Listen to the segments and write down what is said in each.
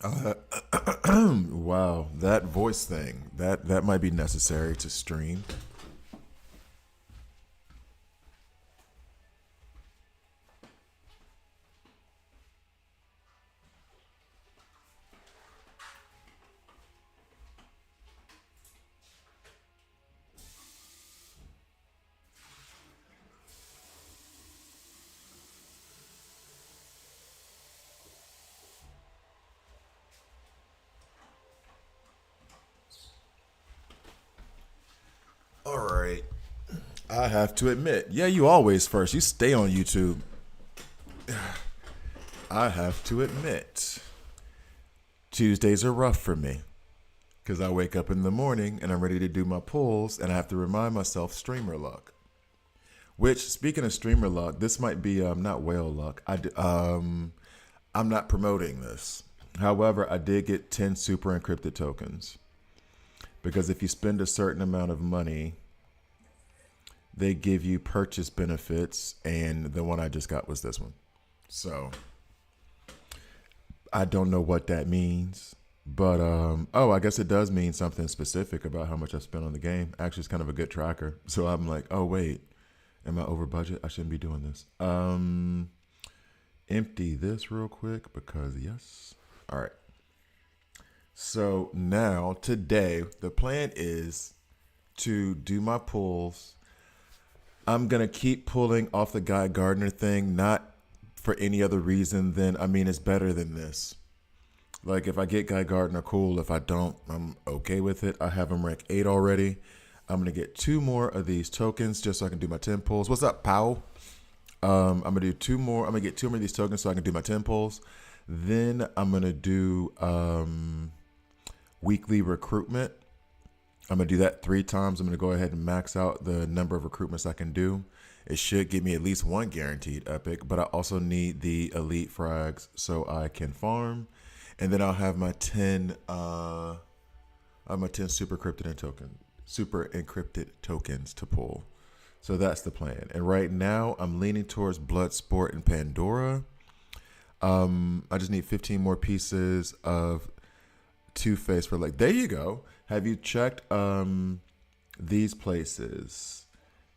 Uh, wow, that voice thing that might be necessary to stream. All right, I have to admit, yeah, you always first. You stay on YouTube. I have to admit, Tuesdays are rough for me because I wake up in the morning and I'm ready to do my pulls, and I have to remind myself streamer luck. Which, speaking of streamer luck, this might be not whale luck. I'm not promoting this. However, I did get 10 super encrypted tokens because if you spend a certain amount of money, they give you purchase benefits, and the one I just got was this one. So I don't know what that means, but oh, I guess it does mean something specific about how much I spent on the game. Actually, it's kind of a good tracker. So I'm like, oh wait, am I over budget? I shouldn't be doing this. Empty this real quick because yes. All right. So now today the plan is to do my pulls. I'm gonna keep pulling off the Guy Gardner thing, not for any other reason than I mean it's better than this. Like if I get Guy Gardner, cool. If I don't, I'm okay with it. I have him rank 8 already. I'm gonna get 2 more of these tokens just so I can do my 10 pulls. What's up, Pow? I'm gonna do 2 more. I'm gonna get 2 more of these tokens so I can do my 10 pulls. Then I'm gonna do weekly recruitment. I'm gonna do that 3 times. I'm gonna go ahead and max out the number of recruitments I can do. It should give me at least 1 guaranteed epic, but I also need the elite frags so I can farm. And then I'll have my 10 super encrypted tokens to pull. So that's the plan. And right now I'm leaning towards Bloodsport and Pandora. I just need 15 more pieces of Two-Face for like, there you go. Have you checked these places?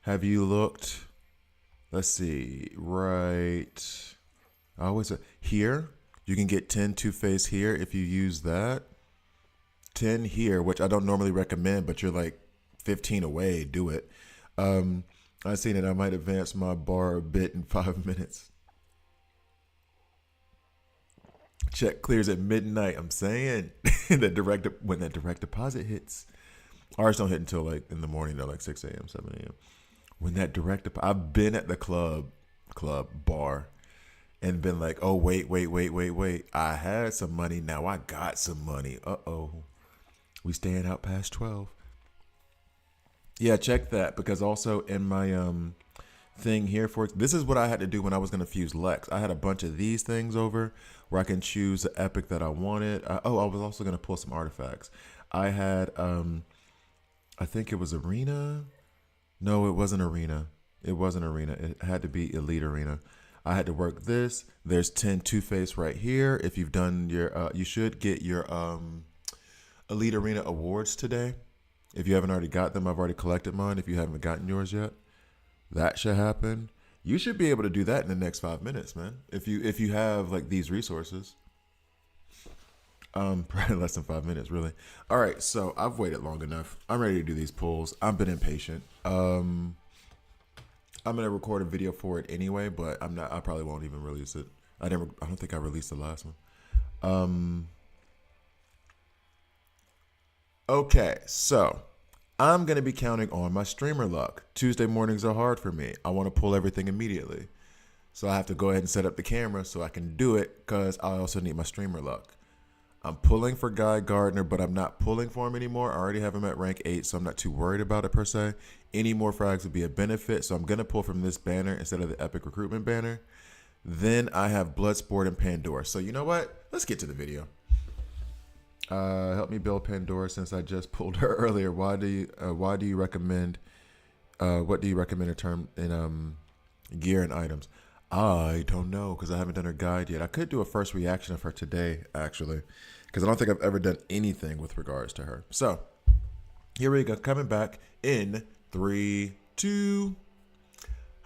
Have you looked? Let's see, right. I always here. You can get 10 Two-Face here if you use that. 10 here, which I don't normally recommend, but you're like 15 away. Do it. I've seen it. I might advance my bar a bit in 5 minutes. Check clears at midnight. I'm saying that when that direct deposit hits. Ours don't hit until like in the morning. They're like 6 a.m., 7 a.m. When that direct deposit, I've been at the club bar and been like, oh, wait. I had some money. Now I got some money. Uh-oh. We staying out past 12. Yeah, check that because also in my thing here for this is what I had to do when I was going to fuse Lex. I had a bunch of these things over where I can choose the epic that I wanted. I was also going to pull some artifacts. I had, I think it was Arena. No, it wasn't Arena. It wasn't Arena. It had to be Elite Arena. I had to work this. There's 10 Two-Face right here. If you've done your, you should get your Elite Arena awards today. If you haven't already got them, I've already collected mine. If you haven't gotten yours yet, that should happen. You should be able to do that in the next 5 minutes, man. If you have like these resources. Probably less than 5 minutes, really. All right, so I've waited long enough. I'm ready to do these pulls. I've been impatient. I'm gonna record a video for it anyway, but I'm not. I probably won't even release it. I don't think I released the last one. Okay, so I'm going to be counting on my streamer luck. Tuesday mornings are hard for me. I want to pull everything immediately. So I have to go ahead and set up the camera so I can do it because I also need my streamer luck. I'm pulling for Guy Gardner, but I'm not pulling for him anymore. I already have him at rank 8, so I'm not too worried about it per se. Any more frags would be a benefit, so I'm going to pull from this banner instead of the epic recruitment banner. Then I have Bloodsport and Pandora. So you know what? Let's get to the video. Help me build Pandora since I just pulled her earlier. Why do you recommend? What do you recommend in term in gear and items? I don't know because I haven't done her guide yet. I could do a first reaction of her today, actually, because I don't think I've ever done anything with regards to her. So here we go. Coming back in 3, 2.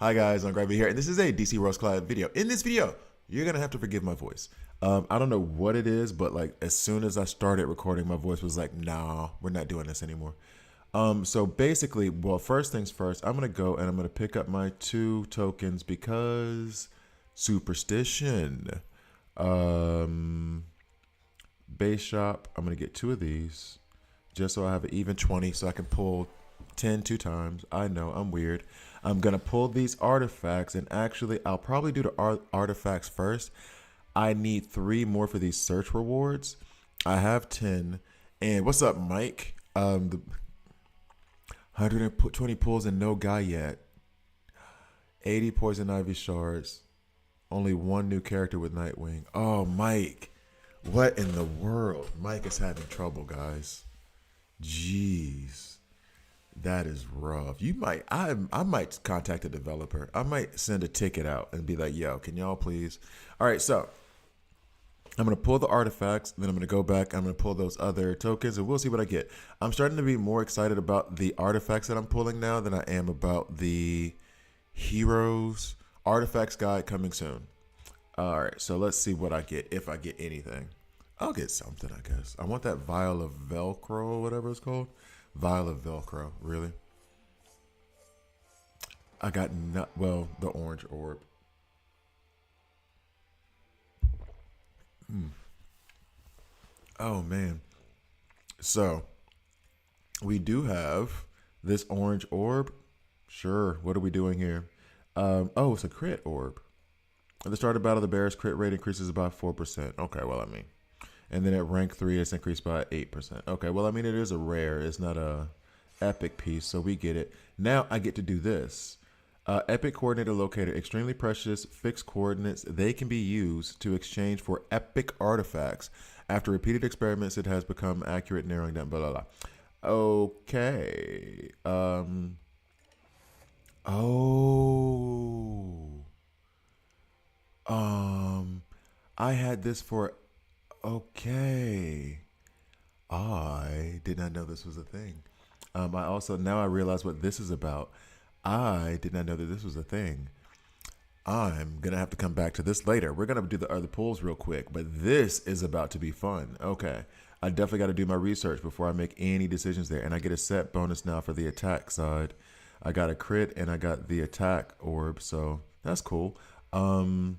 Hi guys, I'm Gravy here, and this is a DC Rose Collab video. In this video, you're gonna have to forgive my voice. I don't know what it is, but like as soon as I started recording, my voice was like, "Nah, we're not doing this anymore." So basically, well, first things first, I'm gonna go and I'm gonna pick up my 2 tokens because superstition. Base shop. I'm gonna get 2 of these just so I have an even 20, so I can pull 10 2 times. I know I'm weird. I'm gonna pull these artifacts, and actually, I'll probably do the artifacts first. I need 3 more for these search rewards. I have 10. And what's up, Mike? The 120 pulls and no guy yet. 80 poison ivy shards. Only 1 new character with Nightwing. Oh, Mike. What in the world? Mike is having trouble, guys. Jeez. That is rough. I might contact a developer. I might send a ticket out and be like, yo, can y'all please? All right, so I'm going to pull the artifacts, then I'm going to go back. I'm going to pull those other tokens, and we'll see what I get. I'm starting to be more excited about the artifacts that I'm pulling now than I am about the heroes. Artifacts guide coming soon. All right, so let's see what I get, if I get anything. I'll get something, I guess. I want that vial of Velcro or whatever it's called. Vial of Velcro, really? I got the orange orb. Oh man. So we do have this orange orb. Sure. What are we doing here? Oh, it's a crit orb. At the start of battle, the bear's crit rate increases by 4%. Okay, well, I mean. And then at rank 3, it's increased by 8%. Okay, well, I mean, it is a rare. It's not a epic piece, so we get it. Now I get to do this. Epic coordinator locator. Extremely precious fixed coordinates. They can be used to exchange for epic artifacts. After repeated experiments, it has become accurate, narrowing down, blah, blah, blah. Okay. I had this for, okay. I did not know this was a thing. Now I realize what this is about. I did not know that this was a thing. I'm going to have to come back to this later. We're going to do the other pulls real quick, but this is about to be fun. Okay. I definitely got to do my research before I make any decisions there. And I get a set bonus now for the attack side. I got a crit and I got the attack orb. So that's cool. I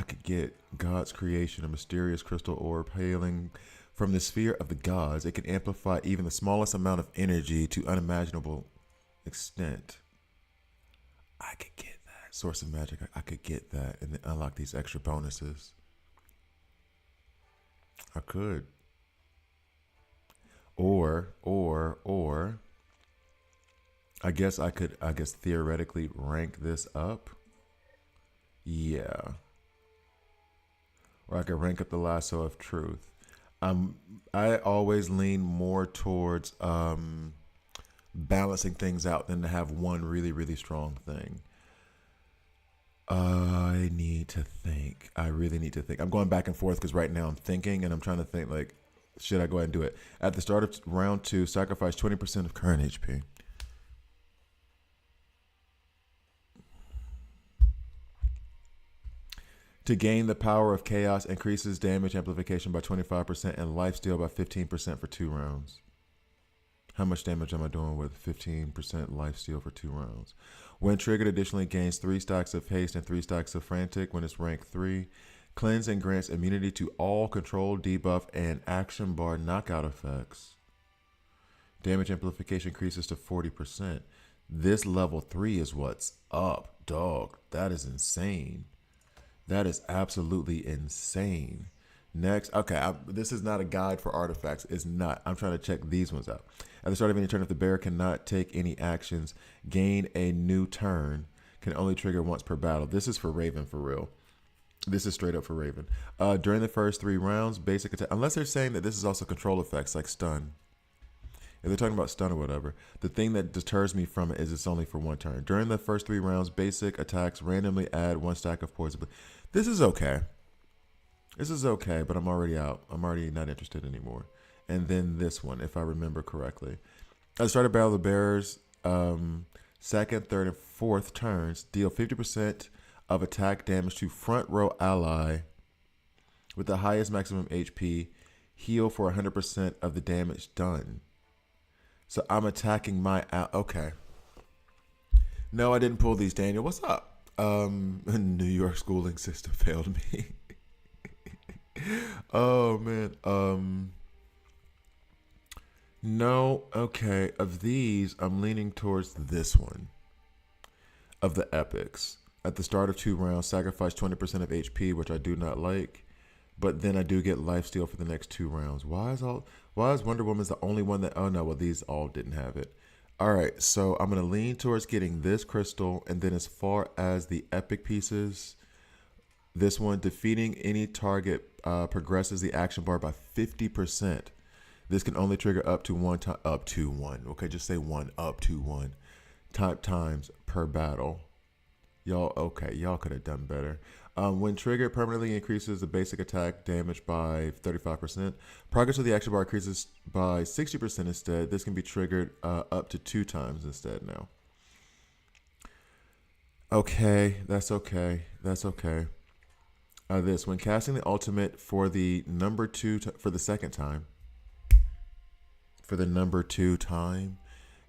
could get God's creation, a mysterious crystal orb hailing from the sphere of the gods. It can amplify even the smallest amount of energy to unimaginable extent. I could get that. Source of magic, I could get that and then unlock these extra bonuses. I could. Or I guess I could theoretically rank this up. Yeah. Or I could rank up the lasso of truth. I always lean more towards balancing things out than to have one really, really strong thing. I need to think. I really need to think. I'm going back and forth because right now I'm thinking and I'm trying to think like, should I go ahead and do it? At the start of round 2, sacrifice 20% of current HP. To gain the power of chaos, increases damage amplification by 25% and lifesteal by 15% for 2 rounds. How much damage am I doing with 15% lifesteal for 2 rounds? When triggered, additionally gains 3 stacks of haste and 3 stacks of frantic when it's rank 3. Cleanse and grants immunity to all control, debuff, and action bar knockout effects. Damage amplification increases to 40%. This level 3 is what's up, dog. That is insane. That is absolutely insane. Next, okay, this is not a guide for artifacts. It's not. I'm trying to check these ones out. At the start of any turn, if the bearer cannot take any actions, gain a new turn, can only trigger once per battle. This is for Raven for real. This is straight up for Raven. During the first 3 rounds, basic attack, unless they're saying that this is also control effects like stun. If they're talking about stun or whatever, the thing that deters me from it is it's only for one turn. During the first 3 rounds, basic attacks randomly add 1 stack of poison. This is okay. This is okay, but I'm already out. I'm already not interested anymore. And then this one, if I remember correctly. At the start of Battle of the Bears, second, third, and fourth turns, deal 50% of attack damage to front row ally with the highest maximum HP. Heal for 100% of the damage done. So I'm attacking my okay. No, I didn't pull these, Daniel. What's up? New York schooling system failed me. Oh man. No, okay. Of these, I'm leaning towards this one. Of the epics. At the start of 2 rounds, sacrifice 20% of HP, which I do not like. But then I do get lifesteal for the next 2 rounds. Why is Wonder Woman the only one that? Oh no, well these all didn't have it. All right, so I'm gonna lean towards getting this crystal, and then as far as the epic pieces, this one, defeating any target progresses the action bar by 50%. This can only trigger up to one time. Up to one. Okay, just say one. Up to one. Times per battle. Y'all, okay, y'all could have done better. When triggered, permanently increases the basic attack damage by 35%. Progress of the action bar increases by 60% instead. This can be triggered up to 2 times instead now. Okay, that's okay. That's okay. This, when casting the ultimate for the number 2, for the second time. For the number 2 time.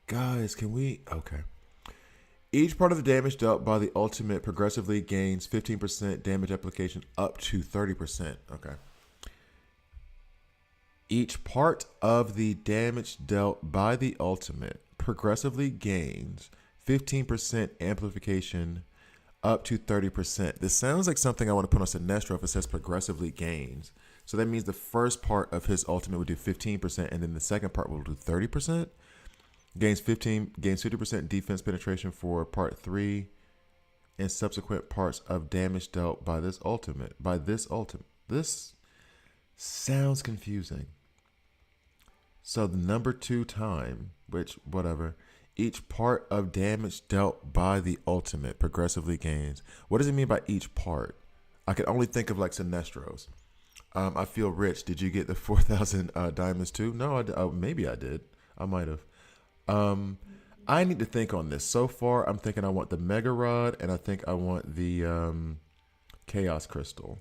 Guys, can we? Okay. Each part of the damage dealt by the ultimate progressively gains 15% damage application up to 30%. Okay. Each part of the damage dealt by the ultimate progressively gains 15% amplification up to 30%. This sounds like something I want to put on Sinestro if it says progressively gains. So that means the first part of his ultimate would do 15%, and then the second part will do 30%. Gains 50% defense penetration for part 3 and subsequent parts of damage dealt by this ultimate. This sounds confusing. So the number 2 time, which whatever, each part of damage dealt by the ultimate progressively gains. What does it mean by each part? I can only think of like Sinestro's. I feel rich. Did you get the 4,000 diamonds too? No, maybe I did. I might have. I need to think on this. So far, I'm thinking I want the Mega Rod, and I think I want the Chaos Crystal.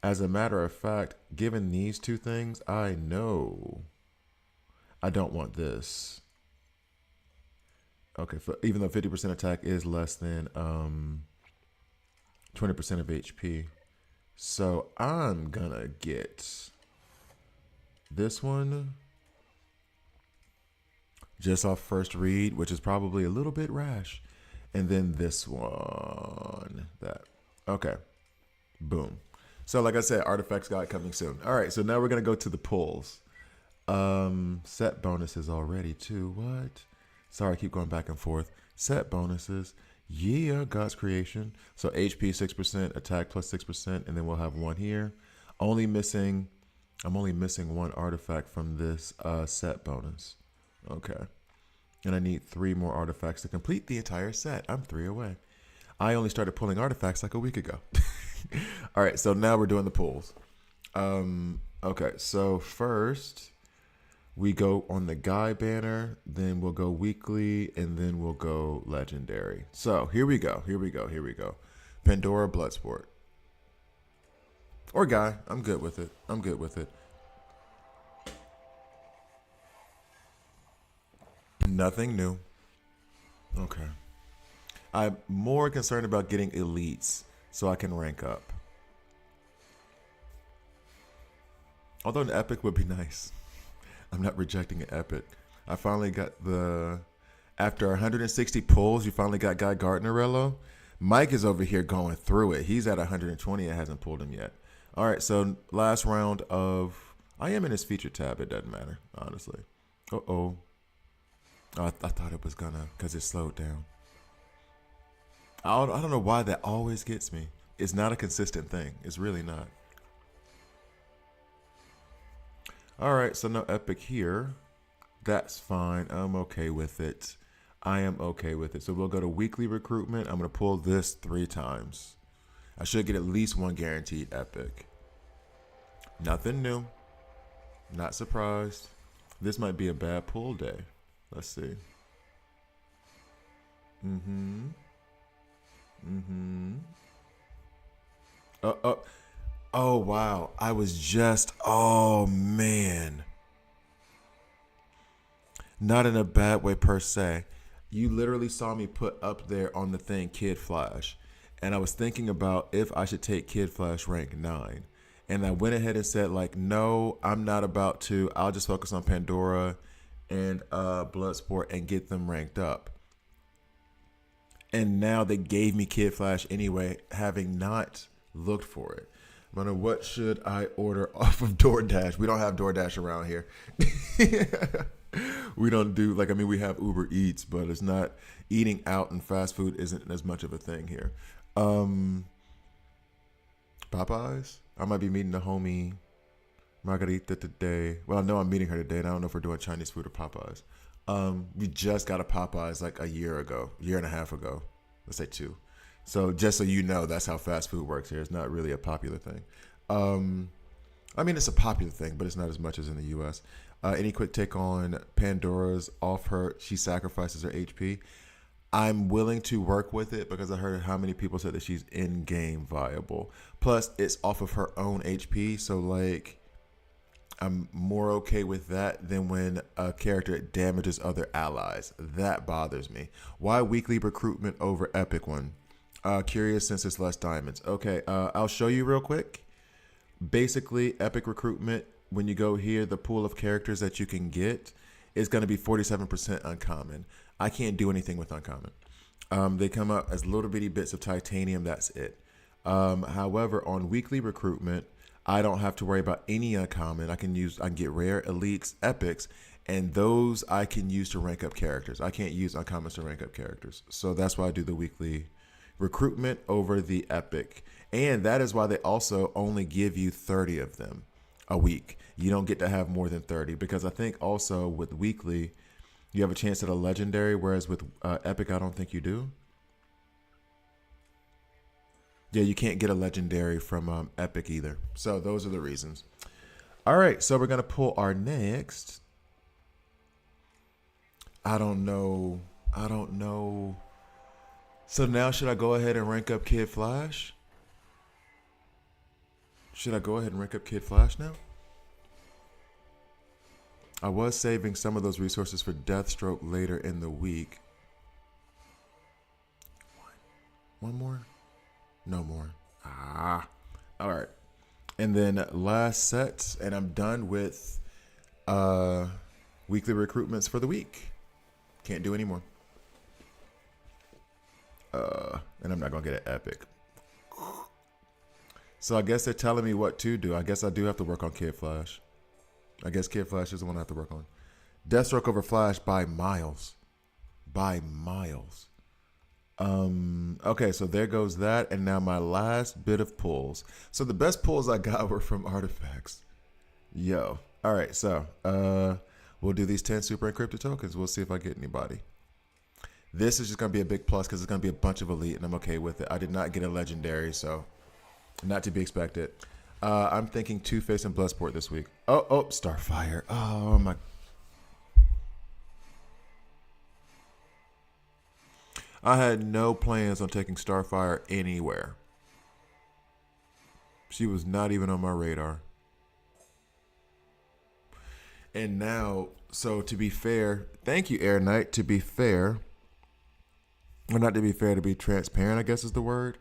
As a matter of fact, given these 2 things, I know I don't want this. Okay, even though 50% attack is less than 20% of HP. So I'm gonna get this one. Just off first read, which is probably a little bit rash. And then this one. That. Okay. Boom. So like I said, Artifacts Guide coming soon. All right, so now we're going to go to the pulls. Set bonuses already too. What? Sorry, I keep going back and forth. Set bonuses. Yeah, God's creation. So HP 6%, attack plus 6%, and then we'll have 1 here. I'm only missing 1 artifact from this set bonus. Okay. And I need 3 more artifacts to complete the entire set. I'm 3 away. I only started pulling artifacts like a week ago. All right, so now we're doing the pulls. Okay, so first we go on the Guy banner, then we'll go weekly, and then we'll go legendary. So here we go. Pandora, Bloodsport. Or Guy. I'm good with it. Nothing new. Okay. I'm more concerned about getting elites so I can rank up. Although an epic would be nice. I'm not rejecting an epic. I finally got after 160 pulls, you finally got Guy Gardnerello. Mike is over here going through it. He's at 120 and hasn't pulled him yet. All right, so last round of, I am in his feature tab. It doesn't matter, honestly. Uh-oh. I thought it was gonna, because it slowed down. I don't know why that always gets me. It's not a consistent thing. It's really not. All right, so no epic here. That's fine. I'm okay with it. I am okay with it. So we'll go to weekly recruitment. I'm going to pull this 3 times. I should get at least one guaranteed epic. Nothing new. Not surprised. This might be a bad pull day. Let's see. Mm-hmm. Mm-hmm. Oh, oh, oh, wow. I was just, oh, man. Not in a bad way per se. You literally saw me put up there on the thing Kid Flash. And I was thinking about if I should take Kid Flash rank 9. And I went ahead and said, like, no, I'm not about to. I'll just focus on Pandora and Bloodsport and get them ranked up. And now they gave me Kid Flash anyway, having not looked for it. Wonder what should I order off of DoorDash? We don't have DoorDash around here. We don't do like, I mean, we have Uber Eats, but it's not, eating out and fast food isn't as much of a thing here. Popeyes. I might be meeting the homie Margarita today. Well, I know I'm meeting her today, and I don't know if we're doing Chinese food or Popeyes. We just got a Popeyes like a year and a half ago. Let's say 2. So just so you know, that's how fast food works here. It's not really a popular thing. I mean, it's a popular thing, but it's not as much as in the U.S. Any quick take on Pandora's off her? She sacrifices her HP. I'm willing to work with it because I heard how many people said that she's in-game viable. Plus, it's off of her own HP, so like, I'm more okay with that than when a character damages other allies. That bothers me. Why weekly recruitment over epic one? Curious since it's less diamonds. Okay, I'll show you real quick. Basically, epic recruitment, when you go here, the pool of characters that you can get is going to be 47% uncommon. I can't do anything with uncommon. They come out as little bitty bits of titanium. That's it. However, on weekly recruitment, I don't have to worry about any uncommon. I can get rare, elites, epics, and those I can use to rank up characters. I can't use uncommons to rank up characters. So that's why I do the weekly recruitment over the epic. And that is why they also only give you 30 of them a week. You don't get to have more than 30 because I think also with weekly, you have a chance at a legendary, whereas with epic, I don't think you do. Yeah, you can't get a legendary from epic either. So those are the reasons. All right, so we're going to pull our next. I don't know. So now should I go ahead and rank up Kid Flash? Should I go ahead and rank up Kid Flash now? I was saving some of those resources for Deathstroke later in the week. One more? No more. All right. And then last set, and I'm done with weekly recruitments for the week. Can't do any more. And I'm not going to get an epic. So I guess they're telling me what to do. I guess I do have to work on Kid Flash. I guess Kid Flash is the one I have to work on. Deathstroke over Flash by miles. By miles. Okay, so there goes that. And now my last bit of pulls. So the best pulls I got were from artifacts. Yo. All right, so we'll do these 10 super encrypted tokens. We'll see if I get anybody. This is just going to be a big plus because it's going to be a bunch of elite, and I'm okay with it. I did not get a legendary, so not to be expected. I'm thinking Two-Face and Bloodsport this week. Oh, Starfire. Oh, my. I had no plans on taking Starfire anywhere. She was not even on my radar. And now, so to be fair, thank you, Air Knight. To be fair, or not to be fair, to be transparent, I guess is the word.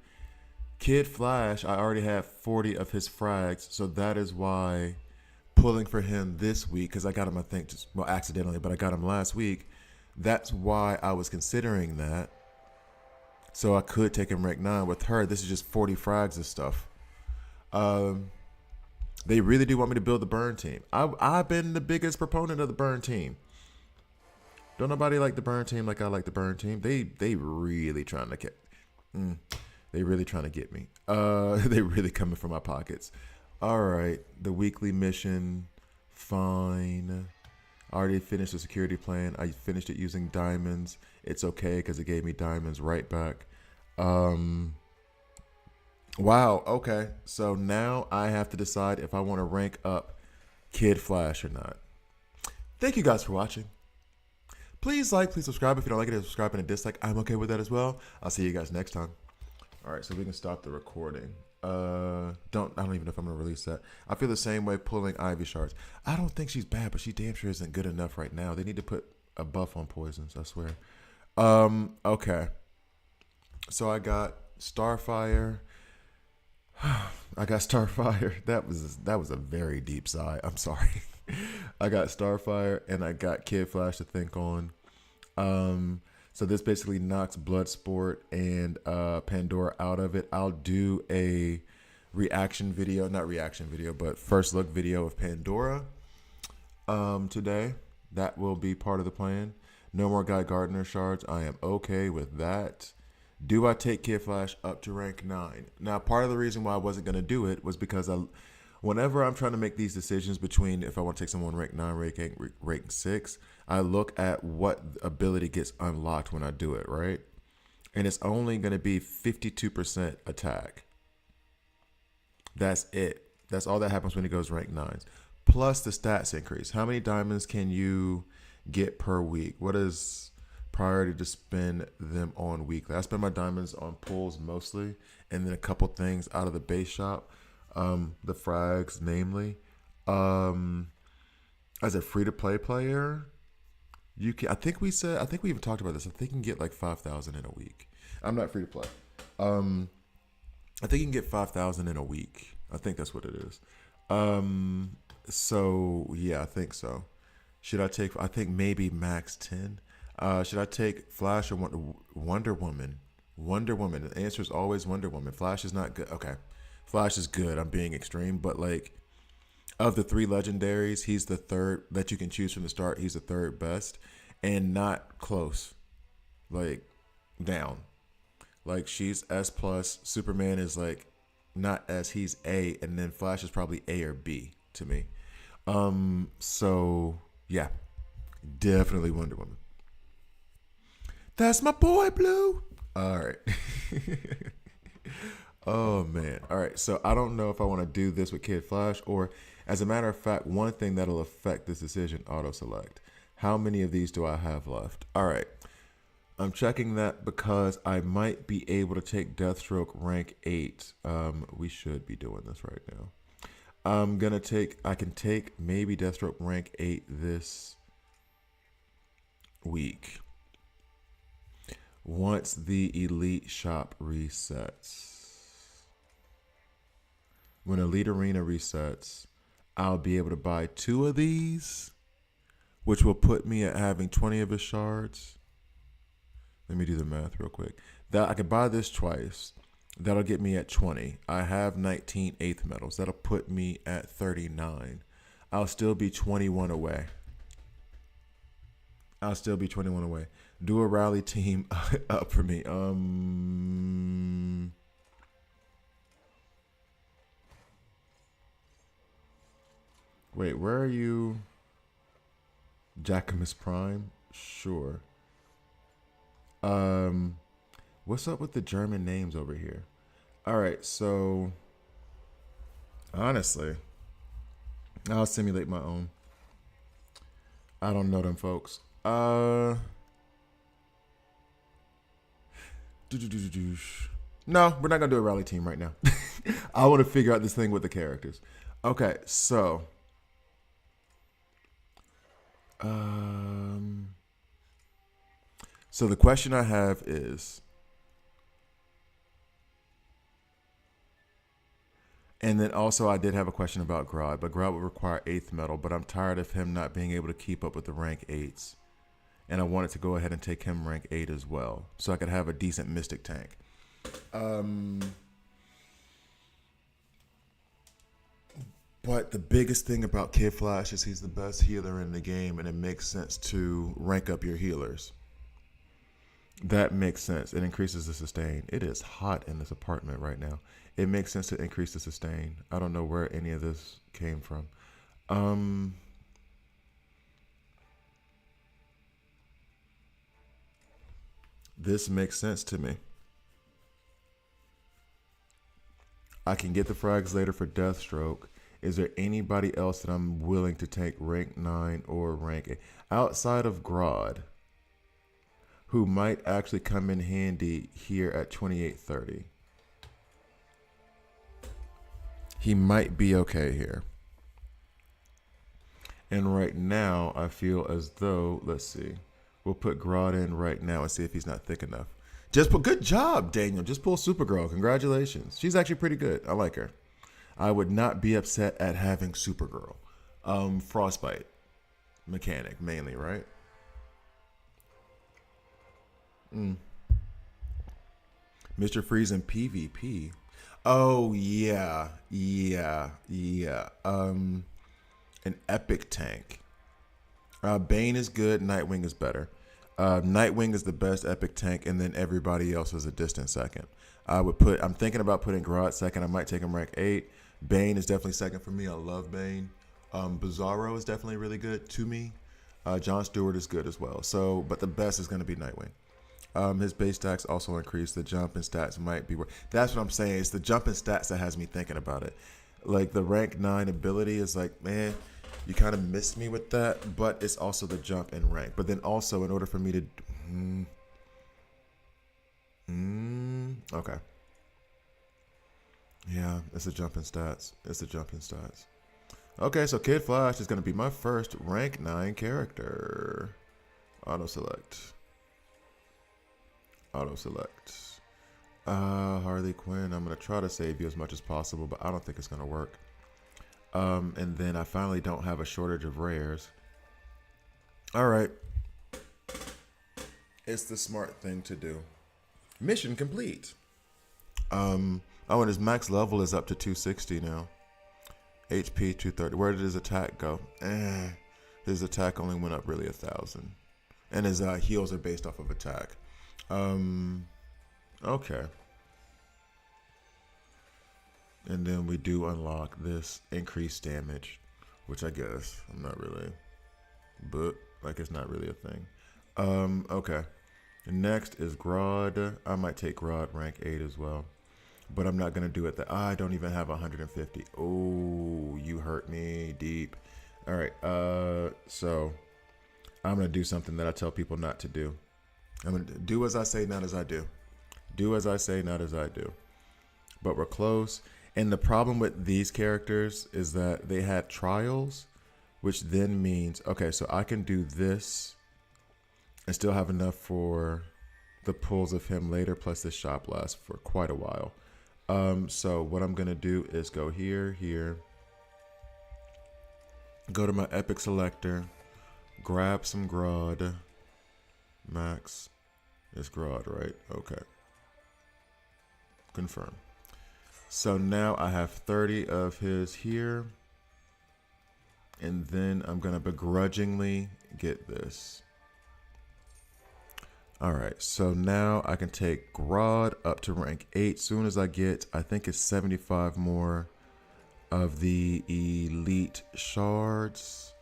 Kid Flash, I already have 40 of his frags, so that is why pulling for him this week, because I got him, I think, accidentally, but I got him last week. That's why I was considering that. So I could take him rank 9 with her. This is just 40 frags of stuff. They really do want me to build the burn team. I've been the biggest proponent of the burn team. Don't nobody like the burn team like I like the burn team. They really trying to get. They really trying to get me. They really coming for my pockets. All right, the weekly mission, fine. I already finished the security plan. I finished it using diamonds. It's okay because it gave me diamonds right back. Um, wow. Okay. So now I have to decide if I want to rank up Kid Flash or not. Thank you guys for watching. Please like, please subscribe. If you don't like it, subscribe and a dislike. I'm okay with that as well. I'll see you guys next time. All right, so we can stop the recording. I don't even know if I'm gonna release that. I feel the same way pulling Ivy shards. I don't think she's bad, but she damn sure isn't good enough right now. They need to put a buff on poisons, I swear. Okay. So I got Starfire. I got Starfire. That was a very deep sigh. I'm sorry. I got Starfire and I got Kid Flash to think on. So this basically knocks Bloodsport and Pandora out of it. I'll do a reaction video, not reaction video, but first look video of Pandora today. That will be part of the plan. No more Guy Gardner shards. I am okay with that. Do I take Kid Flash up to rank 9? Now, part of the reason why I wasn't going to do it was because whenever I'm trying to make these decisions between if I want to take someone rank 9, rank 6, I look at what ability gets unlocked when I do it, right? And it's only going to be 52% attack. That's it. That's all that happens when it goes rank 9s. Plus the stats increase. How many diamonds can you get per week? What is priority to spend them on weekly? I spend my diamonds on pulls mostly, and then a couple things out of the base shop. The frags, namely. As a free-to-play player, you can. I think we even talked about this. I think you can get like 5,000 in a week. I'm not free to play. I think you can get 5,000 in a week. I think that's what it is. So yeah, I think so. Should I take? I think maybe max 10. Should I take Flash or Wonder Woman? Wonder Woman. The answer is always Wonder Woman. Flash is not good. Okay, Flash is good. I'm being extreme, but like of the 3 legendaries, he's the third that you can choose from the start. He's the third best, and not close. Like down. Like she's S plus. Superman is like not S. He's A, and then Flash is probably A or B to me. So yeah, definitely Wonder Woman. That's my boy, Blue. All right. Oh man. All right. So I don't know if I want to do this with Kid Flash, or as a matter of fact, one thing that'll affect this decision: auto select. How many of these do I have left? All right. I'm checking that because I might be able to take Deathstroke rank 8. We should be doing this right now. I can take maybe Deathstroke rank 8 this week. Once the Elite Shop resets. When Elite Arena resets, I'll be able to buy 2 of these, which will put me at having 20 of his shards. Let me do the math real quick. That I could buy this twice. That'll get me at 20. I have 19 8th medals. That'll put me at 39. I'll still be 21 away. Do a rally team up for me. Wait, where are you? Jackamus Prime? Sure. What's up with the German names over here? All right, so honestly, I'll simulate my own. I don't know them folks. No, we're not gonna do a rally team right now. I want to figure out this thing with the characters. Okay, so so the question I have is, and then also I did have a question about Grodd, but Grodd would require 8th medal, but I'm tired of him not being able to keep up with the rank 8s. And I wanted to go ahead and take him rank 8 as well, so I could have a decent Mystic tank. But the biggest thing about Kid Flash is he's the best healer in the game, and it makes sense to rank up your healers. That makes sense. It increases the sustain. It is hot in this apartment right now. It makes sense to increase the sustain. I don't know where any of this came from. This makes sense to me. I can get the frags later for Deathstroke. Is there anybody else that I'm willing to take rank 9 or rank 8? Outside of Grodd, who might actually come in handy here at 2830. He might be okay here. And right now, I feel as though, let's see, we'll put Grodd in right now and see if he's not thick enough. Good job, Daniel. Just pull Supergirl. Congratulations. She's actually pretty good. I like her. I would not be upset at having Supergirl. Frostbite. Mechanic, mainly, right? Mr. Freeze in PvP. Oh, yeah. An epic tank. Bane is good. Nightwing is better. Nightwing is the best epic tank, and then everybody else is a distant second. I'm thinking about putting Grodd second. I might take him rank 8. Bane is definitely second for me. I love Bane. Bizarro is definitely really good to me. Jon Stewart is good as well. So, but the best is going to be Nightwing. His base stats also increase. The jump and stats might be. That's what I'm saying. It's the jump and stats that has me thinking about it. Like the rank 9 ability is like, man, you kind of missed me with that. But it's also the jump and rank. But then also, in order for me to, okay. Yeah, it's a jump in stats. Okay, so Kid Flash is going to be my first rank 9 character. Auto select. Harley Quinn, I'm going to try to save you as much as possible, but I don't think it's going to work. And then I finally don't have a shortage of rares. All right. It's the smart thing to do. Mission complete. And his max level is up to 260 now. HP 230. Where did his attack go? His attack only went up really 1,000. And his heals are based off of attack. Okay. And then we do unlock this increased damage, which I guess I'm not really, but like it's not really a thing. Okay. Next is Grodd. I might take Grodd rank 8 as well, but I'm not gonna do it. I don't even have 150. Oh, you hurt me deep. All right. So I'm gonna do something that I tell people not to do. I'm going to do as I say, not as I do. Do as I say, not as I do. But we're close. And the problem with these characters is that they had trials, which then means, okay, so I can do this and still have enough for the pulls of him later, plus this shot blast for quite a while. So what I'm going to do is go here, go to my epic selector, grab some Grodd. Max is Grodd, right? Okay. Confirm. So now I have 30 of his here. And then I'm going to begrudgingly get this. All right. So now I can take Grodd up to rank 8. Soon as I get, I think it's 75 more of the elite shards.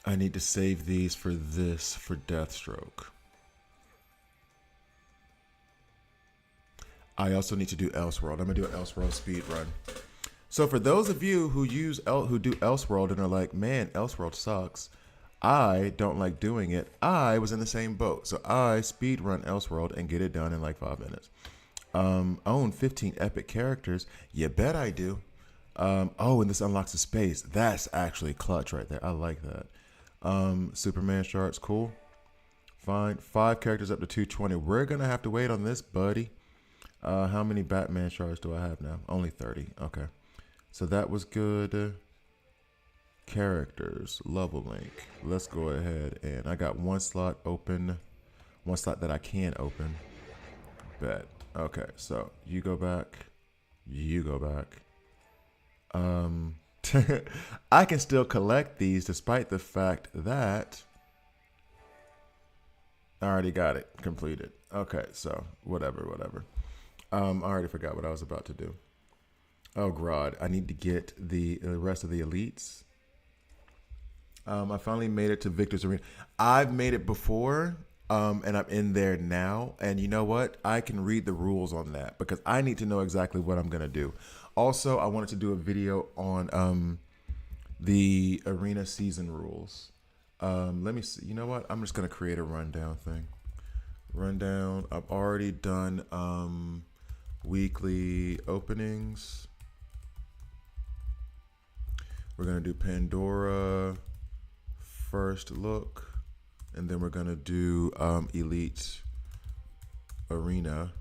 I need to save these for this, for Deathstroke. I also need to do Elseworld. I'm going to do an Elseworld speed run. So for those of you who do Elseworld and are like, man, Elseworld sucks, I don't like doing it. I was in the same boat. So I speed run Elseworld and get it done in like 5 minutes. Own 15 epic characters. You bet I do. Oh, and this unlocks a space. That's actually clutch right there. I like that. Superman shards, cool. Fine. 5 characters up to 220. We're gonna have to wait on this, buddy. How many Batman shards do I have now? Only 30. Okay. So that was good. Characters, level link. Let's go ahead and I got one slot open. One slot that I can open. Bet. Okay, so you go back. You go back. I can still collect these despite the fact that I already got it completed. Okay, so whatever. I already forgot what I was about to do. Oh god, I need to get the rest of the elites. I finally made it to Victor's Arena. I've made it before, and I'm in there now. And you know what? I can read the rules on that because I need to know exactly what I'm gonna do. Also, I wanted to do a video on the arena season rules. Let me see. You know what? I'm just gonna create a rundown thing. Rundown. I've already done weekly openings. We're gonna do Pandora first look, and then we're gonna do Elite Arena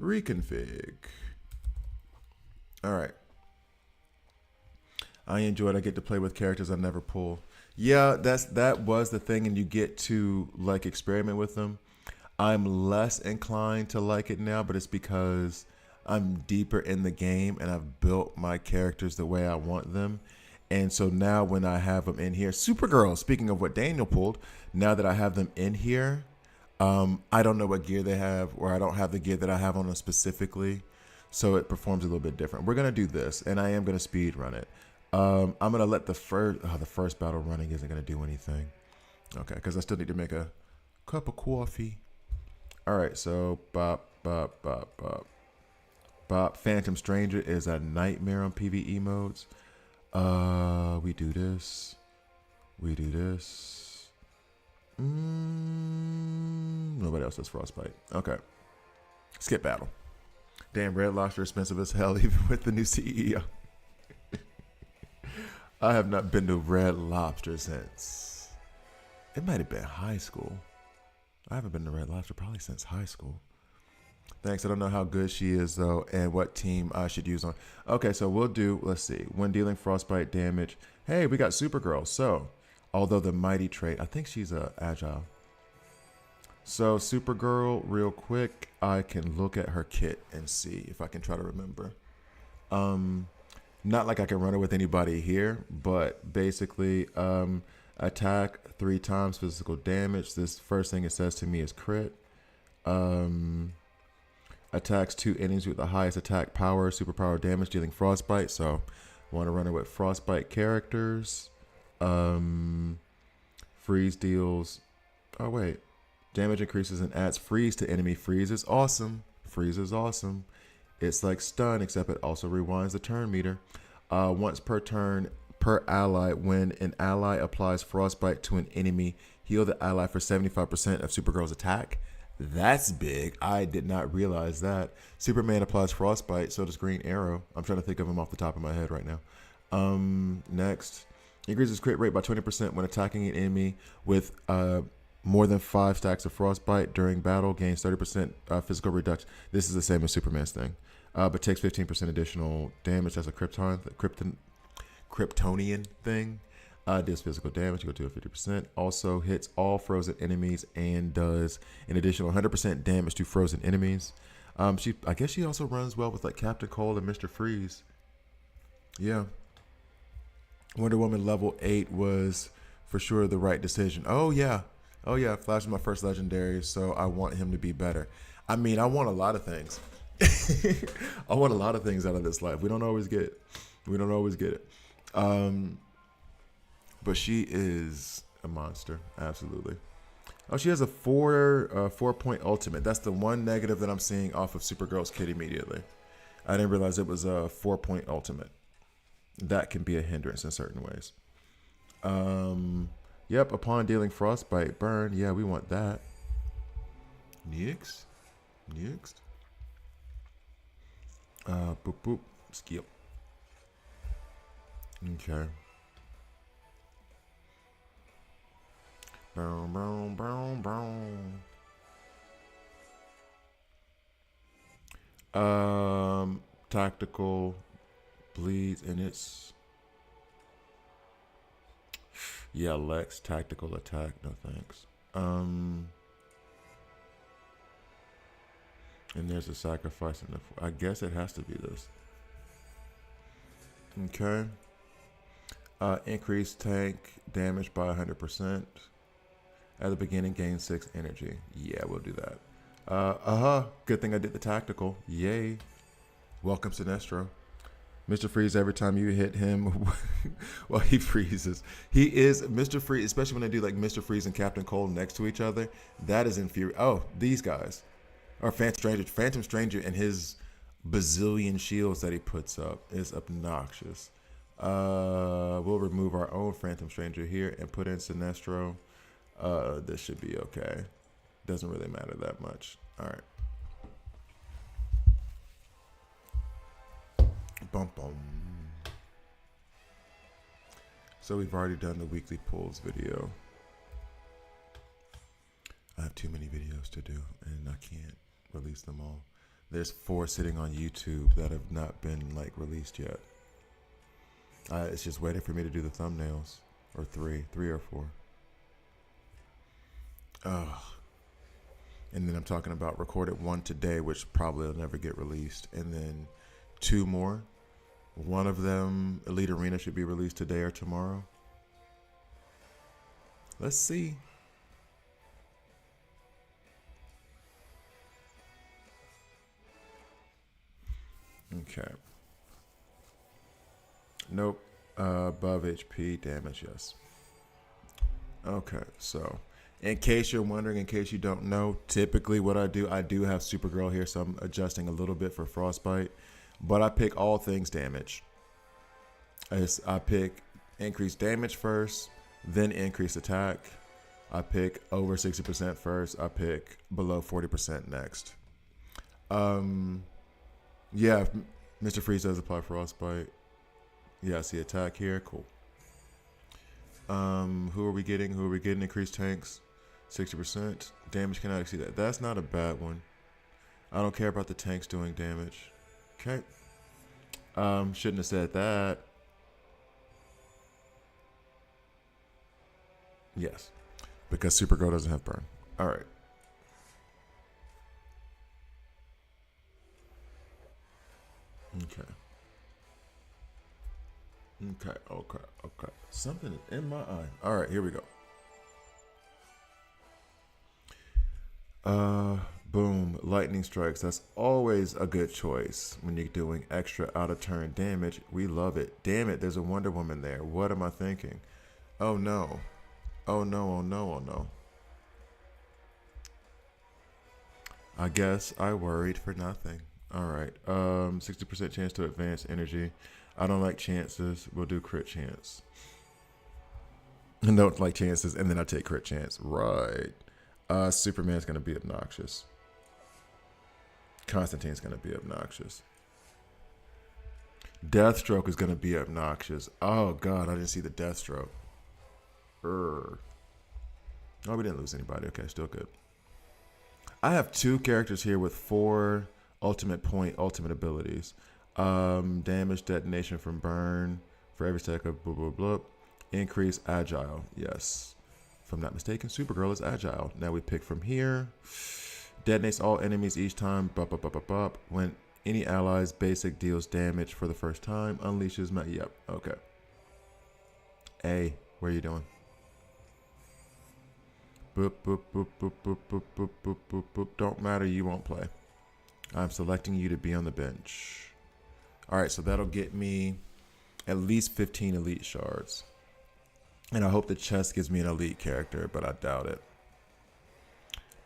reconfig. All right. I enjoyed. I get to play with characters I never pull. Yeah, that was the thing, and you get to like experiment with them. I'm less inclined to like it now, but it's because I'm deeper in the game and I've built my characters the way I want them. And so now when I have them in here, Supergirl, speaking of what Daniel pulled, now that I have them in here, I don't know what gear they have, or I don't have the gear that I have on them specifically. So it performs a little bit different. We're going to do this, and I am going to speed run it. I'm going to let the first battle running isn't going to do anything. Okay, because I still need to make a cup of coffee. All right, so bop, bop, bop, bop. Bop. Phantom Stranger is a nightmare on PvE modes. We do this. We do this. Nobody else does Frostbite. Okay. Skip battle. Damn, Red Lobster expensive as hell, even with the new CEO. I have not been to Red Lobster since. It might have been high school. I haven't been to Red Lobster probably since high school. Thanks. I don't know how good she is, though, and what team I should use on. Okay, so we'll do, let's see. When dealing frostbite damage. Hey, we got Supergirl. So, although the mighty trait, I think she's agile. So, Supergirl, real quick, I can look at her kit and see if I can try to remember. Not like I can run her with anybody here, but basically, attack 3 times physical damage. This first thing it says to me is crit. Attacks 2 enemies with the highest attack power, superpower damage, dealing frostbite. So, want to run her with frostbite characters. Freeze deals. Oh wait, damage increases and adds freeze to enemy. Freeze is awesome. Freeze is awesome. It's like stun, except it also rewinds the turn meter. Once per turn per ally, when an ally applies frostbite to an enemy, heal the ally for 75% of Supergirl's attack. That's big. I did not realize that. Superman applies frostbite, so does Green Arrow. I'm trying to think of him off the top of my head right now. Next, increases crit rate by 20% when attacking an enemy with more than 5 stacks of frostbite during battle. Gains 30% physical reduction. This is the same as Superman's thing, but takes 15% additional damage. That's a Kryptonian thing. Deals physical damage, go to a 50%. Also hits all frozen enemies and does an additional 100% damage to frozen enemies. I guess she also runs well with like Captain Cold and Mr. Freeze. Yeah. Wonder Woman level 8 was for sure the right decision. Oh yeah. Flash is my first legendary, so I want him to be better. I mean, I want a lot of things. I want a lot of things out of this life. We don't always get it. But she is a monster, absolutely. Oh, she has a 4-point ultimate. That's the one negative that I'm seeing off of Supergirl's kit immediately. I didn't realize it was a 4-point ultimate. That can be a hindrance in certain ways. Yep, upon dealing frostbite burn. Yeah, we want that. Next. Boop boop. Skip. Okay. Boom. Tactical bleeds, and it's Lex tactical attack. No thanks. And there's a sacrifice in the. I guess it has to be this. Okay. Increase tank damage by 100%. At the beginning, gain 6 energy. Yeah, we'll do that. Good thing I did the tactical. Yay. Welcome, Sinestro. Mr. Freeze, every time you hit him, well, he freezes. He is Mr. Freeze, especially when they do like Mr. Freeze and Captain Cold next to each other. That is infuriating. Oh, these guys. Or Phantom Stranger. Phantom Stranger and his bazillion shields that he puts up is obnoxious. We'll remove our own Phantom Stranger here and put in Sinestro. This should be okay. Doesn't really matter that much. All right. Bum, bum. So we've already done the weekly pulls video. I have too many videos to do, and I can't release them all. There's 4 sitting on YouTube that have not been like released yet. It's just waiting for me to do the thumbnails, or 3 or 4. And then I'm talking about recorded 1 today, which probably will never get released, and then 2 more. One of them, Elite Arena, should be released today or tomorrow. Let's see. Okay. Nope. Above HP damage, yes. Okay, so in case you're wondering, in case you don't know, typically what I do have Supergirl here, so I'm adjusting a little bit for Frostbite. But I pick all things damage. I pick increase damage first, then increase attack. I pick over 60% first. I pick below 40% next. Yeah, Mr. Freeze does apply Frostbite. Yeah, I see attack here. Cool. Who are we getting? Increased tanks, 60%. Damage cannot exceed that. That's not a bad one. I don't care about the tanks doing damage. Okay. Shouldn't have said that. Yes. Because Supergirl doesn't have burn. Alright. Okay. Something is in my eye. Alright, here we go. Boom. Lightning strikes. That's always a good choice when you're doing extra out of turn damage. We love it. Damn it, there's a Wonder Woman there. What am I thinking? Oh no. Oh no. I guess I worried for nothing. Alright. 60% chance to advance energy. I don't like chances. We'll do crit chance. I don't like chances, and then I take crit chance. Right. Superman's gonna be obnoxious. Constantine's gonna be obnoxious. Deathstroke is gonna be obnoxious. Oh god, I didn't see the Deathstroke. Oh, we didn't lose anybody. Okay, still good. I have 2 characters here with 4 ultimate abilities. Damage detonation from burn for every second. Blah blah blah. Increase agile. Yes. If I'm not mistaken, Supergirl is agile. Now we pick from here. Detonates all enemies each time. When any allies basic deals damage for the first time, unleashes my. Yep. Okay. A, where are you doing? Boop, boop, boop, boop, boop, boop, boop, boop, boop, boop. Don't matter, you won't play. I'm selecting you to be on the bench. Alright, so that'll get me at least 15 elite shards. And I hope the chest gives me an elite character, but I doubt it.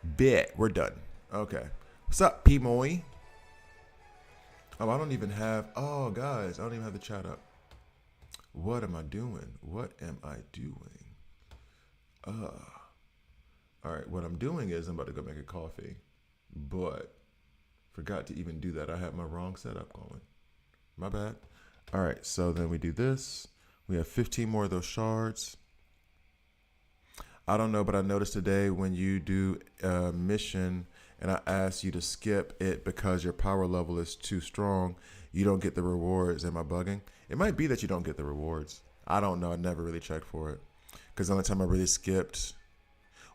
Bet. We're done. Okay. What's up, P-Moy? Oh, I don't even have... Oh, guys, I don't even have the chat up. What am I doing? Alright, what I'm doing is I'm about to go make a coffee. But forgot to even do that. I had my wrong setup going. My bad. Alright, so then we do this. We have 15 more of those shards. I don't know, but I noticed today when you do a mission and I ask you to skip it because your power level is too strong, you don't get the rewards. Am I bugging? It might be that you don't get the rewards. I don't know. I never really checked for it. Because the only time I really skipped...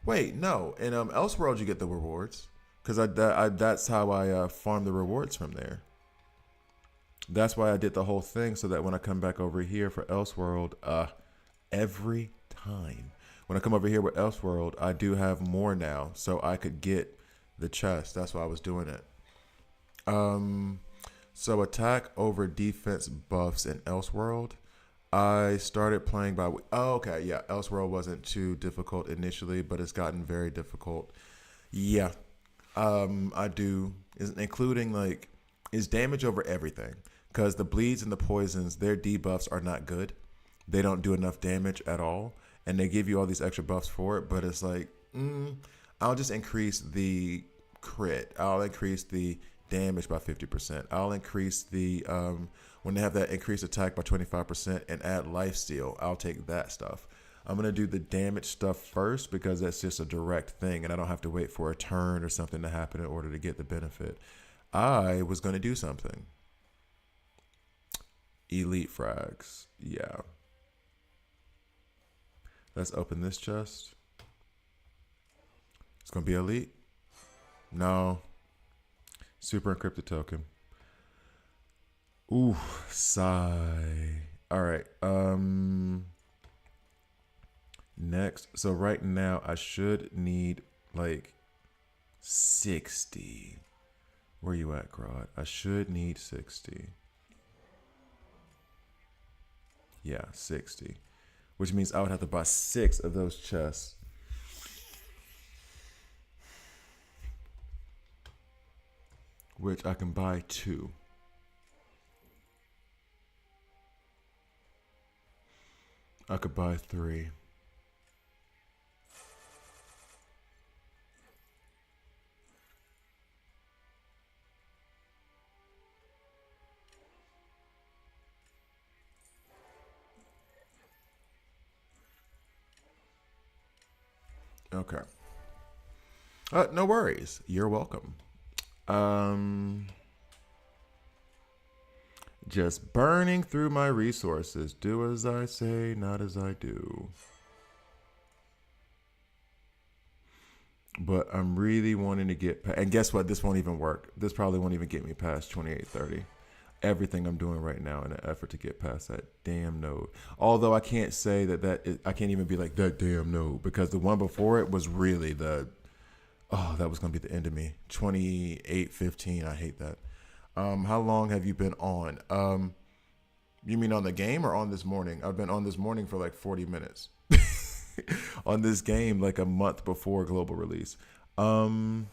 Wait, no. In Elseworld, you get the rewards. Because that's how I farm the rewards from there. That's why I did the whole thing, so that when I come back over here for Elseworld, every time. When I come over here with Elseworld, I do have more now, so I could get the chest. That's why I was doing it. So attack over defense buffs in Elseworld. I started playing by. Oh, okay, yeah. Elseworld wasn't too difficult initially, but it's gotten very difficult. Yeah, I do, including like is damage over everything because the bleeds and the poisons, their debuffs are not good. They don't do enough damage at all, and they give you all these extra buffs for it. But it's like, I'll just increase the crit. I'll increase the damage by 50%. I'll increase the when they have that increased attack by 25% and add lifesteal. I'll take that stuff. I'm going to do the damage stuff first because that's just a direct thing and I don't have to wait for a turn or something to happen in order to get the benefit. I was going to do something. Elite frags. Yeah. Let's open this chest. It's going to be elite. No. Super encrypted token. Ooh, sigh. All right. Next. So right now I should need like 60. Where you at, Grod? I should need 60. Yeah, 60. Which means I would have to buy 6 of those chests. Which I can buy 2. I could buy 3. Okay. No worries. You're welcome. Just burning through my resources. Do as I say, not as I do. But I'm really wanting to get past, and guess what? This won't even work. This probably won't even get me past 2830. Everything I'm doing right now in an effort to get past that damn node. Although I can't say I can't even be like that damn node because the one before it was really that was going to be the end of me. 2815. I hate that. How long have you been on? You mean on the game or on this morning? I've been on this morning for like 40 minutes. On this game like a month before global release. So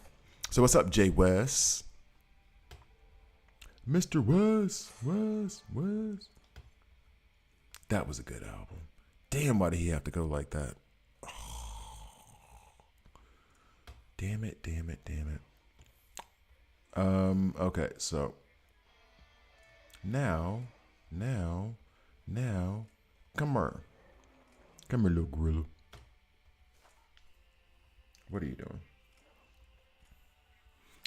what's up, Jay West? Mr. West. That was a good album. Damn, why did he have to go like that? Oh. Damn it. Okay, so now, come here. Come here, little gorilla. What are you doing?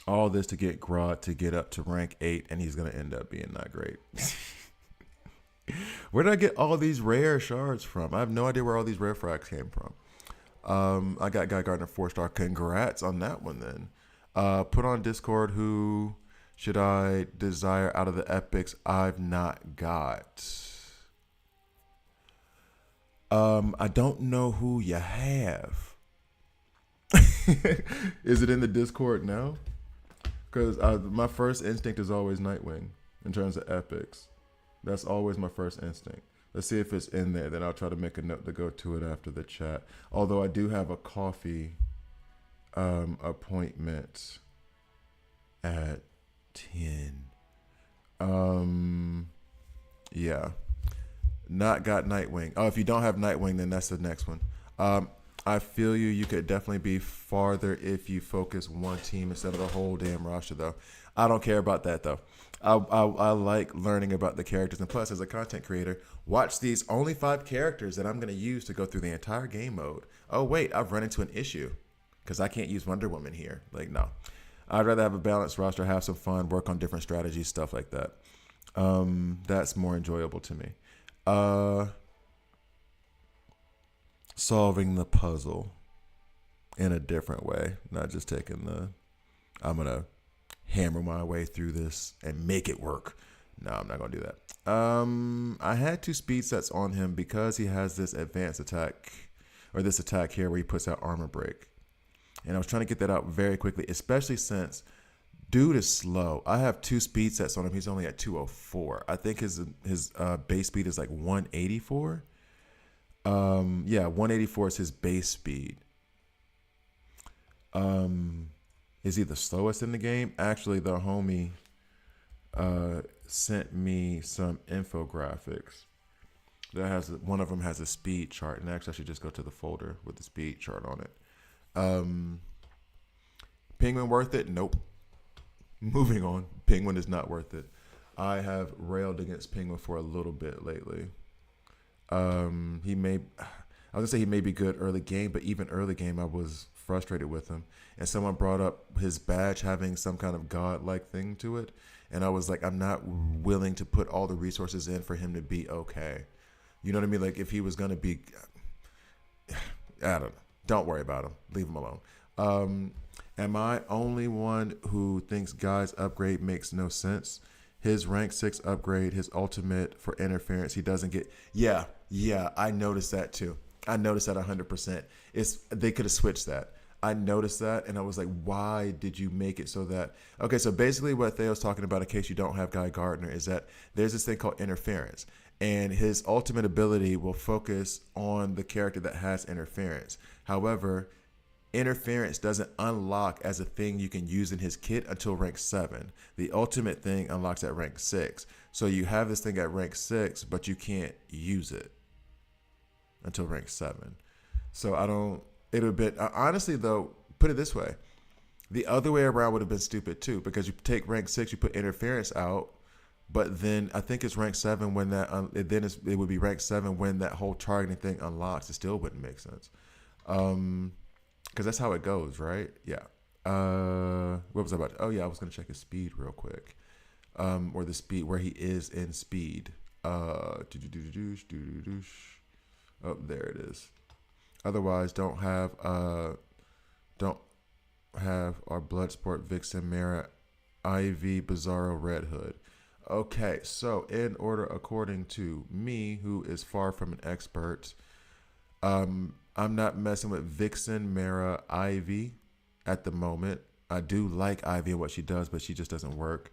All this to get Grod to get up to rank 8, and he's going to end up being not great. Where did I get all these rare shards from? I have no idea where all these rare frags came from. I got Guy Gardner 4-star. Congrats on that one then. Put on Discord who should I desire out of the epics I've not got. I don't know who you have. Is it in the Discord now? Because my first instinct is always Nightwing in terms of epics. That's always my first instinct. Let's see if it's in there. Then I'll try to make a note to go to it after the chat. Although I do have a coffee appointment at 10. Yeah. Not got Nightwing. Oh, if you don't have Nightwing, then that's the next one. I feel you. You could definitely be farther if you focus one team instead of the whole damn roster, though. I don't care about that, though. I like learning about the characters. And plus, as a content creator, watch these only 5 characters that I'm going to use to go through the entire game mode. Oh, wait, I've run into an issue because I can't use Wonder Woman here. Like, no. I'd rather have a balanced roster, have some fun, work on different strategies, stuff like that. That's more enjoyable to me. Solving the puzzle in a different way, not just taking I'm gonna hammer my way through this and make it work. No, I'm not gonna do that. I had 2 speed sets on him because he has this advanced attack or this attack here where he puts out armor break, and I was trying to get that out very quickly, especially since Dude is slow. I have two speed sets on him. He's only at 204. I think his base speed is like 184. Yeah, 184 is his base speed. Is he the slowest in the game? Actually, the homie sent me some infographics that has one of them has a speed chart, and actually I should just go to the folder with the speed chart on it. Penguin worth it? Nope. Moving on. Penguin is not worth it. I have railed against Penguin for a little bit lately. He may, I was gonna say he may be good early game, but even early game I was frustrated with him. And someone brought up his badge having some kind of godlike thing to it, and I was like, I'm not willing to put all the resources in for him to be okay. You know what I mean? Like if he was gonna be, I don't know. Don't worry about him. Leave him alone. Am I only one who thinks Guy's upgrade makes no sense? His rank 6 upgrade, his ultimate for interference, he doesn't get. Yeah, I noticed that too. I noticed that 100%. They could have switched that. I noticed that, and I was like, why did you make it so that... Okay, so basically what Theo's talking about, in case you don't have Guy Gardner, is that there's this thing called interference, and his ultimate ability will focus on the character that has interference. However, interference doesn't unlock as a thing you can use in his kit until rank 7. The ultimate thing unlocks at rank 6. So you have this thing at rank 6, but you can't use it until rank 7. So I don't... It would have been... Honestly, though, put it this way. The other way around would have been stupid, too, because you take rank 6, you put interference out, but then I think it's rank 7 when that... it would be rank 7 when that whole targeting thing unlocks. It still wouldn't make sense. Because that's how it goes, right? Yeah. What was I about? Oh, yeah, I was going to check his speed real quick. Or the speed, where he is in speed. Oh, there it is. Otherwise, don't have our Bloodsport, Vixen, Mara, Ivy, Bizarro, Red Hood. Okay, so in order according to me, who is far from an expert, I'm not messing with Vixen, Mara, Ivy at the moment. I do like Ivy and what she does, but she just doesn't work.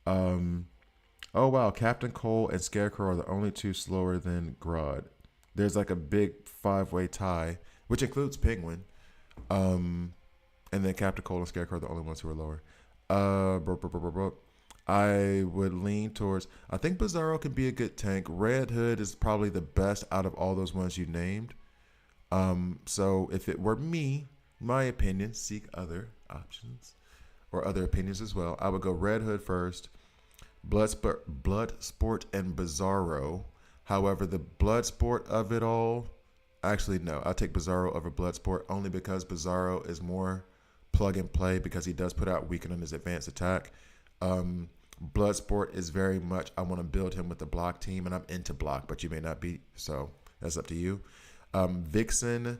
Oh, wow. Captain Cole and Scarecrow are the only two slower than Grodd. There's like a big 5-way tie, which includes Penguin. And then Captain Cole and Scarecrow are the only ones who are lower. I would lean towards... I think Bizarro can be a good tank. Red Hood is probably the best out of all those ones you named. So if it were me, my opinion, seek other options or other opinions as well. I would go Red Hood first, Bloodsport, and Bizarro. However, the Bloodsport of it all, actually no, I'll take Bizarro over Bloodsport only because Bizarro is more plug and play because he does put out weaken on his advanced attack. Bloodsport is very much, I want to build him with the block team, and I'm into block, but you may not be, so that's up to you. Vixen,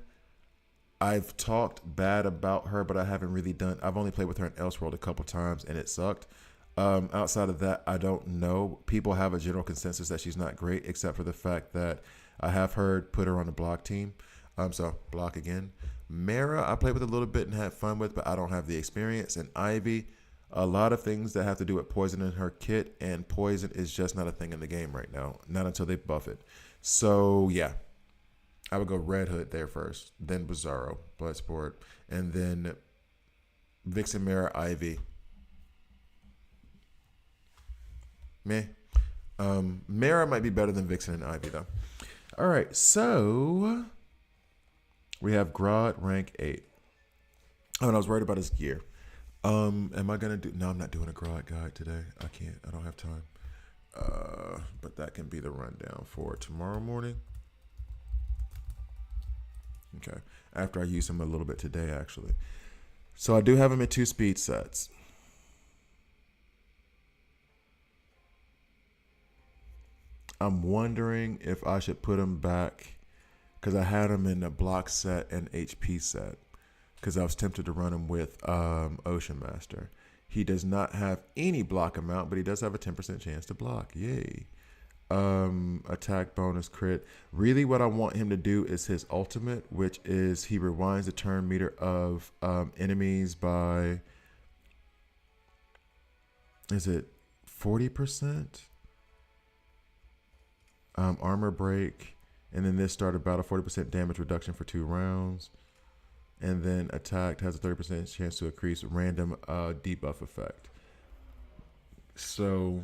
I've talked bad about her, but I haven't really done... I've only played with her in Elseworld a couple times, and it sucked. Outside of that, I don't know. People have a general consensus that she's not great, except for the fact that I have heard put her on the block team. So, block again. Mara, I played with a little bit and had fun with, but I don't have the experience. And Ivy, a lot of things that have to do with poison in her kit, and poison is just not a thing in the game right now. Not until they buff it. So, yeah. I would go Red Hood there first, then Bizarro, Bloodsport, and then Vixen, Mara, Ivy. Meh. Mara might be better than Vixen and Ivy, though. All right, so we have Grodd, rank 8. Oh, and I was worried about his gear. Am I going to do... No, I'm not doing a Grodd guide today. I can't. I don't have time. But that can be the rundown for tomorrow morning. Okay. After I use him a little bit today, actually. So I do have him in 2 speed sets. I'm wondering if I should put him back because I had him in a block set and HP set because I was tempted to run him with Ocean Master. He does not have any block amount, but he does have a 10% chance to block. Yay. Attack bonus crit. Really what I want him to do is his ultimate, which is he rewinds the turn meter of enemies by Is it 40%? Armor break. And then this start about a 40% damage reduction for 2 rounds. And then attacked has a 30% chance to increase random debuff effect. So,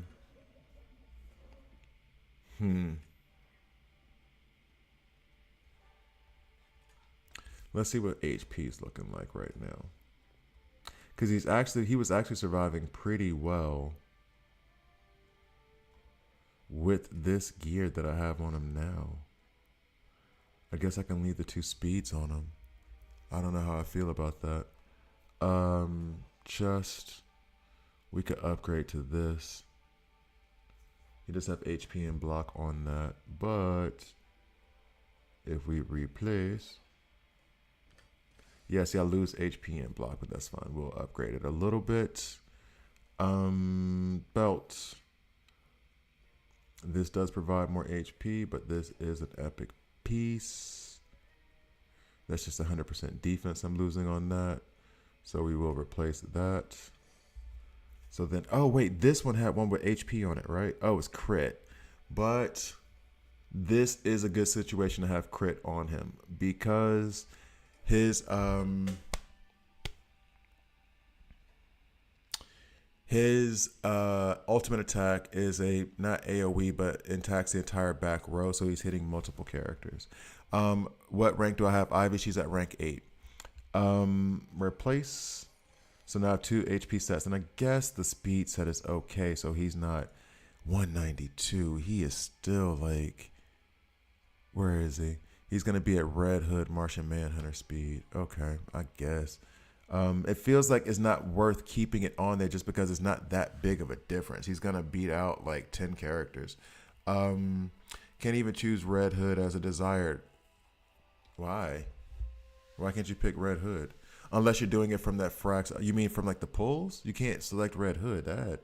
let's see what HP is looking like right now. Because he was actually surviving pretty well with this gear that I have on him now. I guess I can leave the 2 speeds on him. I don't know how I feel about that. We could upgrade to this. He does have HP and block on that, but if we replace, yeah, see, I lose HP and block, but that's fine. We'll upgrade it a little bit. Belt. This does provide more HP, but this is an epic piece. That's just 100% defense I'm losing on that. So we will replace that. So then, oh wait, this one had one with HP on it, right? Oh, it's crit. But this is a good situation to have crit on him because his ultimate attack is a not AoE but attacks the entire back row, so he's hitting multiple characters. What rank do I have Ivy? She's at rank 8. Replace. So now I have 2 HP sets, and I guess the speed set is okay. So he's not 192. He is still like, where is he? He's gonna be at Red Hood Martian Manhunter speed. Okay, I guess. It feels like it's not worth keeping it on there just because it's not that big of a difference. He's gonna beat out like 10 characters. Can't even choose Red Hood as a desired. Why? Why can't you pick Red Hood? Unless you're doing it from that frax. You mean from like the pulls? You can't select Red Hood. That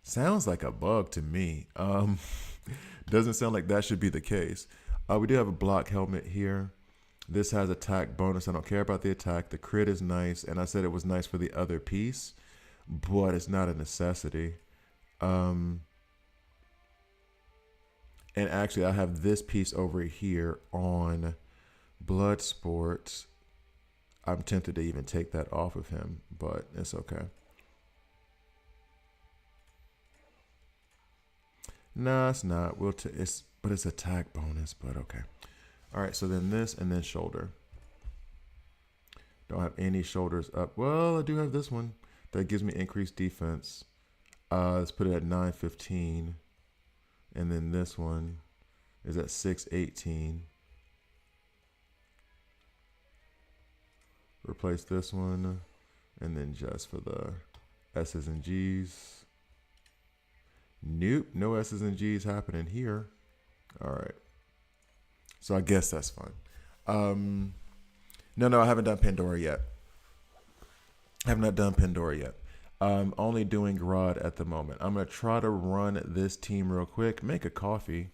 sounds like a bug to me. Doesn't sound like that should be the case. We do have a block helmet here. This has attack bonus. I don't care about the attack. The crit is nice. And I said it was nice for the other piece, but it's not a necessity. And actually, I have this piece over here on Bloodsport. I'm tempted to even take that off of him, but it's okay. Nah, it's not. But it's attack bonus, but okay. All right, so then this and then shoulder. Don't have any shoulders up. Well, I do have this one that gives me increased defense. Let's put it at 915. And then this one is at 618. Replace this one, and then just for the S's and G's. Nope, no S's and G's happening here. All right. So I guess that's fine. No, I haven't done Pandora yet. I have not done Pandora yet. Only doing Grodd at the moment. I'm going to try to run this team real quick, make a coffee,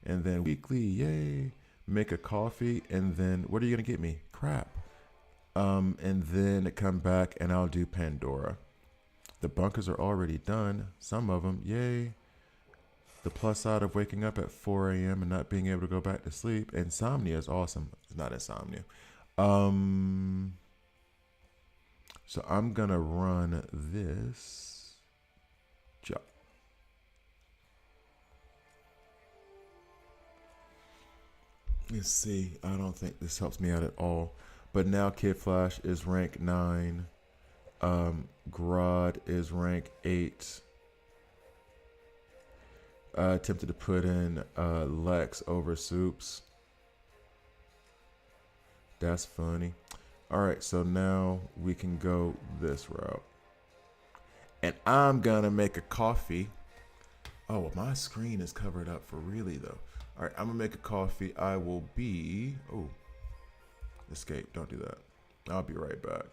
and then weekly, yay, make a coffee, and then what are you going to get me? Crap. And then come back and I'll do Pandora. The bunkers are already done. Some of them, yay. The plus side of waking up at 4 a.m. and not being able to go back to sleep. Insomnia is awesome. It's not insomnia. So I'm going to run this job. Let's see. I don't think this helps me out at all. But now Kid Flash is rank 9. Grodd is rank 8. Attempted to put in Lex over Soups. That's funny. All right, so now we can go this route. And I'm going to make a coffee. Oh, well, my screen is covered up for really, though. All right, I'm going to make a coffee. I will be... Oh, escape. Don't do that. I'll be right back.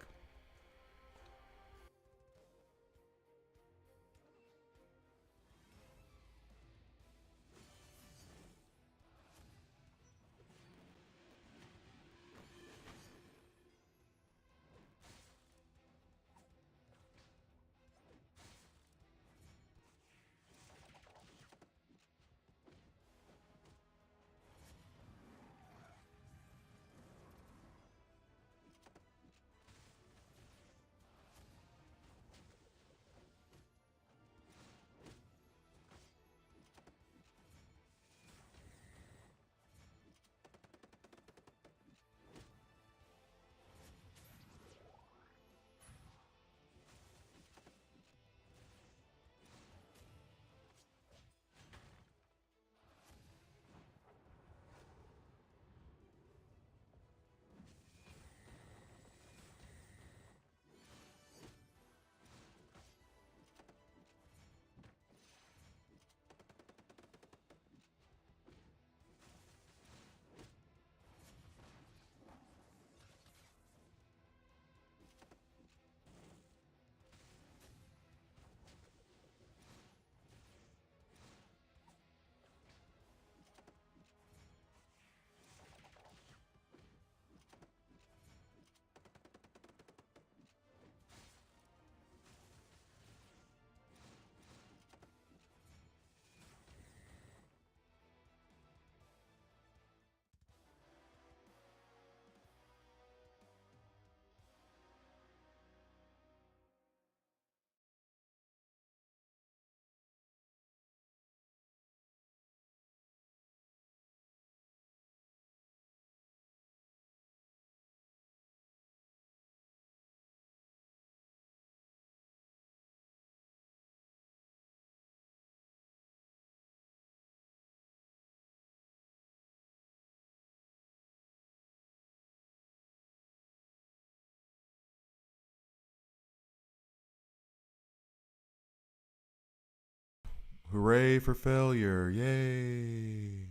Hooray for failure. Yay.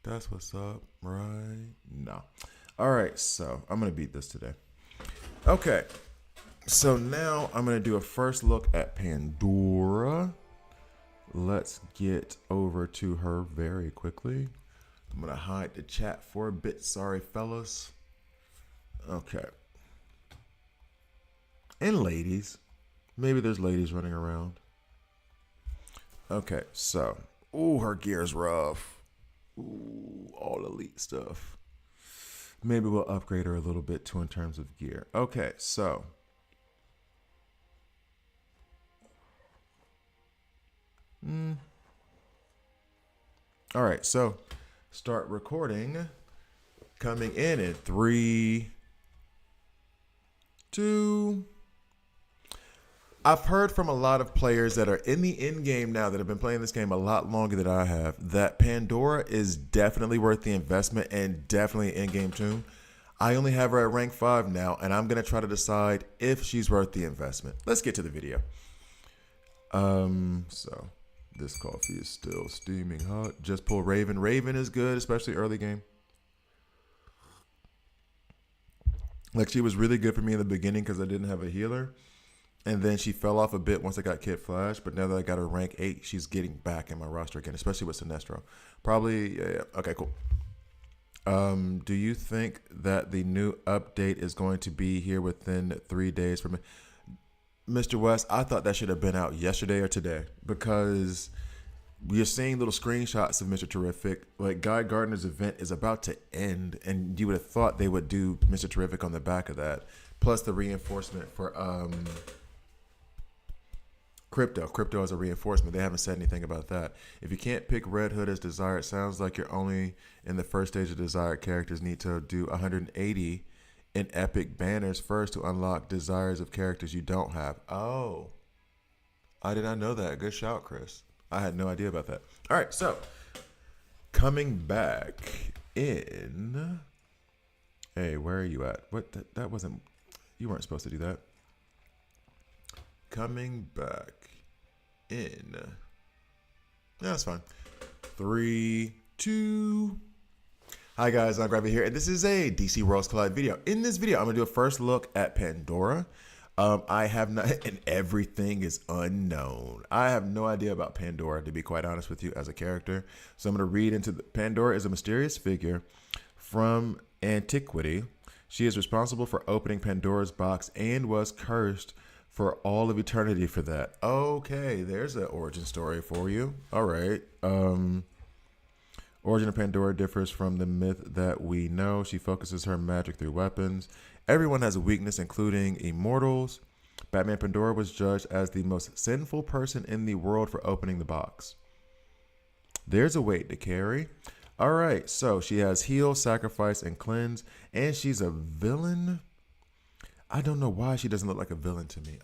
That's what's up, right? No. All right, so I'm going to beat this today. Okay. So now I'm going to do a first look at Pandora. Let's get over to her very quickly. I'm going to hide the chat for a bit. Sorry, fellas. Okay. And ladies. Maybe there's ladies running around. Okay, so. Ooh, her gear's rough. Ooh, all elite stuff. Maybe we'll upgrade her a little bit too in terms of gear. Okay, so. All right, so start recording. Coming in 3, 2. I've heard from a lot of players that are in the in game now that have been playing this game a lot longer than I have that Pandora is definitely worth the investment and definitely an in-game tune. I only have her at rank 5 now, and I'm going to try to decide if she's worth the investment. Let's get to the video. So this coffee is still steaming hot. Just pull Raven. Raven is good, especially early game. Like, she was really good for me in the beginning because I didn't have a healer. And then she fell off a bit once I got Kid Flash. But now that I got her rank 8, she's getting back in my roster again, especially with Sinestro. Probably, yeah. Okay, cool. Do you think that the new update is going to be here within 3 days from me? Mr. West, I thought that should have been out yesterday or today because we're seeing little screenshots of Mr. Terrific. Like, Guy Gardner's event is about to end, and you would have thought they would do Mr. Terrific on the back of that, plus the reinforcement for Crypto. Crypto as a reinforcement. They haven't said anything about that. If you can't pick Red Hood as desired, it sounds like you're only in the first stage of desired. Characters need to do 180 in epic banners first to unlock desires of characters you don't have. Oh, I did not know that. Good shout, Chris. I had no idea about that. All right, so coming back in. Hey, where are you at? What? That wasn't. You weren't supposed to do that. Coming back in. Yeah, that's fine. 3, 2. Hi guys, I'm Gravy here, and this is a DC Worlds Collide video. In this video, I'm gonna do a first look at Pandora. I have not, and everything is unknown. I have no idea about Pandora, to be quite honest with you, as a character. So I'm gonna read into Pandora is a mysterious figure from antiquity. She is responsible for opening Pandora's box and was cursed for all of eternity for that. Okay, there's an origin story for you. All right. Origin of Pandora differs from the myth that we know. She focuses her magic through weapons. Everyone has a weakness, including immortals. Batman Pandora was judged as the most sinful person in the world for opening the box. There's a weight to carry. All right, so she has heal, sacrifice, and cleanse, and she's a villain. I don't know why she doesn't look like a villain to me.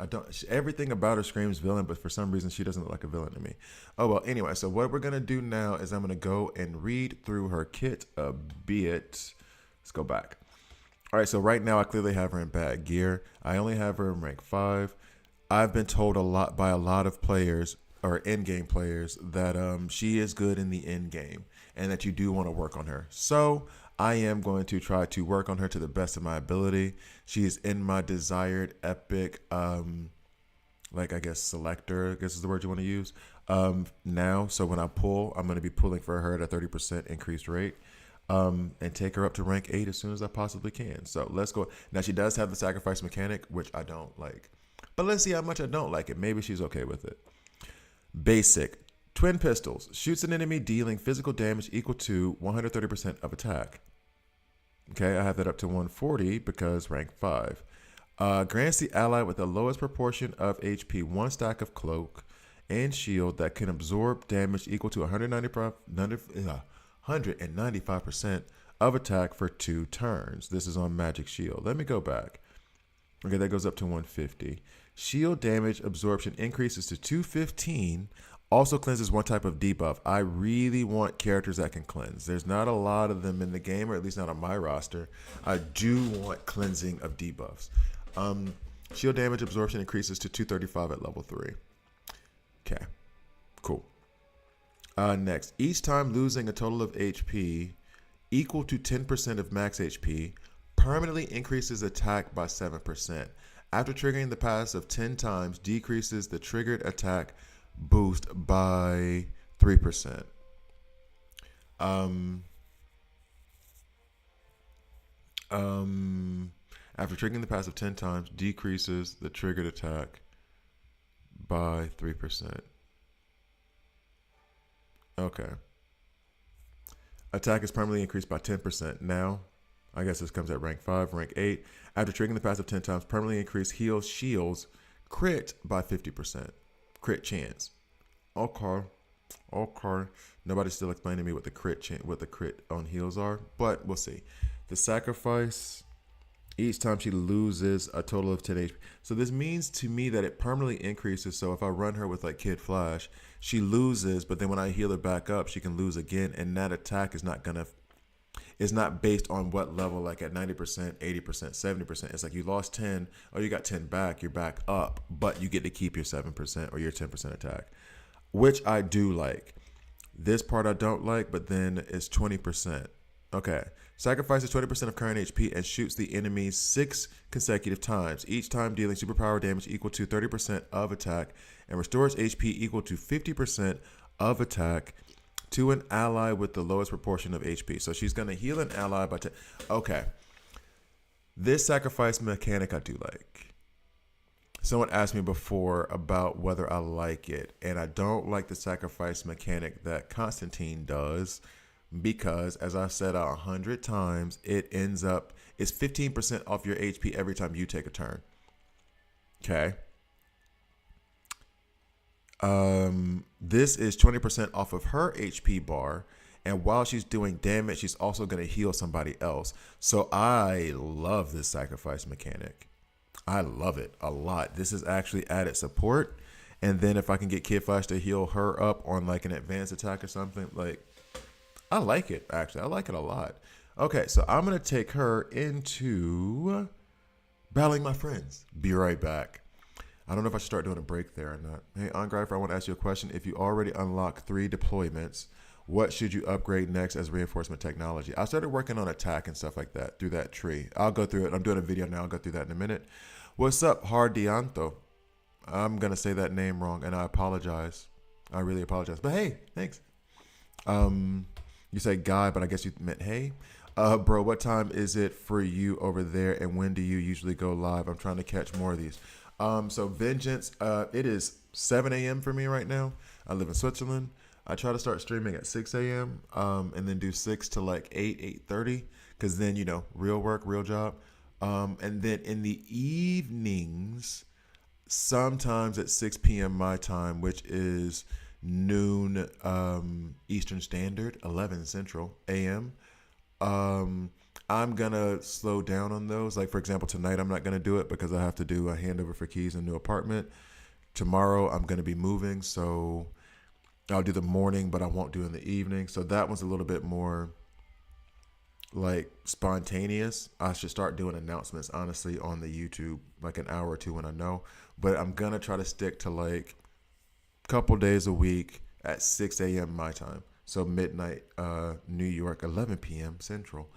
Everything about her screams villain, but for some reason she doesn't look like a villain to me. Oh, well, anyway, so what we're going to do now is I'm going to go and read through her kit a bit. Let's go back. All right, so right now I clearly have her in bad gear. I only have her in rank 5. I've been told by a lot of players or in-game players that she is good in the in-game and that you do want to work on her. So I am going to try to work on her to the best of my ability. She is in my desired epic, like I guess selector, I guess is the word you want to use, now. So when I pull, I'm going to be pulling for her at a 30% increased rate, and take her up to rank 8 as soon as I possibly can. So let's go. Now she does have the sacrifice mechanic, which I don't like, but let's see how much I don't like it. Maybe she's okay with it. Basic. Twin pistols. Shoots an enemy dealing physical damage equal to 130% of attack. Okay, I have that up to 140 because rank 5. Grants the ally with the lowest proportion of HP 1 stack of cloak and shield that can absorb damage equal to 195% of attack for 2 turns. This is on Magic Shield. Let me go back. Okay, that goes up to 150. Shield damage absorption increases to 215. Also cleanses 1 type of debuff. I really want characters that can cleanse. There's not a lot of them in the game, or at least not on my roster. I do want cleansing of debuffs. Shield damage absorption increases to 235 at level 3. Okay, cool. Next, each time losing a total of HP equal to 10% of max HP permanently increases attack by 7%. After triggering the passive 10 times, decreases the triggered attack boost by 3%. After triggering the passive 10 times, decreases the triggered attack by 3%. Okay. Attack is permanently increased by 10%. Now, I guess this comes at rank 5. Rank 8. After triggering the passive 10 times, permanently increase heals shields crit by 50%. Crit chance. Okay. Nobody's still explaining to me what the crit on heals are, but we'll see. The sacrifice, each time she loses a total of 10 HP. So this means to me that it permanently increases. So if I run her with like Kid Flash, she loses, but then when I heal her back up, she can lose again. And that attack is not based on what level, like at 90%, 80%, 70%. It's like you lost 10, or you got 10 back, you're back up, but you get to keep your 7% or your 10% attack, which I do like. This part I don't like, but then it's 20%. Okay. Sacrifices 20% of current HP and shoots the enemy 6 consecutive times, each time dealing superpower damage equal to 30% of attack, and restores HP equal to 50% of attack to an ally with the lowest proportion of HP. So she's going to heal an ally by 10. Okay. This sacrifice mechanic I do like. Someone asked me before about whether I like it, and I don't like the sacrifice mechanic that Constantine does, because as I said 100 times, it's 15% off your HP every time you take a turn. Okay. This is 20% off of her HP bar, and while she's doing damage, she's also going to heal somebody else. So I love this sacrifice mechanic. I love it a lot. This is actually added support, and then if I can get Kid Flash to heal her up on like an advanced attack or something, like, I like it, actually. I like it a lot. Okay, so I'm going to take her into battling my friends. Be right back. I don't know if I should start doing a break there or not. Hey, Ongrifer, I want to ask you a question. If you already unlocked 3 deployments, what should you upgrade next as reinforcement technology? I started working on attack and stuff like that through that tree. I'll go through it. I'm doing a video now. I'll go through that in a minute. What's up, Hardianto? I'm going to say that name wrong, and I apologize. I really apologize. But hey, thanks. You say guy, but I guess you meant hey. Bro, what time is it for you over there, and when do you usually go live? I'm trying to catch more of these. So Vengeance, it is 7 a.m. for me right now. I live in Switzerland. I try to start streaming at 6 a.m. And then do 6 to like 8:30, because then, you know, real work, real job. And then in the evenings, sometimes at 6 p.m. my time, which is noon Eastern Standard, 11 Central a.m. I'm gonna slow down on those. Like, for example, tonight I'm not gonna do it because I have to do a handover for keys in a new apartment. Tomorrow I'm gonna be moving, so I'll do the morning, but I won't do in the evening. So that one's a little bit more like spontaneous. I should start doing announcements, honestly, on the YouTube like an hour or two when I know. But I'm gonna try to stick to like a couple days a week at 6 a.m. my time. So midnight, New York, 11 p.m. Central.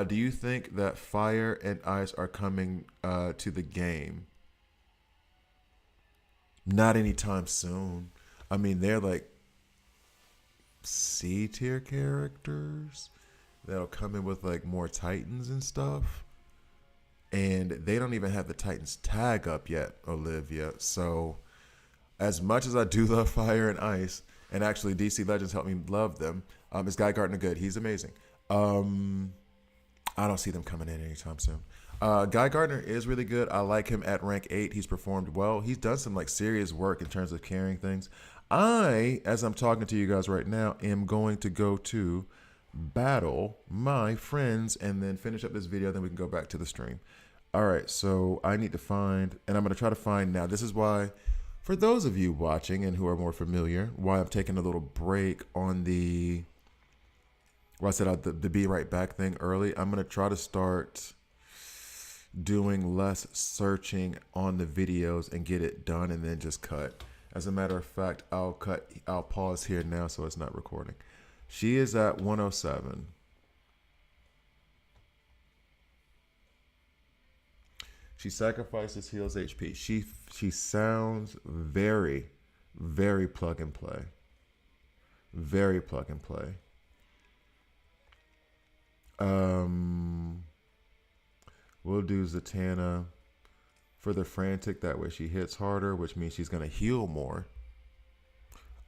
Do you think that Fire and Ice are coming to the game? Not anytime soon. I mean, they're like C tier characters that'll come in with like more Titans and stuff. And they don't even have the Titans tag up yet, Olivia. So as much as I do love Fire and Ice, and actually DC Legends helped me love them, is Guy Gardner good? He's amazing. I don't see them coming in anytime soon. Guy Gardner is really good. I like him at rank 8. He's performed well. He's done some like serious work in terms of carrying things. As I'm talking to you guys right now, am going to go to battle my friends and then finish up this video. Then we can go back to the stream. All right, so I need to find, and I'm going to try to find now. This is why, for those of you watching and who are more familiar, why I'm taking a little break on the, well, I said the be right back thing early. I'm going to try to start doing less searching on the videos and get it done and then just cut. As a matter of fact, I'll pause here now so it's not recording. She is at 107. She sacrifices heals HP. She sounds very, very plug and play. Very plug and play. We'll do Zatanna for the frantic. That way she hits harder, which means she's gonna heal more.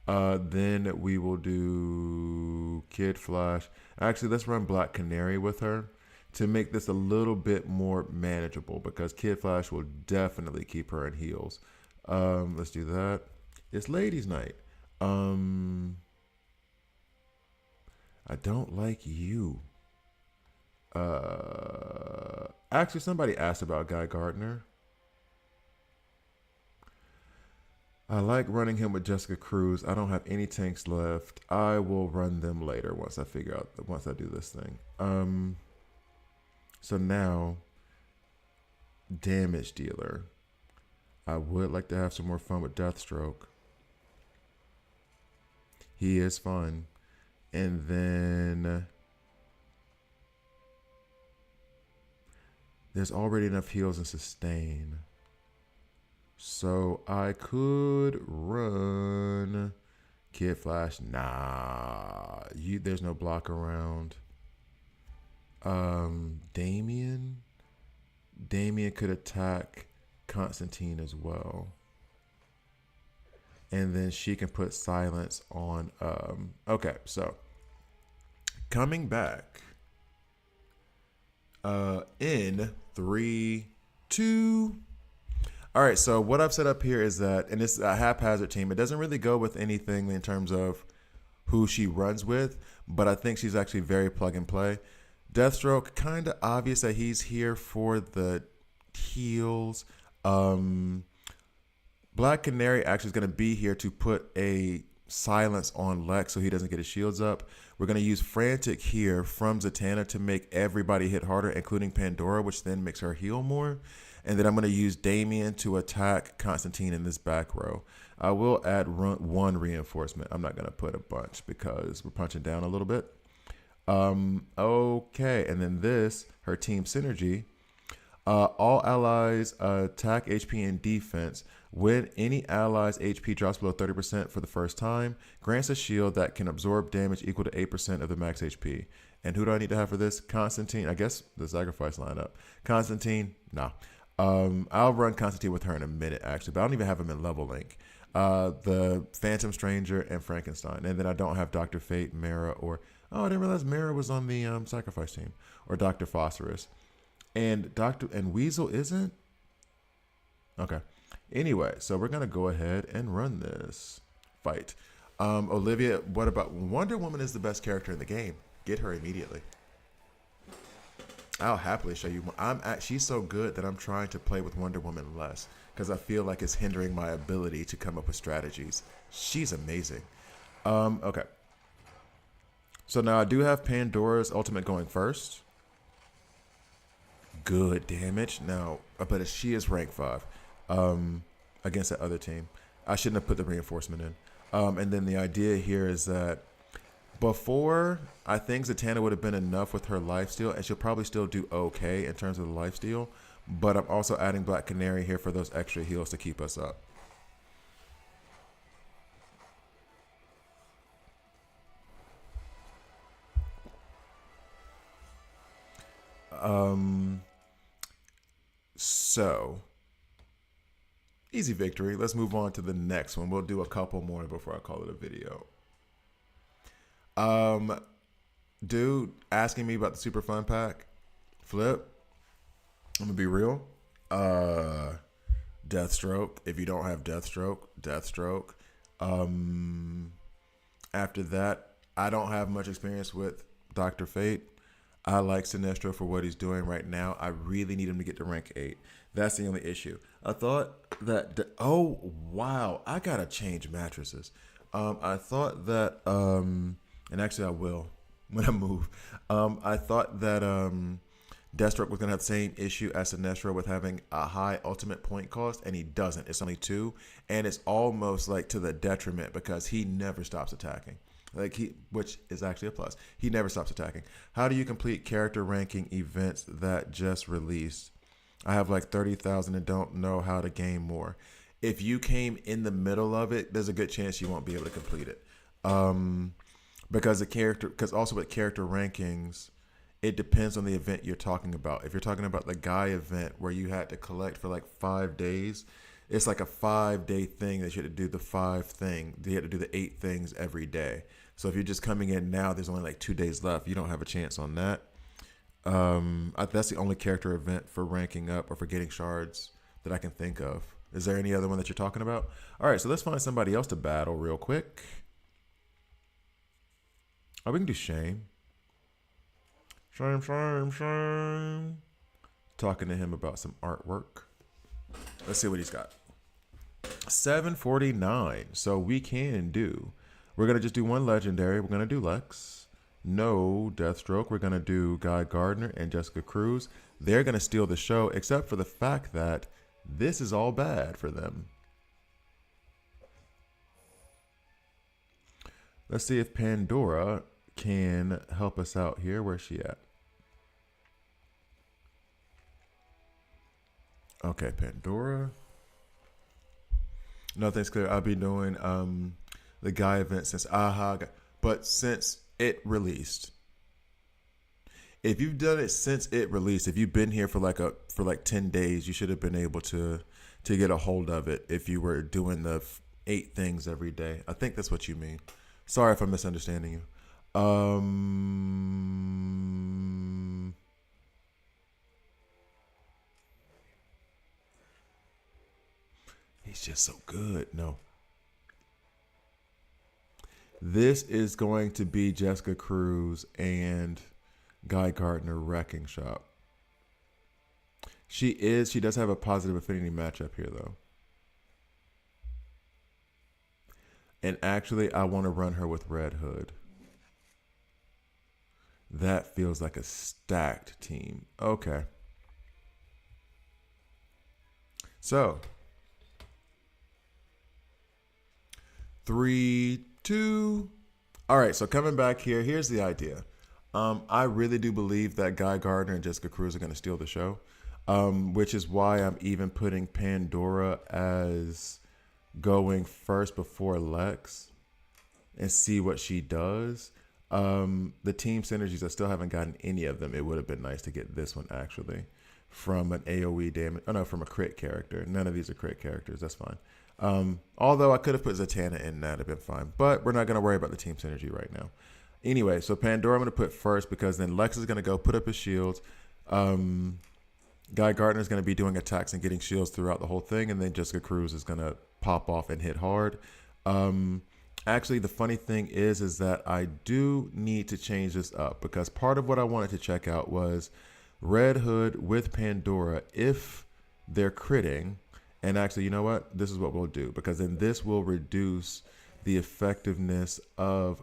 Then we will do Kid Flash. Actually, let's run Black Canary with her to make this a little bit more manageable because Kid Flash will definitely keep her in heals. Let's do that. It's Ladies' Night. I don't like you. Actually, somebody asked about Guy Gardner. I like running him with Jessica Cruz. I don't have any tanks left. I will run them later once I do this thing. So now, damage dealer. I would like to have some more fun with Deathstroke. He is fun. And then there's already enough heals and sustain. So I could run Kid Flash. Nah, there's no block around. Damien could attack Constantine as well. And then she can put silence on. Okay, so coming back in 3, 2. All right, so what I've set up here is that, and it's a haphazard team. It doesn't really go with anything in terms of who she runs with, but I think she's actually very plug and play. Deathstroke, kind of obvious that he's here for the heals. Black Canary actually is going to be here to put a silence on Lex so he doesn't get his shields up. We're going to use Frantic here from Zatanna to make everybody hit harder, including Pandora, which then makes her heal more. And then I'm going to use Damien to attack Constantine in this back row. I will add one reinforcement. I'm not going to put a bunch because we're punching down a little bit. Okay, and then this, her team synergy. All allies attack, HP, and defense. When any ally's HP drops below 30% for the first time, grants a shield that can absorb damage equal to 8% of the max HP. And who do I need to have for this? Constantine. I guess the sacrifice lineup. Constantine. Nah. I'll run Constantine with her in a minute, actually, but I don't even have him in level link. The Phantom Stranger and Frankenstein. And then I don't have Dr. Fate, Mara, or... Oh, I didn't realize Mara was on the sacrifice team. Or Dr. Phosphorus. And Weasel isn't? Okay. Anyway, so we're going to go ahead and run this fight. Olivia, what about... Wonder Woman is the best character in the game. Get her immediately. I'll happily show you. She's so good that I'm trying to play with Wonder Woman less because I feel like it's hindering my ability to come up with strategies. She's amazing. Okay. So now I do have Pandora's ultimate going first. Good damage. Now, but she is rank 5 against that other team. I shouldn't have put the reinforcement in. And then the idea here is that before, I think Zatanna would have been enough with her lifesteal, and she'll probably still do okay in terms of the lifesteal. But I'm also adding Black Canary here for those extra heals to keep us up. So, easy victory. Let's move on to the next one. We'll do a couple more before I call it a video. Dude asking me about the Super Fun Pack. Flip. I'm gonna be real. Deathstroke. If you don't have Deathstroke. After that, I don't have much experience with Dr. Fate. I like Sinestro for what he's doing right now. I really need him to get to rank 8. That's the only issue. I thought that... oh, wow. I gotta change mattresses. I thought that... and actually I will when I move. I thought that Deathstroke was going to have the same issue as Sinestro with having a high ultimate point cost, and he doesn't. It's only 2, and it's almost like to the detriment because he never stops attacking. Which is actually a plus. He never stops attacking. How do you complete character ranking events that just released? I have like 30,000 and don't know how to gain more. If you came in the middle of it, there's a good chance you won't be able to complete it. Because also with character rankings, it depends on the event you're talking about. If you're talking about the Guy event where you had to collect for like 5 days, it's like a 5-day thing that you had to do the 5 thing. You had to do the 8 things every day. So if you're just coming in now, there's only like 2 days left. You don't have a chance on that. That's the only character event for ranking up or for getting shards that I can think of. Is there any other one that you're talking about? All right, so let's find somebody else to battle real quick. Oh, we can do Shame. Shame. Talking to him about some artwork. Let's see what he's got. 749. So we can do. We're going to just do one legendary. We're going to do Lex. No Deathstroke. We're going to do Guy Gardner and Jessica Cruz. They're going to steal the show, except for the fact that this is all bad for them. Let's see if Pandora can help us out here. Where's she at? Okay, Pandora. Nothing's clear. I'll be doing the Guy event since but since it released. If you've done it since it released, if you've been here for like 10 days, you should have been able to get a hold of it if you were doing the 8 things every day. I think that's what you mean. Sorry if I'm misunderstanding you. He's just so good. No. This is going to be Jessica Cruz and Guy Gardner Wrecking Shop. She does have a positive affinity matchup here, though. And actually, I want to run her with Red Hood. That feels like a stacked team. Okay. So, 3, 2. All right, so coming back here, here's the idea. I really do believe that Guy Gardner and Jessica Cruz are going to steal the show, which is why I'm even putting Pandora as going first before Lex and see what she does. The team synergies, I still haven't gotten any of them. It would have been nice to get this one actually from an AoE damage. Oh no, from a crit character. None of these are crit characters. That's fine. Although I could have put Zatanna in that, it'd been fine. But we're not going to worry about the team synergy right now. Anyway, so Pandora I'm going to put first because then Lex is going to go put up his shields. Guy Gardner is going to be doing attacks and getting shields throughout the whole thing. And then Jessica Cruz is going to pop off and hit hard. Actually, the funny thing is that I do need to change this up because part of what I wanted to check out was Red Hood with Pandora if they're critting. And actually, you know what? This is what we'll do because then this will reduce the effectiveness of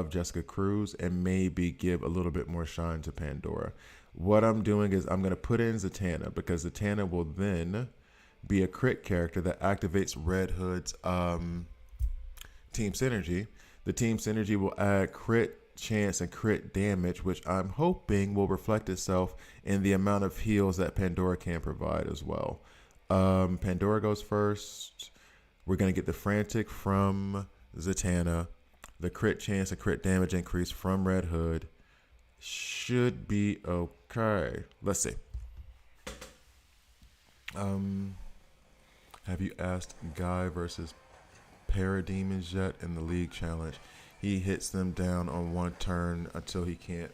Jessica Cruz and maybe give a little bit more shine to Pandora. What I'm doing is I'm going to put in Zatanna because Zatanna will then be a crit character that activates Red Hood's team synergy. The team synergy will add crit chance and crit damage, which I'm hoping will reflect itself in the amount of heals that Pandora can provide as well. Pandora goes first. We're going to get the frantic from Zatanna. The crit chance and crit damage increase from Red Hood. Should be okay. Let's see. Have you asked Guy versus Parademons yet in the League Challenge? He hits them down on one turn until he can't.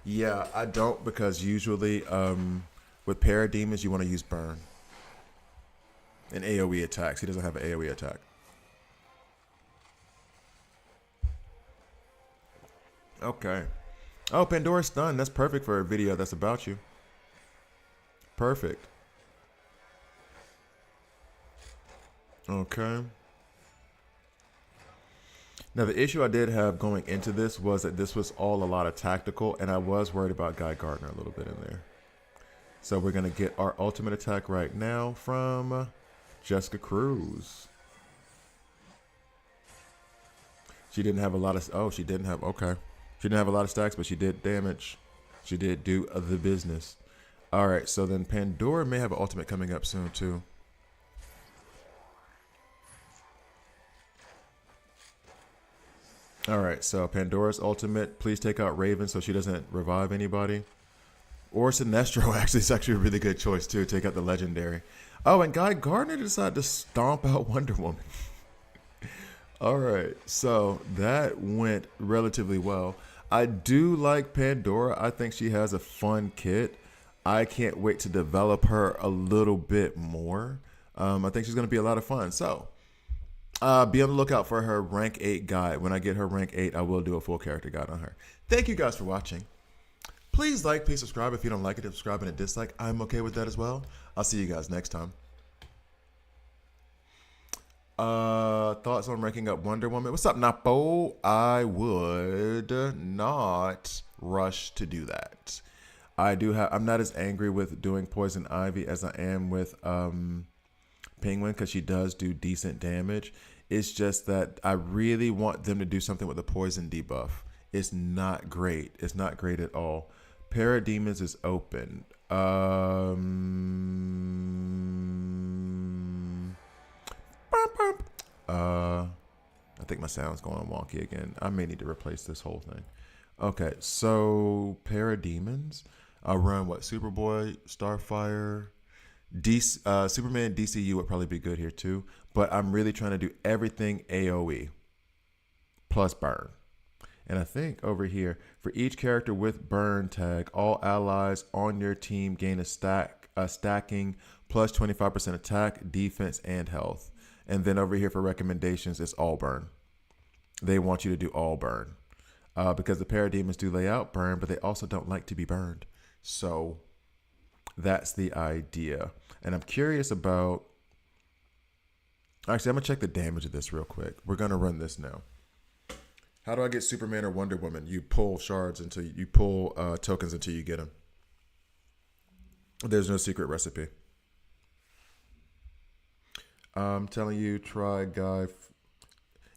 Yeah, I don't because usually with Parademons you want to use Burn and AoE attacks. He doesn't have an AoE attack. Okay. Oh, Pandora's stunned. That's perfect for a video that's about you. Perfect. Okay. Now, the issue I did have going into this was that this was all a lot of tactical, and I was worried about Guy Gardner a little bit in there. So we're going to get our ultimate attack right now from Jessica Cruz. She didn't have a lot of... Oh, she didn't have... Okay. She didn't have a lot of stacks, but she did damage. She did do the business. All right, so then Pandora may have an ultimate coming up soon, too. All right, so Pandora's ultimate. Please take out Raven so she doesn't revive anybody. Or Sinestro, actually. It's actually a really good choice, too. Take out the legendary. Oh, and Guy Gardner decided to stomp out Wonder Woman. All right, so that went relatively well. I do like Pandora. I think she has a fun kit. I can't wait to develop her a little bit more. I think she's going to be a lot of fun. So be on the lookout for her rank 8 guide. When I get her rank 8, I will do a full character guide on her. Thank you guys for watching. Please like, please subscribe. If you don't like it, subscribe and a dislike. I'm okay with that as well. I'll see you guys next time. Thoughts on ranking up Wonder Woman? What's up, Napo? I would not rush to do that. I'm not as angry with doing Poison Ivy as I am with Penguin, because she does do decent damage. It's just that I really want them to do something with the poison debuff. It's not great. It's not great at all. Parademons is open. I think my sound's going wonky again. I may need to replace this whole thing. Okay, so Parademons. I'll run what? Superboy, Starfire, Superman, DCU would probably be good here too. But I'm really trying to do everything AoE plus burn. And I think over here, for each character with burn tag, all allies on your team gain a stacking plus 25% attack, defense, and health. And then over here for recommendations, it's all burn. They want you to do all burn. Because the Parademons do lay out burn, but they also don't like to be burned. So that's the idea. And I'm curious about... Actually, I'm going to check the damage of this real quick. We're going to run this now. How do I get Superman or Wonder Woman? You pull shards until you pull tokens until you get them. There's no secret recipe. I'm telling you, try Guy.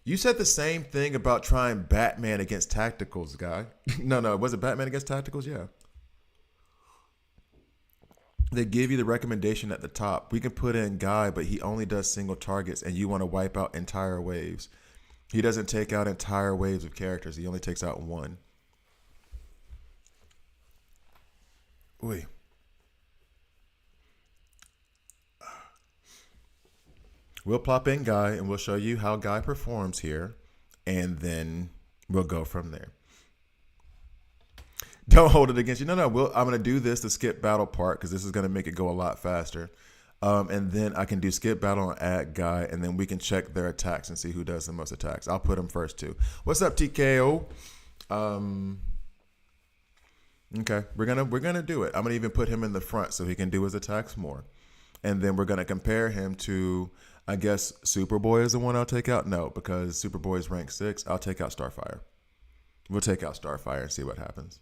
You said the same thing about trying Batman against Tacticals, Guy. No, was it Batman against Tacticals? Yeah. They give you the recommendation at the top. We can put in Guy, but he only does single targets, and you want to wipe out entire waves. He doesn't take out entire waves of characters. He only takes out one. Oy. We'll plop in Guy, and we'll show you how Guy performs here, and then we'll go from there. Don't hold it against you. No. I'm going to do this, the skip battle part, because this is going to make it go a lot faster. And then I can do skip battle and add Guy, and then we can check their attacks and see who does the most attacks. I'll put him first, too. What's up, TKO? Okay, we're gonna do it. I'm going to even put him in the front so he can do his attacks more. And then we're going to compare him to, I guess, Superboy is the one I'll take out? No, because Superboy is rank 6. I'll take out Starfire. We'll take out Starfire and see what happens.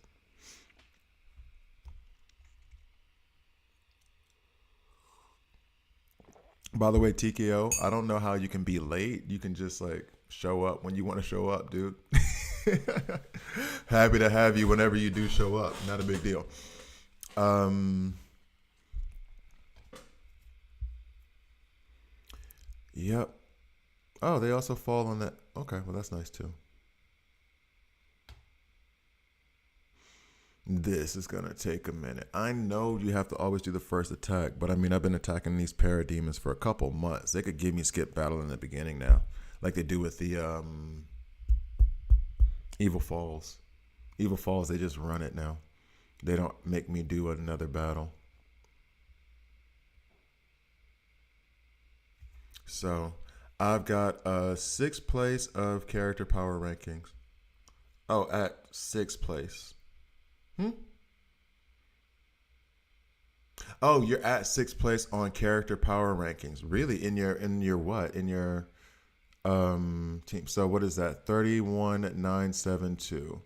By the way, TKO, I don't know how you can be late. You can just like show up when you want to show up, dude. Happy to have you whenever you do show up. Not a big deal. Yep. Oh, they also fall on that. Okay, well, that's nice too. This is going to take a minute. I know you have to always do the first attack, but I mean, I've been attacking these Parademons for a couple months. They could give me skip battle in the beginning now, like they do with the Evil Falls. Evil Falls, they just run it now. They don't make me do another battle. So I've got 6th place of character power rankings. Oh, at 6th place. Oh, you're at 6th place on character power rankings. Really? In your what? In your Team. So what is that? 31972.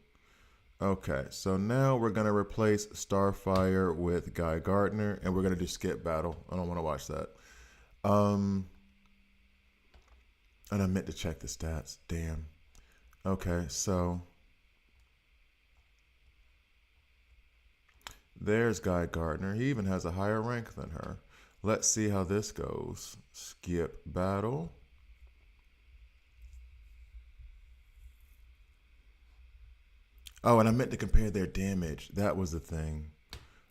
Okay, so now we're gonna replace Starfire with Guy Gardner, and we're gonna do skip battle. I don't want to watch that. Um, and I meant to check the stats. Damn. Okay, so there's Guy Gardner. He even has a higher rank than her. Let's see how this goes. Skip battle. Oh, and I meant to compare their damage. That was the thing.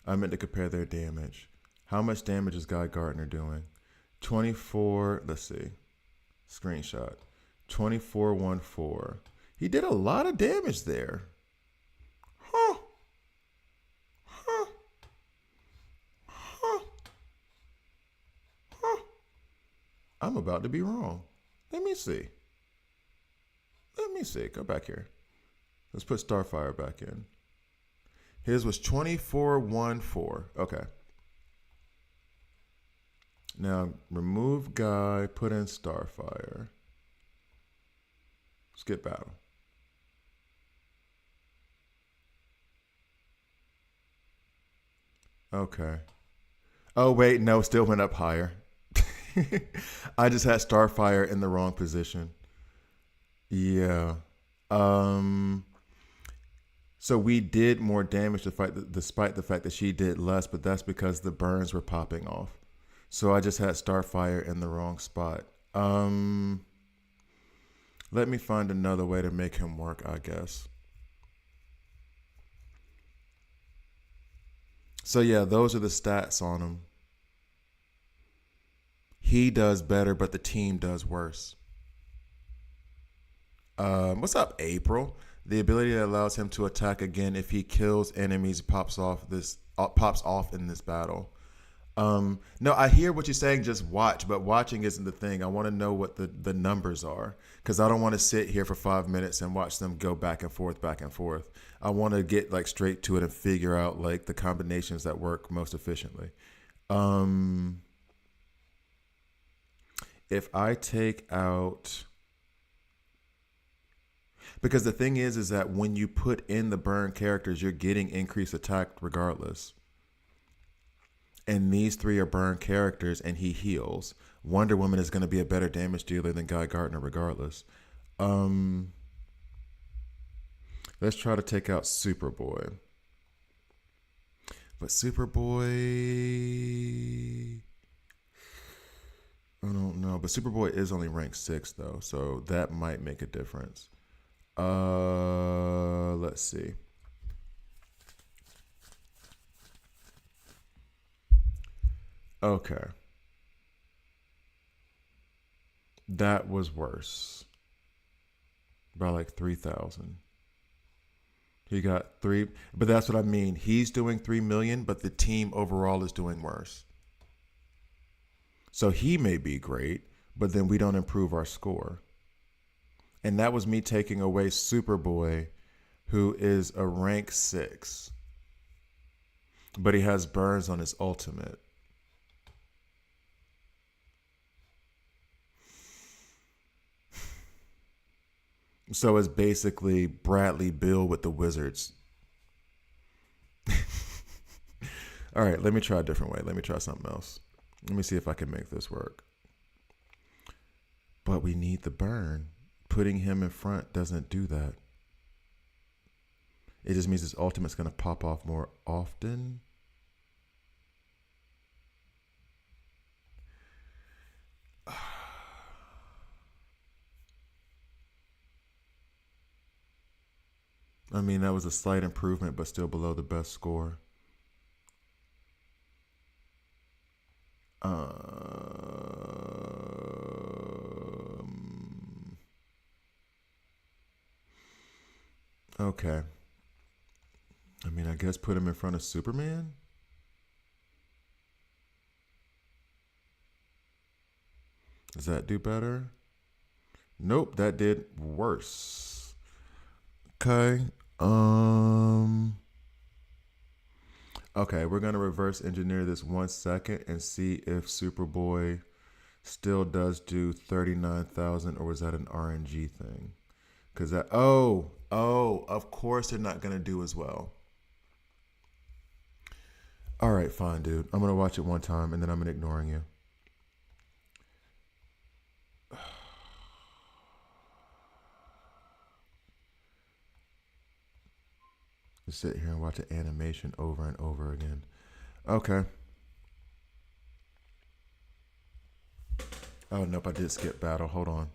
I meant to compare their damage. How much damage is Guy Gardner doing? 24. Let's see. Screenshot. 2414. He did a lot of damage there. Huh. Huh. Huh. Huh. I'm about to be wrong. Let me see. Let me see. Go back here. Let's put Starfire back in. His was 2414. Okay. Now remove Guy, put in Starfire. Skip battle. Okay. Oh wait, no, still went up higher. I just had Starfire in the wrong position. Yeah. Um so we did more damage despite the fact that she did less, but that's because the burns were popping off. So I just had Starfire in the wrong spot. Um Let me find another way to make him work, I guess. So yeah, those are the stats on him. He does better, but the team does worse. What's up, April? The ability that allows him to attack again if he kills enemies pops off in this battle. No, I hear what you're saying. Just watch, but watching isn't the thing. I want to know what the numbers are because I don't want to sit here for 5 minutes and watch them go back and forth, back and forth. I want to get like straight to it and figure out like the combinations that work most efficiently. Um, if I take out because the thing is that when you put in the burn characters, you're getting increased attack regardless. And these three are burn characters, and he heals. Wonder Woman is going to be a better damage dealer than Guy Gardner, regardless. Um, let's try to take out Superboy. But Superboy, I don't know. But Superboy is only rank 6 though, so that might make a difference. Let's see. Okay. That was worse by like 3,000. He got 3, but that's what I mean. He's doing 3 million, but the team overall is doing worse. So he may be great, but then we don't improve our score. And that was me taking away Superboy, who is a rank 6, but he has burns on his ultimate. So it's basically Bradley Bill with the Wizards. All right, let me try a different way. Let me try something else. Let me see if I can make this work. But we need the burn. Putting him in front doesn't do that. It just means his ultimate's going to pop off more often. I mean, that was a slight improvement, but still below the best score. Okay. I mean, I guess put him in front of Superman? Does that do better? Nope, that did worse. Okay. Okay, we're gonna reverse engineer this 1 second and see if Superboy still does do 39,000, or was that an RNG thing? Because that, oh, of course they're not going to do as well. All right, fine, dude. I'm going to watch it one time and then I'm ignoring you. Just sit here and watch an animation over and over again. Okay. Oh, nope, I did skip battle. Hold on.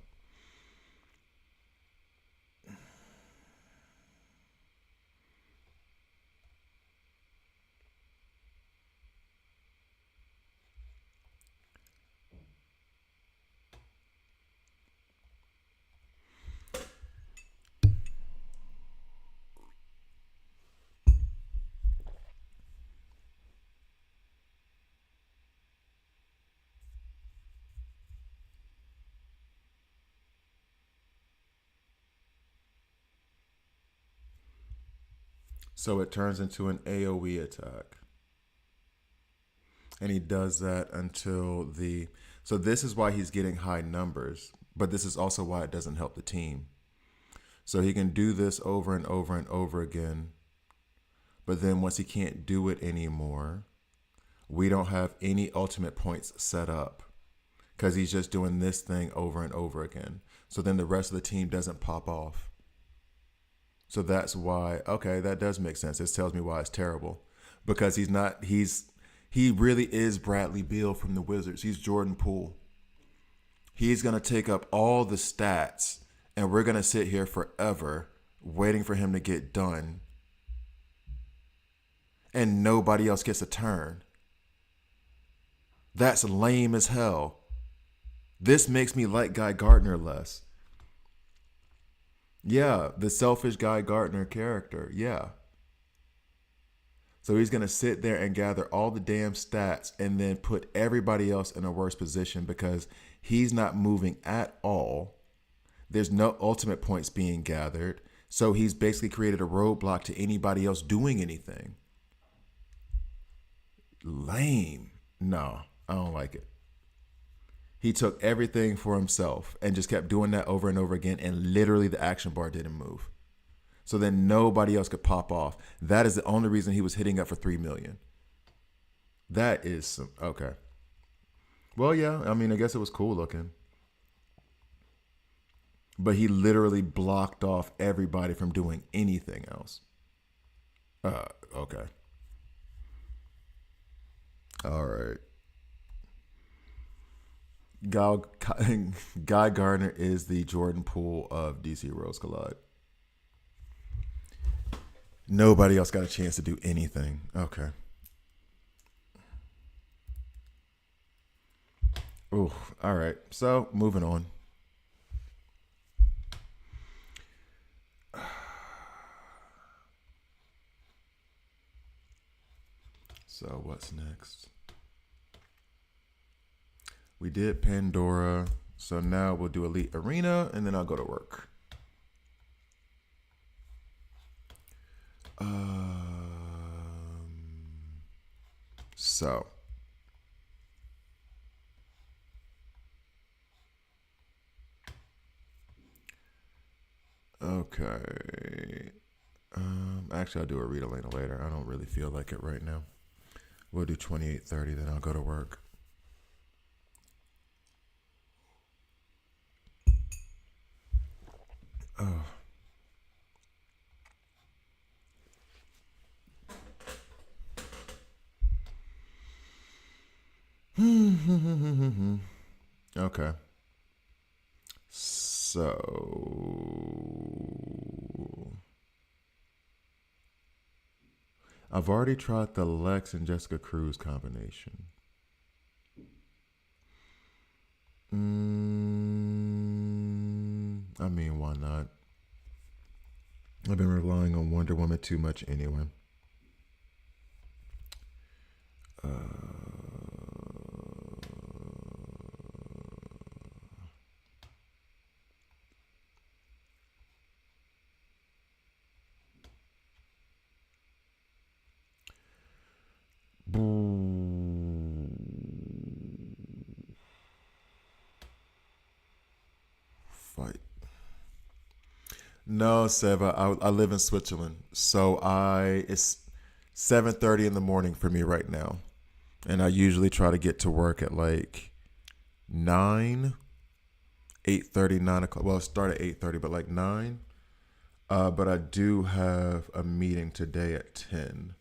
So it turns into an AoE attack. And he does that until the. So this is why he's getting high numbers, but this is also why it doesn't help the team. So he can do this over and over and over again. But then once he can't do it anymore, we don't have any ultimate points set up because he's just doing this thing over and over again. So then the rest of the team doesn't pop off. So that's why, okay, that does make sense. This tells me why it's terrible. Because he really is Bradley Beal from the Wizards. He's Jordan Poole. He's going to take up all the stats, and we're going to sit here forever waiting for him to get done. And nobody else gets a turn. That's lame as hell. This makes me like Guy Gardner less. Yeah, the selfish Guy Gardner character. Yeah. So he's going to sit there and gather all the damn stats and then put everybody else in a worse position because he's not moving at all. There's no ultimate points being gathered. So he's basically created a roadblock to anybody else doing anything. Lame. No, I don't like it. He took everything for himself and just kept doing that over and over again, and literally the action bar didn't move. So then nobody else could pop off. That is the only reason he was hitting up for 3 million. That is some okay. Well, yeah, I mean, I guess it was cool looking. But he literally blocked off everybody from doing anything else. Okay. All right. Guy, Guy Gardner is the Jordan Poole of DC Rose Collide. Nobody else got a chance to do anything. Okay. Ooh, all right. So, moving on. So, what's next? We did Pandora. So now we'll do Elite Arena and then I'll go to work. So. Okay. Actually, I'll do a read Elena later. I don't really feel like it right now. We'll do 28:30, then I'll go to work. Oh. Okay. So I've already tried the Lex and Jessica Cruz combination. I mean, why not? I've been relying on Wonder Woman too much anyway. No, Seva. I live in Switzerland, so I it's 7:30 in the morning for me right now, and I usually try to get to work at like 9, 8:30, 9 o'clock. Well, start at 8:30, but like 9. But I do have a meeting today at 10.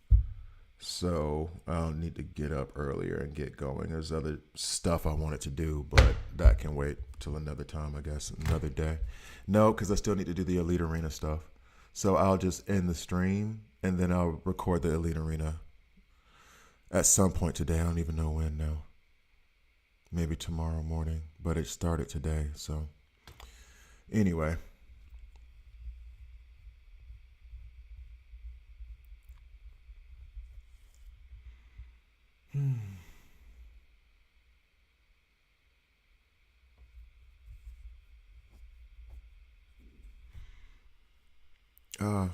So I'll need to get up earlier and get going. There's other stuff I wanted to do, but that can wait till another time, I guess, another day. No, because I still need to do the Elite Arena stuff. So I'll just end the stream and then I'll record the Elite Arena at some point today. I don't even know when now. Maybe tomorrow morning, but it started today. So anyway. Uh,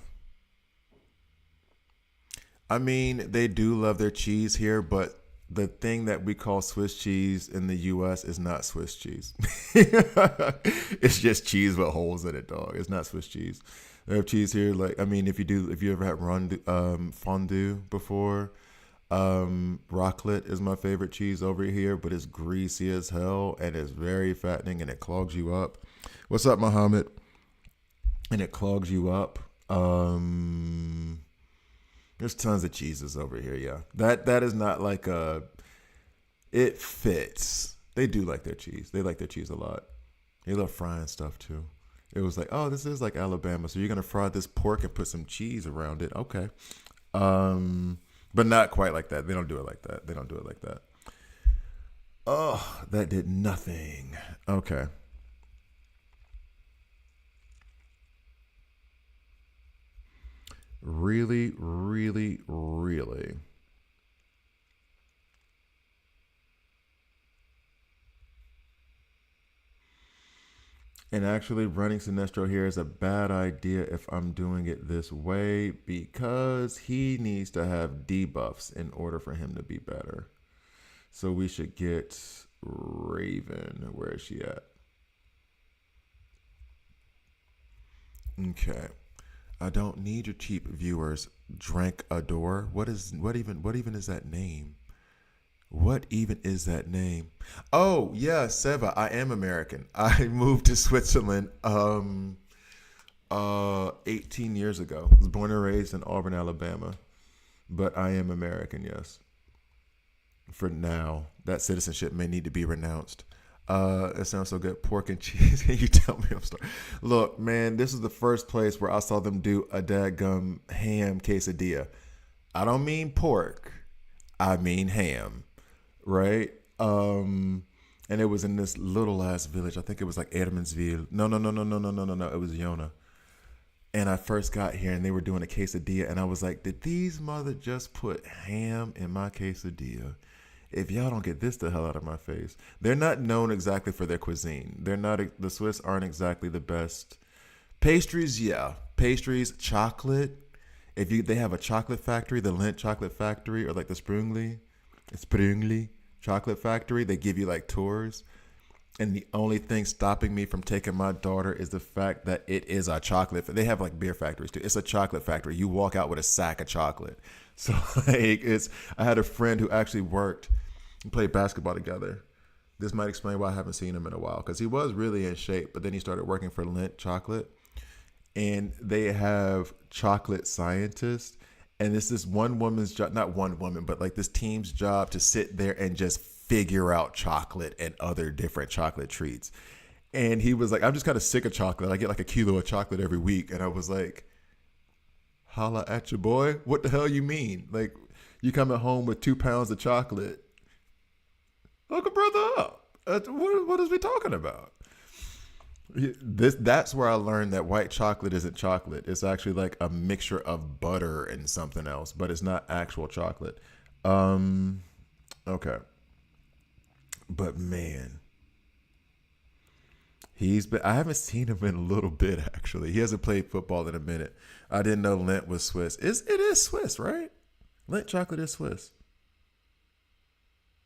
I mean, they do love their cheese here, but the thing that we call Swiss cheese in the U.S. is not Swiss cheese. It's just cheese with holes in it, dog. It's not Swiss cheese. They have cheese here. Like, I mean, if you ever had fondue before, raclette is my favorite cheese over here, but it's greasy as hell and it's very fattening and it clogs you up. What's up, Muhammad? And it clogs you up. There's tons of cheeses over here. Yeah, that is not like a. It fits. They do like their cheese. They like their cheese a lot. They love frying stuff too. It was like, oh, this is like Alabama. So you're gonna fry this pork and put some cheese around it. Okay. But not quite like that. They don't do it like that. They don't do it like that. Oh, that did nothing. Okay. Really, really, really. And actually, running Sinestro here is a bad idea if I'm doing it this way because he needs to have debuffs in order for him to be better. So we should get Raven. Where is she at? Okay. I don't need your cheap viewers. Drank Adore. What even is that name? What even is that name? Oh, yeah, Seva. I am American. I moved to Switzerland 18 years ago. I was born and raised in Auburn, Alabama. But I am American, yes. For now. That citizenship may need to be renounced. It sounds so good. Pork and cheese. You tell me I'm sorry. Look, man, this is the first place where I saw them do a dadgum ham quesadilla. I don't mean pork. I mean ham. Right? And it was in this little ass village. I think it was like Edmondsville. No, no, no, no, no, no, no, no, no. It was Yona. And I first got here and they were doing a quesadilla. And I was like, did these mother just put ham in my quesadilla? If y'all don't get this the hell out of my face. They're not known exactly for their cuisine. They're not, the Swiss aren't exactly the best. Pastries, yeah. Pastries, chocolate. They have a chocolate factory, the Lindt chocolate factory, or like the Sprungli chocolate factory. They give you like tours. And the only thing stopping me from taking my daughter is the fact that it is a chocolate. They have like beer factories too. It's a chocolate factory. You walk out with a sack of chocolate. So like I had a friend who actually worked and played basketball together. This might explain why I haven't seen him in a while because he was really in shape, but then he started working for Lindt Chocolate, and they have chocolate scientists. And it's this one woman's job, not one woman, but like this team's job to sit there and just figure out chocolate and other different chocolate treats. And he was like, I'm just kind of sick of chocolate. I get like a kilo of chocolate every week. And I was like, holla at your boy. What the hell you mean? Like, you coming home with 2 pounds of chocolate. Hook a brother up. What is we talking about? That's where I learned that white chocolate isn't chocolate. It's actually like a mixture of butter and something else, but it's not actual chocolate. Okay. But man, I haven't seen him in a little bit actually. He hasn't played football in a minute. I didn't know Lindt was Swiss. It is Swiss, right? Lindt chocolate is Swiss.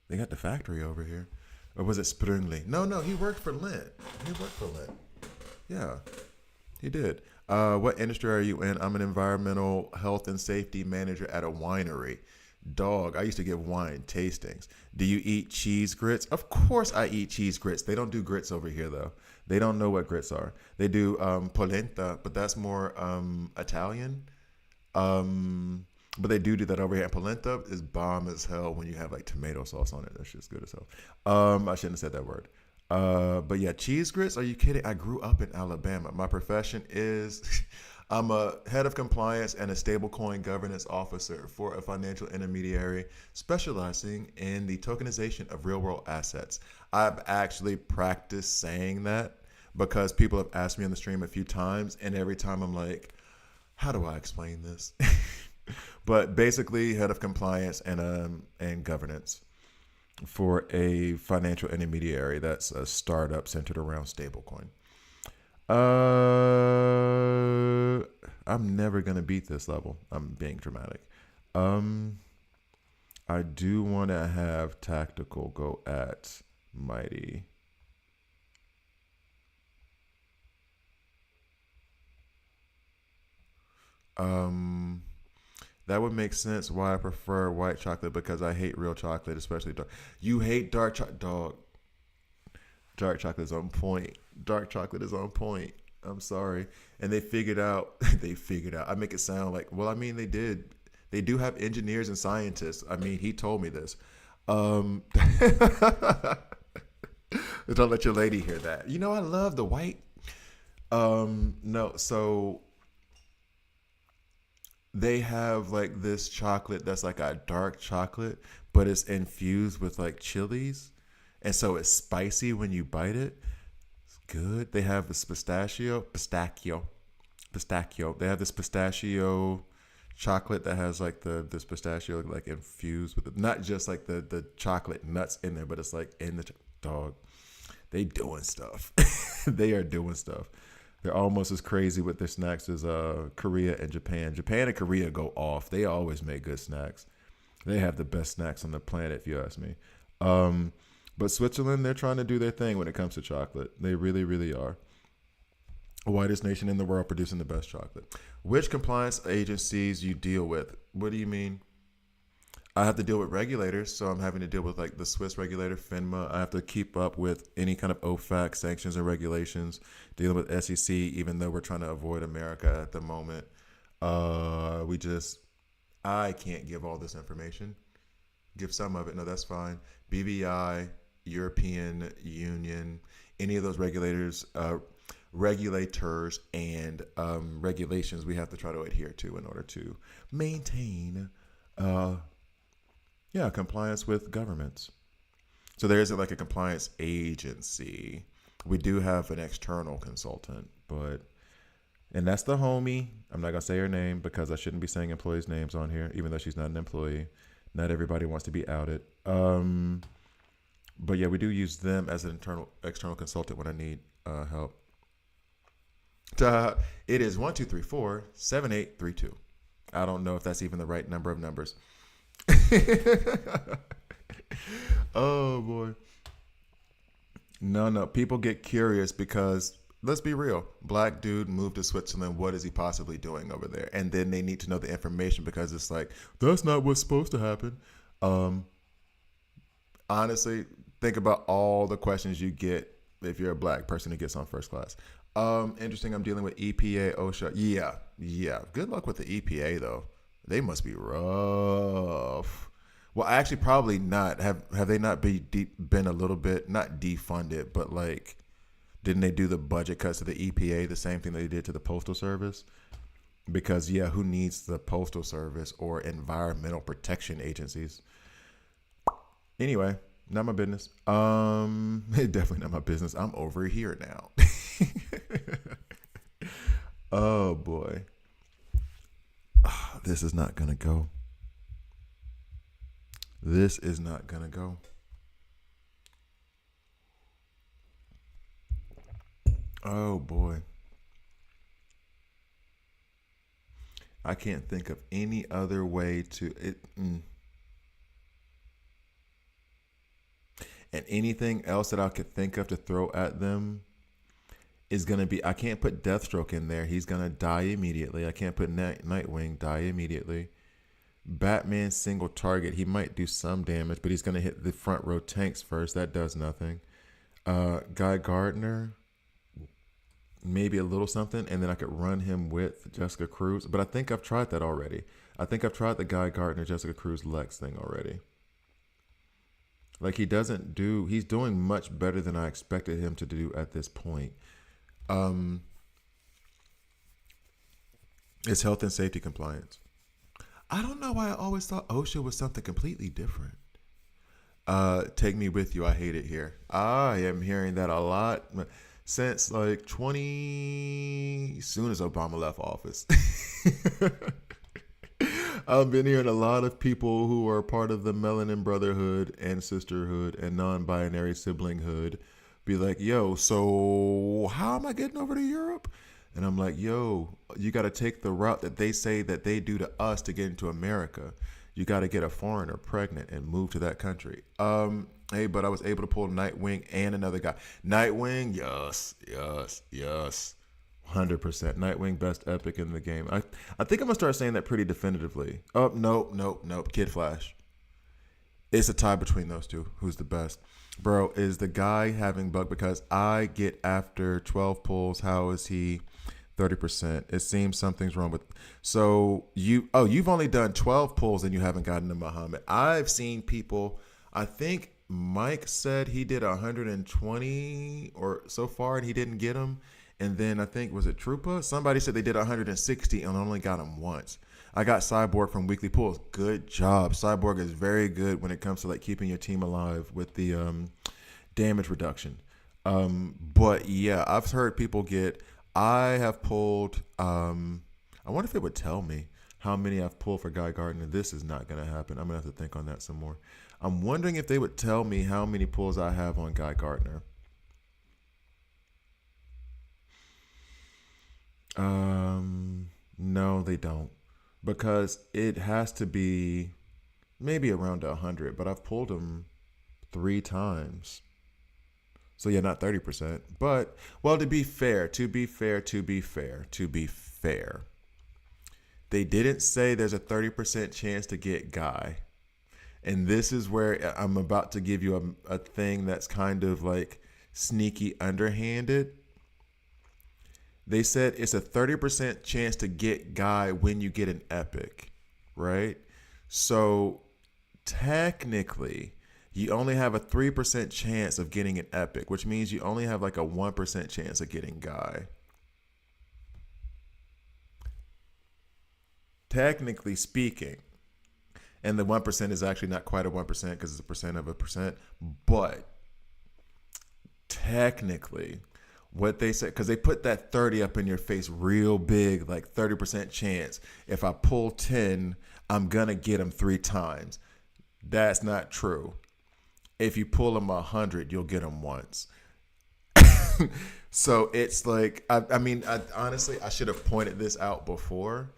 They got the factory over here. Or was it Sprungli? No, he worked for Lindt. He worked for Lindt. Yeah. He did. What industry are you in? I'm an environmental health and safety manager at a winery. Dog, I used to give wine tastings. Do you eat cheese grits? Of course I eat cheese grits. They don't do grits over here though. They don't know what grits are. They do polenta, but that's more Italian. Um, but they do that over here. And polenta is bomb as hell when you have like tomato sauce on it. That shit's good as hell. I shouldn't have said that word. But yeah, cheese grits. Are you kidding? I grew up in Alabama. My profession is I'm a head of compliance and a stablecoin governance officer for a financial intermediary specializing in the tokenization of real world assets. I've actually practiced saying that because people have asked me on the stream a few times, and every time I'm like, how do I explain this? But basically, head of compliance and governance for a financial intermediary that's a startup centered around stablecoin. I'm never gonna beat this level. I'm being dramatic. Um, I do want to have tactical go at mighty. Um, that would make sense why I prefer white chocolate because I hate real chocolate, especially dark. You hate dark chocolate, dog. Dark chocolate is on point. Dark chocolate is on point. I'm sorry. And they figured out, they figured out. I make it sound like, well, I mean, they did. They do have engineers and scientists. I mean, he told me this. Don't let your lady hear that. You know, I love the white. No, so they have like this chocolate that's like a dark chocolate, but it's infused with like chilies. And so it's spicy when you bite it. It's good. They have this pistachio. They have this pistachio chocolate that has like this pistachio like infused with it. Not just like the chocolate nuts in there, but it's like in the dog. They doing stuff. They are doing stuff. They're almost as crazy with their snacks as Korea and Japan. Japan and Korea go off. They always make good snacks. They have the best snacks on the planet, if you ask me. But Switzerland, they're trying to do their thing when it comes to chocolate. They really, really are. The whitest nation in the world producing the best chocolate. Which compliance agencies you deal with? What do you mean? I have to deal with regulators, so I'm having to deal with like the Swiss regulator, FINMA. I have to keep up with any kind of OFAC sanctions and regulations, dealing with SEC, even though we're trying to avoid America at the moment. I can't give all this information. Give some of it. No, that's fine. BVI, European Union, any of those regulators, and regulations we have to try to adhere to in order to maintain compliance with governments. So there isn't like a compliance agency. We do have an external consultant, and that's the homie. I'm not gonna say her name because I shouldn't be saying employees' names on here, even though she's not an employee. Not everybody wants to be outed. But yeah, we do use them as an external consultant when I need help. It is 1 2 3 4 7 8 3 2. I don't know if that's even the right number of numbers. Oh boy. No. People get curious because let's be real. Black dude moved to Switzerland. What is he possibly doing over there? And then they need to know the information because it's like, that's not what's supposed to happen. Honestly, think about all the questions you get if you're a black person who gets on first class. Interesting. I'm dealing with EPA, OSHA. Yeah. Good luck with the EPA though. They must be rough. Well, actually, probably not. Have they not been a little bit not defunded, but like, didn't they do the budget cuts to the EPA? The same thing they did to the Postal Service? Because who needs the Postal Service or environmental protection agencies? Anyway, not my business. Definitely not my business. I'm over here now. Oh boy. This is not gonna go. This is not gonna go. Oh boy. I can't think of any other way to it. And anything else that I could think of to throw at them is going to be, I can't put Deathstroke in there. He's going to die immediately. I can't put Nightwing, die immediately. Batman single target. He might do some damage, but he's going to hit the front row tanks first. That does nothing. Guy Gardner, maybe a little something, and then I could run him with Jessica Cruz. But I think I've tried that already. I think I've tried the Guy Gardner, Jessica Cruz, Lex thing already. Like he's doing much better than I expected him to do at this point. It's health and safety compliance. I don't know why I always thought OSHA was something completely different. Take me with you. I hate it here. I am hearing that a lot since like soon as Obama left office. I've been hearing a lot of people who are part of the Melanin Brotherhood and Sisterhood and non-binary siblinghood be like, yo, so how am I getting over to Europe? And I'm like, yo, you got to take the route that they say that they do to us to get into America. You got to get a foreigner pregnant and move to that country. Hey, but I was able to pull Nightwing and another guy. Nightwing, yes. 100%. Nightwing, best epic in the game. I think I'm going to start saying that pretty definitively. Oh, nope. Kid Flash. It's a tie between those two. Who's the best? Bro, is the guy having bug? Because I get after 12 pulls. How is he 30%? It seems something's wrong with. So you've only done 12 pulls and you haven't gotten to Muhammad. I've seen people. I think Mike said he did 120 or so far and he didn't get him. And then I think, was it Troopa? Somebody said they did 160 and only got him once. I got Cyborg from Weekly Pulls. Good job. Cyborg is very good when it comes to like keeping your team alive with the damage reduction. But yeah, I've heard people get. I have pulled. I wonder if it would tell me how many I've pulled for Guy Gardner. This is not going to happen. I'm going to have to think on that some more. I'm wondering if they would tell me how many pulls I have on Guy Gardner. No, they don't. Because it has to be maybe around 100, but I've pulled them 3 times. So yeah, not 30%. But, well, to be fair, they didn't say there's a 30% chance to get Guy. And this is where I'm about to give you a thing that's kind of like sneaky underhanded. They said it's a 30% chance to get Guy when you get an epic, right? So technically, you only have a 3% chance of getting an epic, which means you only have like a 1% chance of getting Guy. Technically speaking, and the 1% is actually not quite a 1% because it's a percent of a percent, but technically, what they said, because they put that 30 up in your face real big, like 30% chance. If I pull 10, I'm going to get them 3 times. That's not true. If you pull them 100, you'll get them once. So it's like, I mean, honestly, I should have pointed this out before.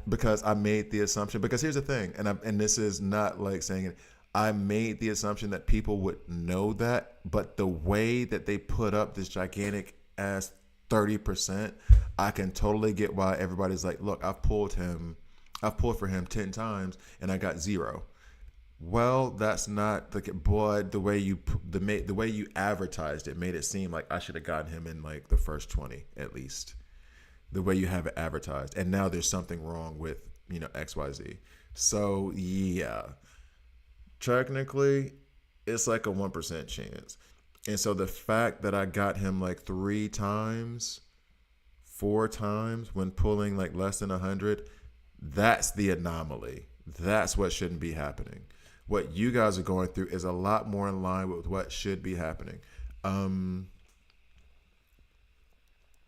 Because I made the assumption, because here's the thing, and this is not like saying it, I made the assumption that people would know that, but the way that they put up this gigantic ass 30%, I can totally get why everybody's like, look, I've pulled for him 10 times and I got 0. Well, that's not the way you advertised it made it seem like I should have gotten him in like the first 20 at least. The way you have it advertised, and now there's something wrong with XYZ. So yeah. Technically, it's like a 1% chance. And so the fact that I got him like 3 times, 4 times when pulling like less than 100, that's the anomaly. That's what shouldn't be happening. What you guys are going through is a lot more in line with what should be happening.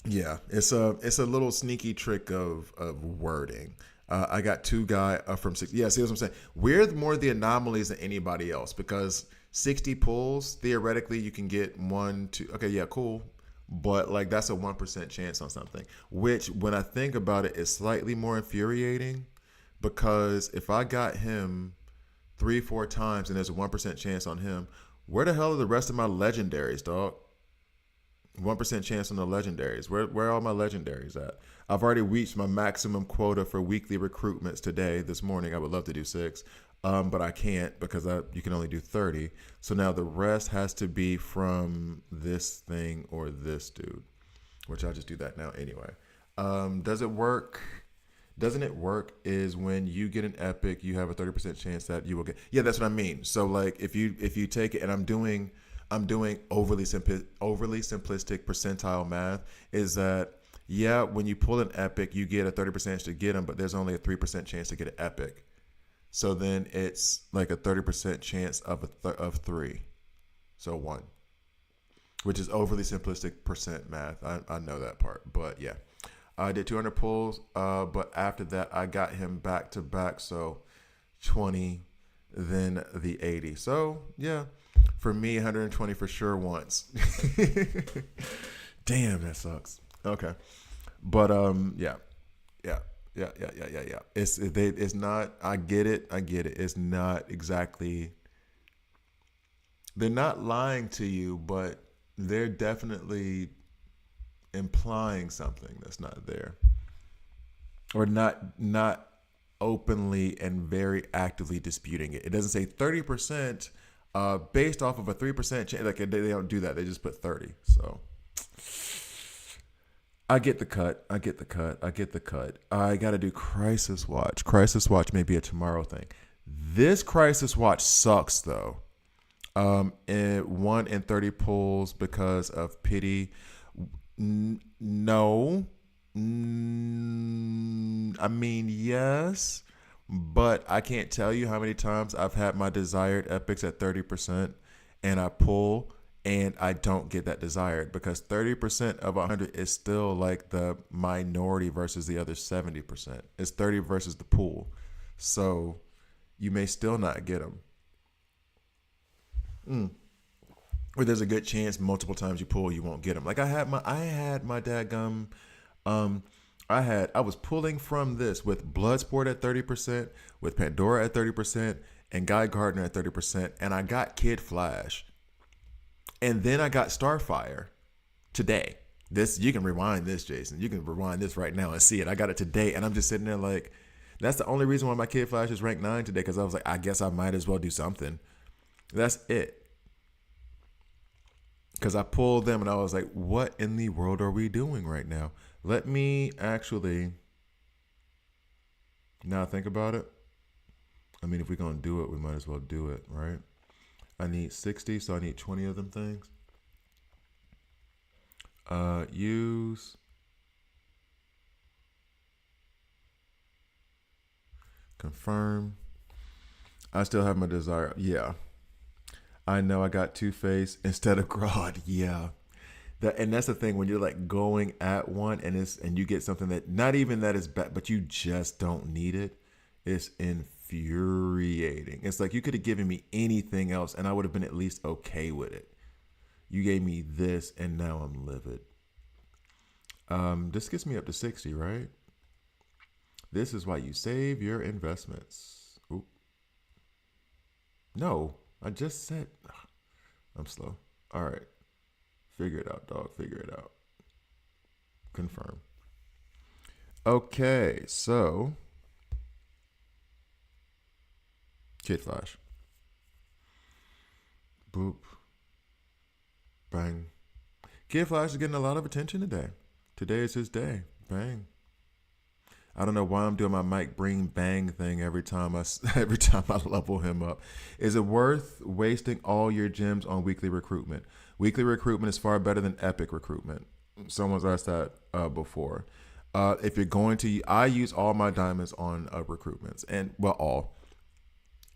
Yeah, it's a little sneaky trick of wording. I got 2 guys from 6. Yeah, see what I'm saying? We're more the anomalies than anybody else because 60 pulls, theoretically, you can get 1, 2. Okay, yeah, cool. But like that's a 1% chance on something, which when I think about it is slightly more infuriating because if I got him 3-4 times and there's a 1% chance on him, where the hell are the rest of my legendaries, dog? 1% chance on the legendaries. Where are all my legendaries at? I've already reached my maximum quota for weekly recruitments today, this morning. I would love to do 6, but I can't because you can only do 30. So now the rest has to be from this thing or this dude, which I'll just do that now anyway. Does it work? Doesn't it work is when you get an epic, you have a 30% chance that you will get. Yeah, that's what I mean. So like if you take it, and I'm doing overly simplistic percentile math, is that yeah, when you pull an epic, you get a 30% chance to get them, but there's only a 3% chance to get an epic. So then it's like a 30% chance of 3. So 1, which is overly simplistic percent math. I know that part, but yeah. I did 200 pulls, but after that, I got him back to back. So 20, then the 80. So yeah, for me, 120 for sure once. Damn, that sucks. Okay, but yeah. It's not. I get it. It's not exactly. They're not lying to you, but they're definitely implying something that's not there, or not openly and very actively disputing it. It doesn't say 30% based off of a 3% chance. Like they don't do that. They just put 30. So I get the cut. I got to do Crisis Watch. Crisis Watch may be a tomorrow thing. This Crisis Watch sucks though. 1 in 30 pulls because of pity. No. I mean, yes, but I can't tell you how many times I've had my desired epics at 30% and I pull and I don't get that desired, because 30% of 100 is still like the minority versus the other 70%. It's 30 versus the pool. So you may still not get them. Or there's a good chance multiple times you pull, you won't get them. Like I had my dadgum, I was pulling from this with Bloodsport at 30%, with Pandora at 30%, and Guy Gardner at 30%, and I got Kid Flash. And then I got Starfire today. This, you can rewind this, Jason. You can rewind this right now and see it. I got it today, and I'm just sitting there like, that's the only reason why my Kid Flash is ranked 9 today, because I was like, I guess I might as well do something. That's it. Because I pulled them and I was like, what in the world are we doing right now? Let me actually, now think about it. I mean, if we're going to do it, we might as well do it, right? I need 60, so I need 20 of them things. Use. Confirm. I still have my desire. Yeah. I know I got Two-Face instead of Grodd. Yeah. And that's the thing, when you're like going at one and you get something that not even that is bad, but you just don't need it. It's infuriating. It's like you could have given me anything else and I would have been at least okay with it. You gave me this and now I'm livid. This gets me up to 60, right? This is why you save your investments. Oop. No. I just said, I'm slow. All right. Figure it out, dog. Figure it out. Confirm. Okay, so Kid Flash. Boop. Bang. Kid Flash is getting a lot of attention today. Today is his day. Bang. I don't know why I'm doing my Mike Bring Bang thing every time I level him up. Is it worth wasting all your gems on weekly recruitment? Weekly recruitment is far better than epic recruitment. Someone's asked that before. If you're going to, I use all my diamonds on recruitments, and well, all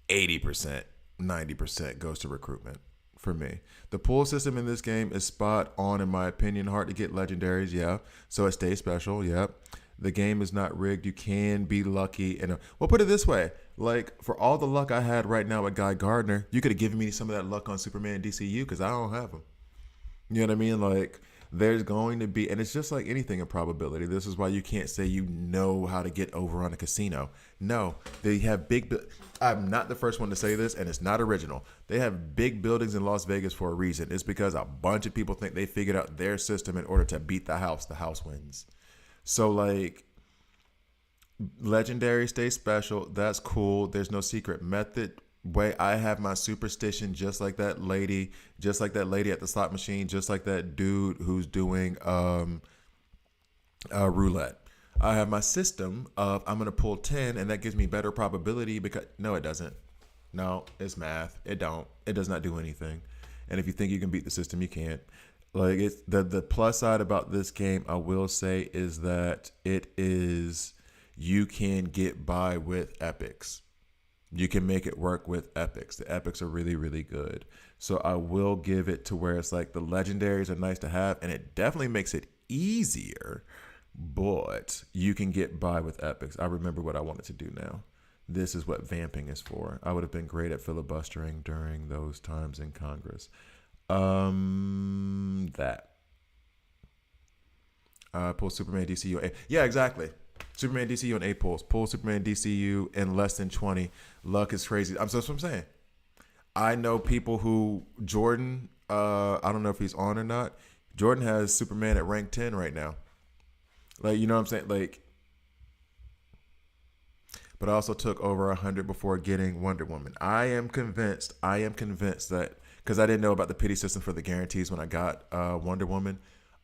80%, 90% goes to recruitment for me. The pull system in this game is spot on, in my opinion. Hard to get legendaries, yeah. So it stays special, yep. The game is not rigged. You can be lucky. And well, put it this way. Like, for all the luck I had right now with Guy Gardner, you could have given me some of that luck on Superman DCU because I don't have him. You know what I mean? Like, There's going to be, and it's just like anything in probability. This is why you can't say you know how to get over on a casino. No, they have I'm not the first one to say this, and it's not original. They have big buildings in Las Vegas for a reason. It's because a bunch of people think they figured out their system in order to beat the house. The house wins. So like, legendary stay special. That's cool. There's no secret method. Way I have my superstition, just like that lady at the slot machine, just like that dude who's doing roulette. I have my system of I'm gonna pull 10, and that gives me better probability because no, it doesn't. No, it's math. It don't. It does not do anything. And if you think you can beat the system, you can't. Like it's the plus side about this game, I will say, is that it is you can get by with epics. You can make it work with epics. The epics are really, really good. So I will give it to where it's like the legendaries are nice to have, and it definitely makes it easier, but you can get by with epics. I remember what I wanted to do now. This is what vamping is for. I would have been great at filibustering during those times in Congress. That. Pull Superman DCU. Yeah, exactly. Superman DCU and 8 pulls. Pull Superman DCU in less than 20. Luck is crazy. That's what I'm saying. I know people who Jordan, I don't know if he's on or not. Jordan has Superman at rank 10 right now. Like, you know what I'm saying? Like, but I also took over 100 before getting Wonder Woman. I am convinced that, because I didn't know about the pity system for the guarantees when I got Wonder Woman.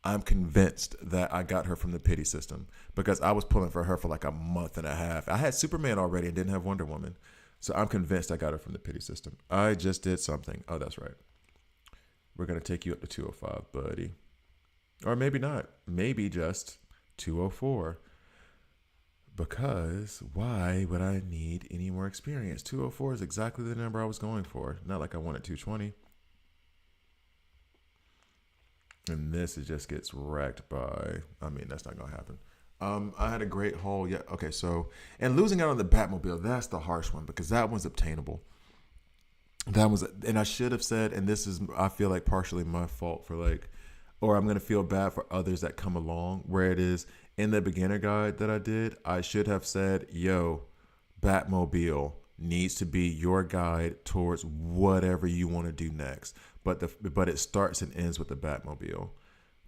I'm convinced that I got her from the pity system because I was pulling for her for like a month and a half. I had Superman already and didn't have Wonder Woman. So I'm convinced I got her from the pity system. I just did something. Oh, that's right. We're going to take you up to 205, buddy. Or maybe not. Maybe just 204. Because why would I need any more experience? 204 is exactly the number I was going for. Not like I wanted 220. And this, it just gets wrecked by, I mean, that's not going to happen. I had a great haul. Yeah. Okay. So, and losing out on the Batmobile, that's the harsh one because that one's obtainable. And I should have said, and this is, I feel like partially my fault for like, or I'm going to feel bad for others that come along where it is in the beginner guide that I did. I should have said, yo, Batmobile needs to be your guide towards whatever you want to do next. But it starts and ends with the Batmobile.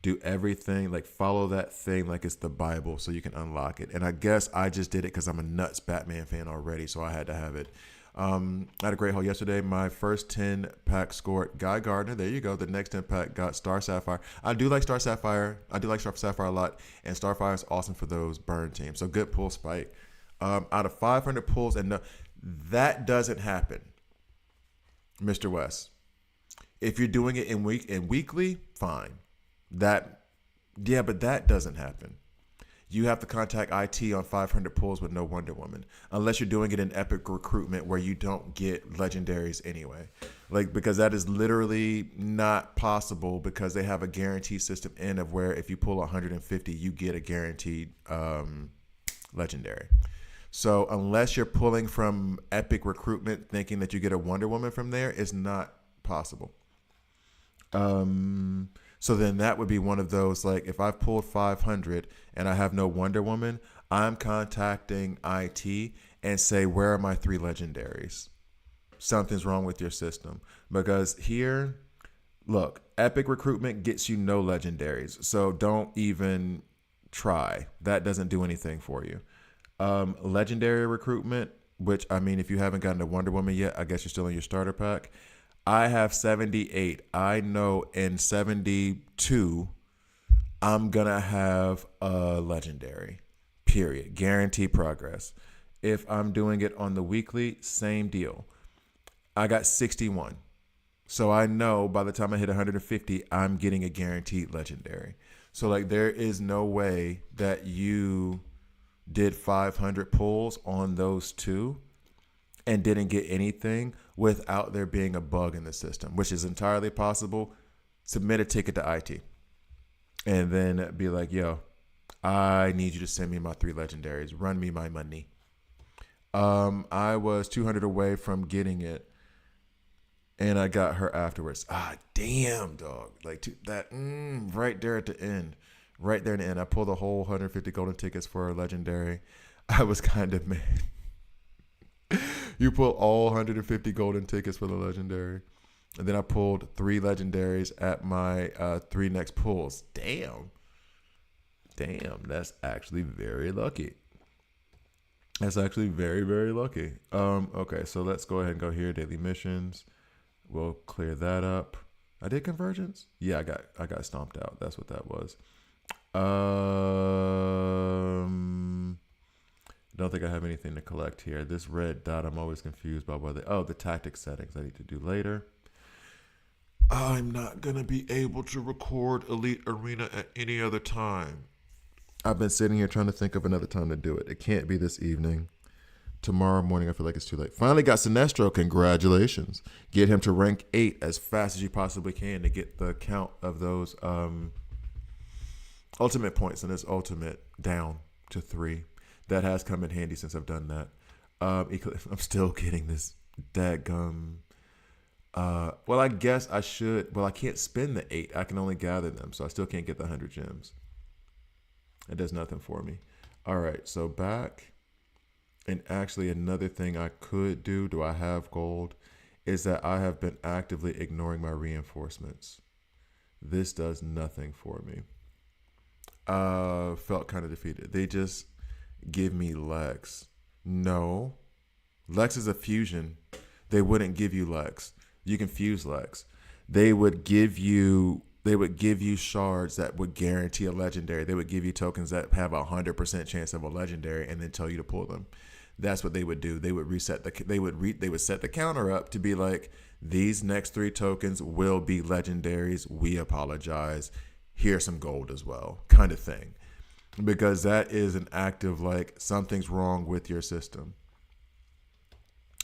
Do everything, like follow that thing like it's the Bible so you can unlock it. And I guess I just did it because I'm a nuts Batman fan already, so I had to have it. I had a great haul yesterday. My first 10 pack scored Guy Gardner. There you go. The next 10 pack got Star Sapphire. I do like Star Sapphire a lot. And Starfire is awesome for those burn teams. So good pull, Spike. Out of 500 pulls, and no, that doesn't happen, Mr. West. If you're doing it in weekly, fine. But that doesn't happen. You have to contact IT on 500 pulls with no Wonder Woman, unless you're doing it in epic recruitment where you don't get legendaries anyway. Like, because that is literally not possible because they have a guarantee system in of where if you pull 150, you get a guaranteed legendary. So unless you're pulling from epic recruitment thinking that you get a Wonder Woman from there, it's not possible. So then that would be one of those, like if I've pulled 500 and I have no Wonder Woman, I'm contacting IT and say, where are my 3 legendaries? Something's wrong with your system. Because here, look, epic recruitment gets you no legendaries. So don't even try. That doesn't do anything for you. Legendary recruitment, which, I mean, if you haven't gotten a Wonder Woman yet, I guess you're still in your starter pack. I have 78. I know in 72, I'm going to have a legendary, period. Guarantee progress. If I'm doing it on the weekly, same deal. I got 61. So I know by the time I hit 150, I'm getting a guaranteed legendary. So like there is no way that you did 500 pulls on those 2 and didn't get anything without there being a bug in the system, which is entirely possible. Submit a ticket to IT and then be like, yo, I need you to send me my 3 legendaries. Run me my money. I was 200 away from getting it. and I got her afterwards. Ah, damn, dog. Like that, right there at the end. Right there in the end. I pulled a whole 150 golden tickets for a legendary. I was kind of mad. You pull all 150 golden tickets for the legendary. And then I pulled 3 legendaries at my 3 next pulls. Damn. That's actually very lucky. That's actually very, very lucky. Okay, so let's go ahead and go here. Daily missions. We'll clear that up. I did convergence? Yeah, I got stomped out. That's what that was. Don't think I have anything to collect here. This red dot, I'm always confused by whether. Oh, the tactics settings I need to do later. I'm not going to be able to record Elite Arena at any other time. I've been sitting here trying to think of another time to do it. It can't be this evening. Tomorrow morning, I feel like it's too late. Finally got Sinestro. Congratulations. Get him to rank 8 as fast as you possibly can to get the count of those ultimate points and his ultimate down to 3. That has come in handy since I've done that. I'm still getting this dadgum. Well, I guess I should. Well, I can't spend the 8. I can only gather them, so I still can't get the 100 gems. It does nothing for me. All right, so back. And actually, another thing I could do I have gold, is that I have been actively ignoring my reinforcements. This does nothing for me. Felt kind of defeated. They just give me Lex. No. Lex is a fusion. They wouldn't give you Lex. You can fuse Lex. They would give you shards that would guarantee a legendary. They would give you tokens that have a 100% chance of a legendary and then tell you to pull them. That's what they would do. They would reset they would set the counter up to be like, these next 3 tokens will be legendaries. We apologize. Here's some gold as well, kind of thing. Because that is an act of like, something's wrong with your system.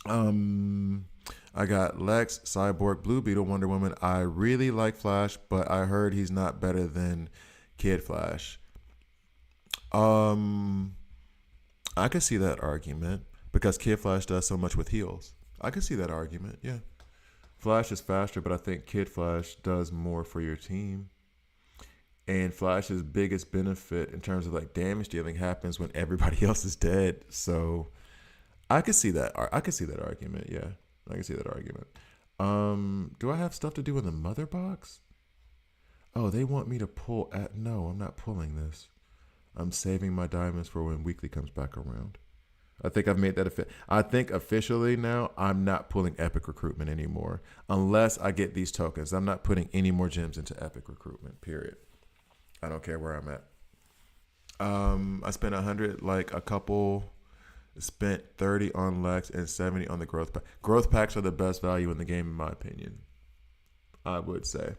I got Lex, Cyborg, Blue Beetle, Wonder Woman. I really like Flash, but I heard he's not better than Kid Flash. I could see that argument because Kid Flash does so much with heals. I could see that argument, yeah. Flash is faster, but I think Kid Flash does more for your team. And Flash's biggest benefit in terms of like damage dealing happens when everybody else is dead. So I could see that. I could see that argument. Yeah, I can see that argument. Do I have stuff to do in the mother box? Oh, they want me to pull at. No, I'm not pulling this. I'm saving my diamonds for when weekly comes back around. I think I've made that I think officially now I'm not pulling epic recruitment anymore unless I get these tokens. I'm not putting any more gems into epic recruitment. Period. I don't care where I'm at. I spent 100, like a couple, spent 30 on Lex and 70 on the growth pack. Growth packs are the best value in the game, in my opinion. I would say.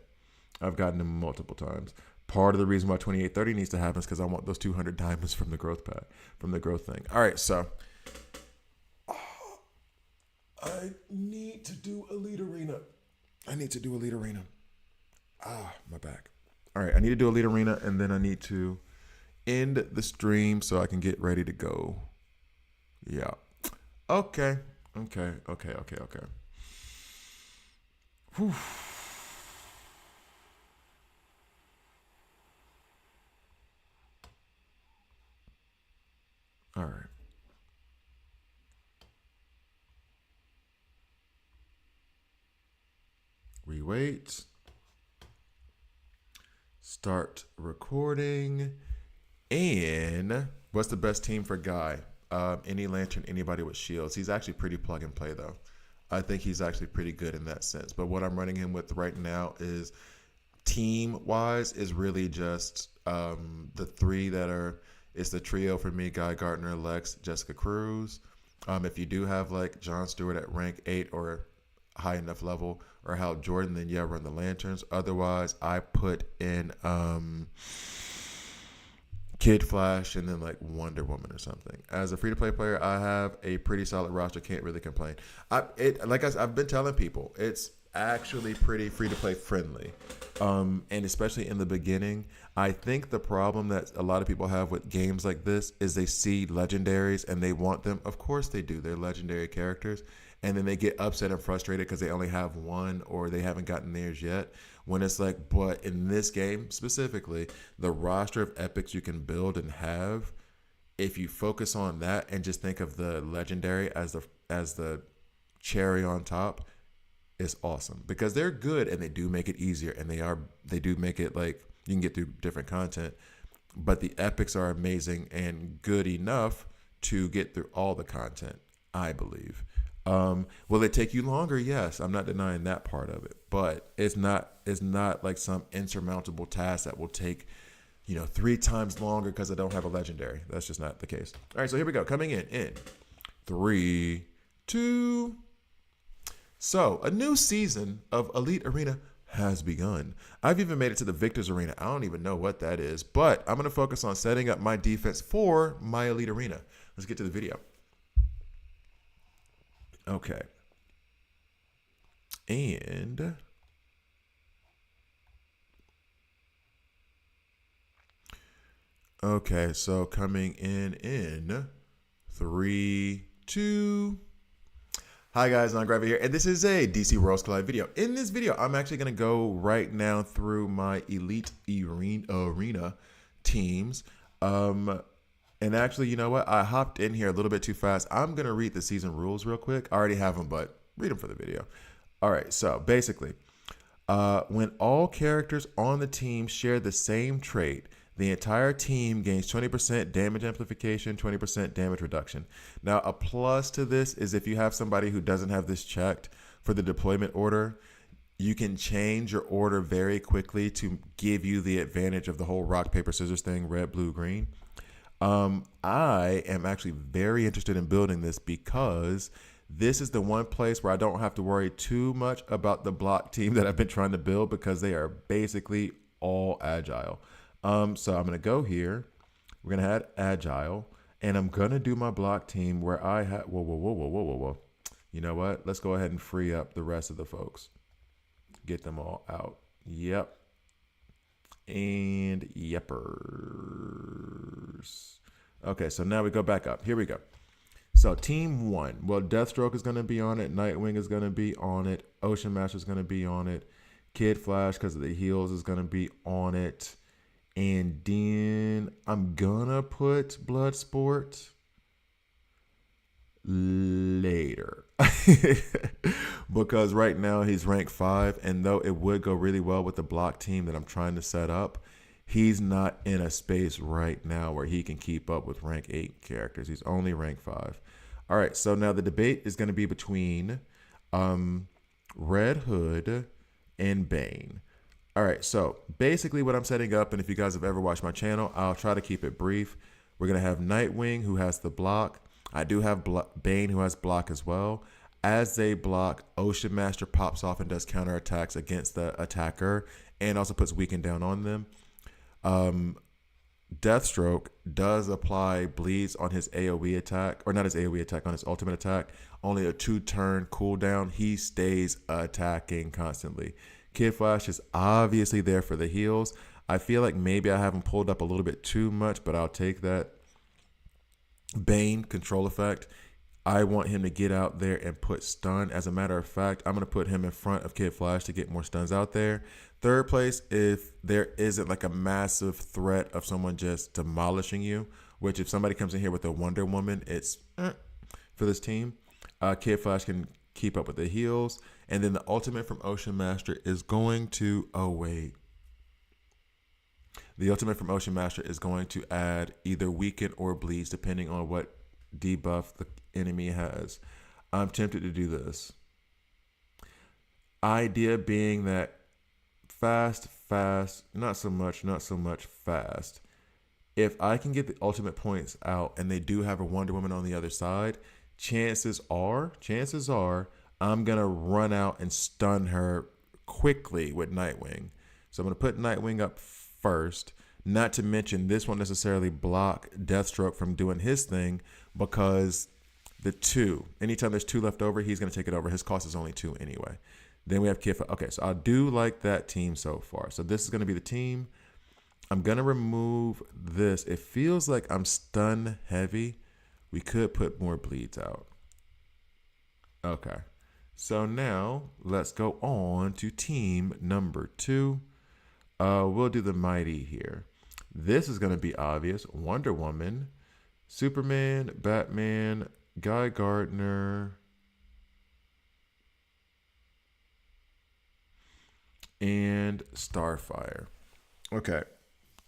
I've gotten them multiple times. Part of the reason why 2830 needs to happen is because I want those 200 diamonds from the growth pack, from the growth thing. All right, so I need to do Elite Arena. My back. All right, I need to do Elite Arena, and then I need to end the stream so I can get ready to go. Yeah. Okay. Whew. All right. We wait. Start recording. And what's the best team for Guy? Any lantern, anybody with shields. He's actually pretty plug and play though. I think he's actually pretty good in that sense. But what I'm running him with right now is team wise is really just the 3 that are. It's the trio for me: Guy Gardner, Lex, Jessica Cruz. If you do have like John Stewart at rank 8 or high enough level, or Hal Jordan, then yeah, run the lanterns. Otherwise, I put in Kid Flash and then like Wonder Woman or something. As a free-to-play player, I have a pretty solid roster. Can't really complain. I've been telling people, it's actually pretty free-to-play friendly. And especially in the beginning, I think the problem that a lot of people have with games like this is they see legendaries and they want them. Of course they do. They're legendary characters. and then they get upset and frustrated because they only have one or they haven't gotten theirs yet. When it's like, but in this game specifically, the roster of epics you can build and have, if you focus on that and just think of the legendary as the cherry on top, is awesome because they're good and they do make it easier and they do make it like you can get through different content, but the epics are amazing and good enough to get through all the content, I believe. Will it take you longer? Yes, I'm not denying that part of it, but it's not like some insurmountable task that will take 3 times longer because I don't have a legendary. That's just not the case. All right, so here we go. Coming in 3, 2. So a new season of Elite Arena has begun. I've even made it to the Victor's Arena. I don't even know what that is, but I'm going to focus on setting up my defense for my Elite Arena. Let's get to the video. Okay. And okay, so coming in 3, 2. Hi guys, I'm Gravity here, and this is a DC Worlds Collide video. In this video, I'm actually going to go right now through my Elite Arena teams. And actually, you know what? I hopped in here a little bit too fast. I'm going to read the season rules real quick. I already have them, but read them for the video. All right, so basically, when all characters on the team share the same trait, the entire team gains 20% damage amplification, 20% damage reduction. Now, a plus to this is if you have somebody who doesn't have this checked for the deployment order, you can change your order very quickly to give you the advantage of the whole rock, paper, scissors thing, red, blue, green. I am actually very interested in building this because this is the one place where I don't have to worry too much about the block team that I've been trying to build because they are basically all agile. So I'm going to go here. We're going to add agile, and I'm going to do my block team where I have, whoa. You know what? Let's go ahead and free up the rest of the folks. Get them all out. Yep. And yeppers. Okay, so now we go back up. Here we go. So team 1. Well, Deathstroke is going to be on it. Nightwing is going to be on it. Ocean Master is going to be on it. Kid Flash, because of the heals, is going to be on it. And then I'm going to put Bloodsport later. Because right now he's rank 5. And though it would go really well with the block team that I'm trying to set up, he's not in a space right now where he can keep up with rank 8 characters. He's only rank 5. All right, so now the debate is going to be between Red Hood and Bane. All right, so basically what I'm setting up, and if you guys have ever watched my channel, I'll try to keep it brief. We're going to have Nightwing, who has the block. I do have Bane, who has block as well. As they block, Ocean Master pops off and does counterattacks against the attacker and also puts weaken down on them. Deathstroke does apply bleeds on his AoE attack, or not his AoE attack, on his ultimate attack. Only a 2-turn cooldown. He stays attacking constantly. Kid Flash is obviously there for the heals. I feel like maybe I have him pulled up a little bit too much, but I'll take that. Bane, control effect. I want him to get out there and put stun. As a matter of fact, I'm going to put him in front of Kid Flash to get more stuns out there. Third place, if there isn't like a massive threat of someone just demolishing you, which if somebody comes in here with a Wonder Woman, it's for this team. Kid Flash can keep up with the heals. And then the ultimate from Ocean Master is going to, the ultimate from Ocean Master is going to add either weaken or bleeds depending on what debuff the enemy has. I'm tempted to do this. Idea being that fast, not so much fast. If I can get the ultimate points out and they do have a Wonder Woman on the other side, chances are I'm going to run out and stun her quickly with Nightwing. So I'm going to put Nightwing up first. Not to mention, this won't necessarily block Deathstroke from doing his thing because anytime there's 2 left over, he's going to take it over. His cost is only 2 anyway. Then we have Kid. Okay, so I do like that team so far. So this is going to be the team. I'm going to remove this. It feels like I'm stun heavy. We could put more bleeds out. Okay. So now let's go on to team number 2. We'll do the mighty here. This is going to be obvious. Wonder Woman, Superman, Batman, Guy Gardner, and Starfire. Okay.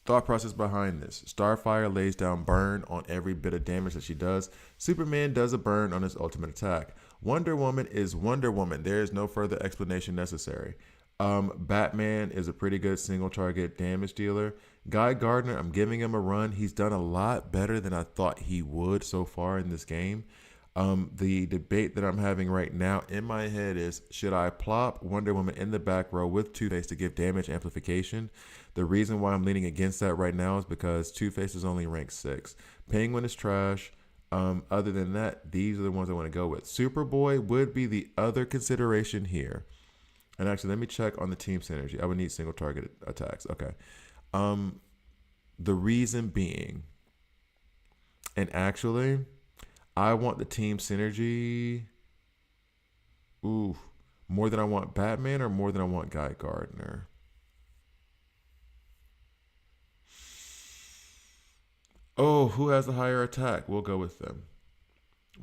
Thought process behind this. Starfire lays down burn on every bit of damage that she does. Superman does a burn on his ultimate attack. Wonder Woman is Wonder Woman. There is no further explanation necessary. Batman is a pretty good single target damage dealer. Guy Gardner, I'm giving him a run. He's done a lot better than I thought he would so far in this game. The debate that I'm having right now in my head is, should I plop Wonder Woman in the back row with Two-Face to give damage amplification? The reason why I'm leaning against that right now is because Two-Face is only ranked 6. Penguin is trash. Other than that, these are the ones I want to go with. Superboy would be the other consideration here. And actually, let me check on the team synergy. I would need single target attacks. Okay. The reason being, and actually, I want the team synergy. Ooh, more than I want Batman or more than I want Guy Gardner? Oh, who has the higher attack? We'll go with them.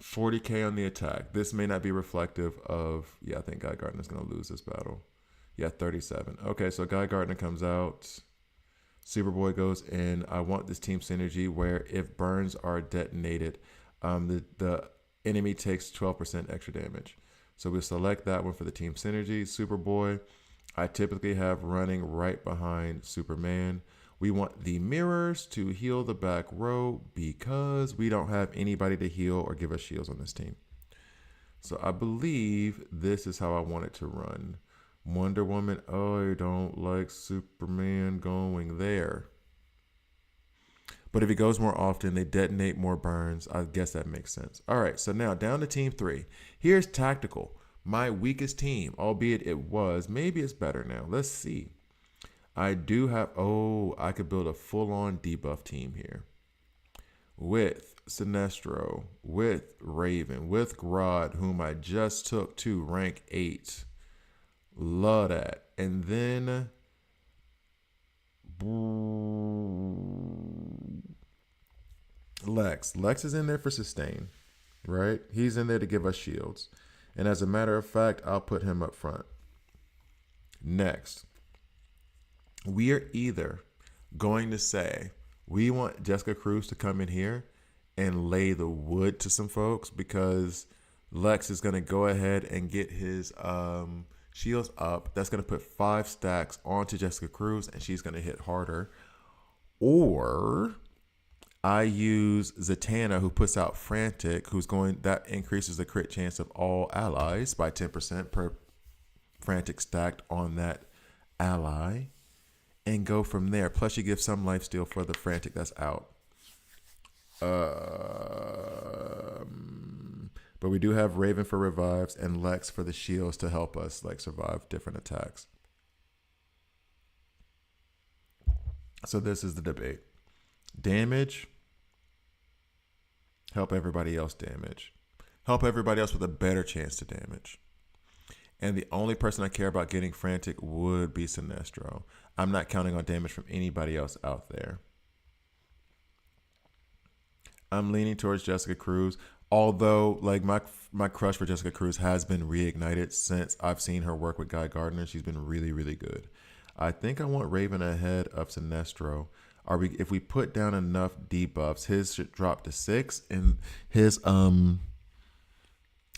40K on the attack. This may not be reflective of, yeah, I think Guy Gardner's going to lose this battle. Yeah, 37. Okay, so Guy Gardner comes out. Superboy goes in. I want this team synergy where if burns are detonated, the enemy takes 12% extra damage. So we'll select that one for the team synergy. Superboy, I typically have running right behind Superman. We want the mirrors to heal the back row because we don't have anybody to heal or give us shields on this team. So I believe this is how I want it to run. Wonder Woman, oh, I don't like Superman going there. But if he goes more often, they detonate more burns. I guess that makes sense. All right, so now down to team 3. Here's tactical. My weakest team, albeit it was. Maybe it's better now. Let's see. I do have, I could build a full-on debuff team here. With Sinestro, with Raven, with Grodd, whom I just took to rank 8. Love that. And then Lex. Lex is in there for sustain, right? He's in there to give us shields. And as a matter of fact, I'll put him up front. Next, we are either going to say we want Jessica Cruz to come in here and lay the wood to some folks because Lex is going to go ahead and get his shields up. That's going to put 5 stacks onto Jessica Cruz and she's going to hit harder. Or I use Zatanna, who puts out Frantic, that increases the crit chance of all allies by 10% per Frantic stacked on that ally, and go from there. Plus, you give some lifesteal for the Frantic that's out. But we do have Raven for revives and Lex for the shields to help us survive different attacks. So this is the debate. Damage. Help everybody else damage. Help everybody else with a better chance to damage. And the only person I care about getting Frantic would be Sinestro. I'm not counting on damage from anybody else out there. I'm leaning towards Jessica Cruz. Although, my crush for Jessica Cruz has been reignited since I've seen her work with Guy Gardner. She's been really, really good. I think I want Raven ahead of Sinestro. If we put down enough debuffs, his should drop to 6, and his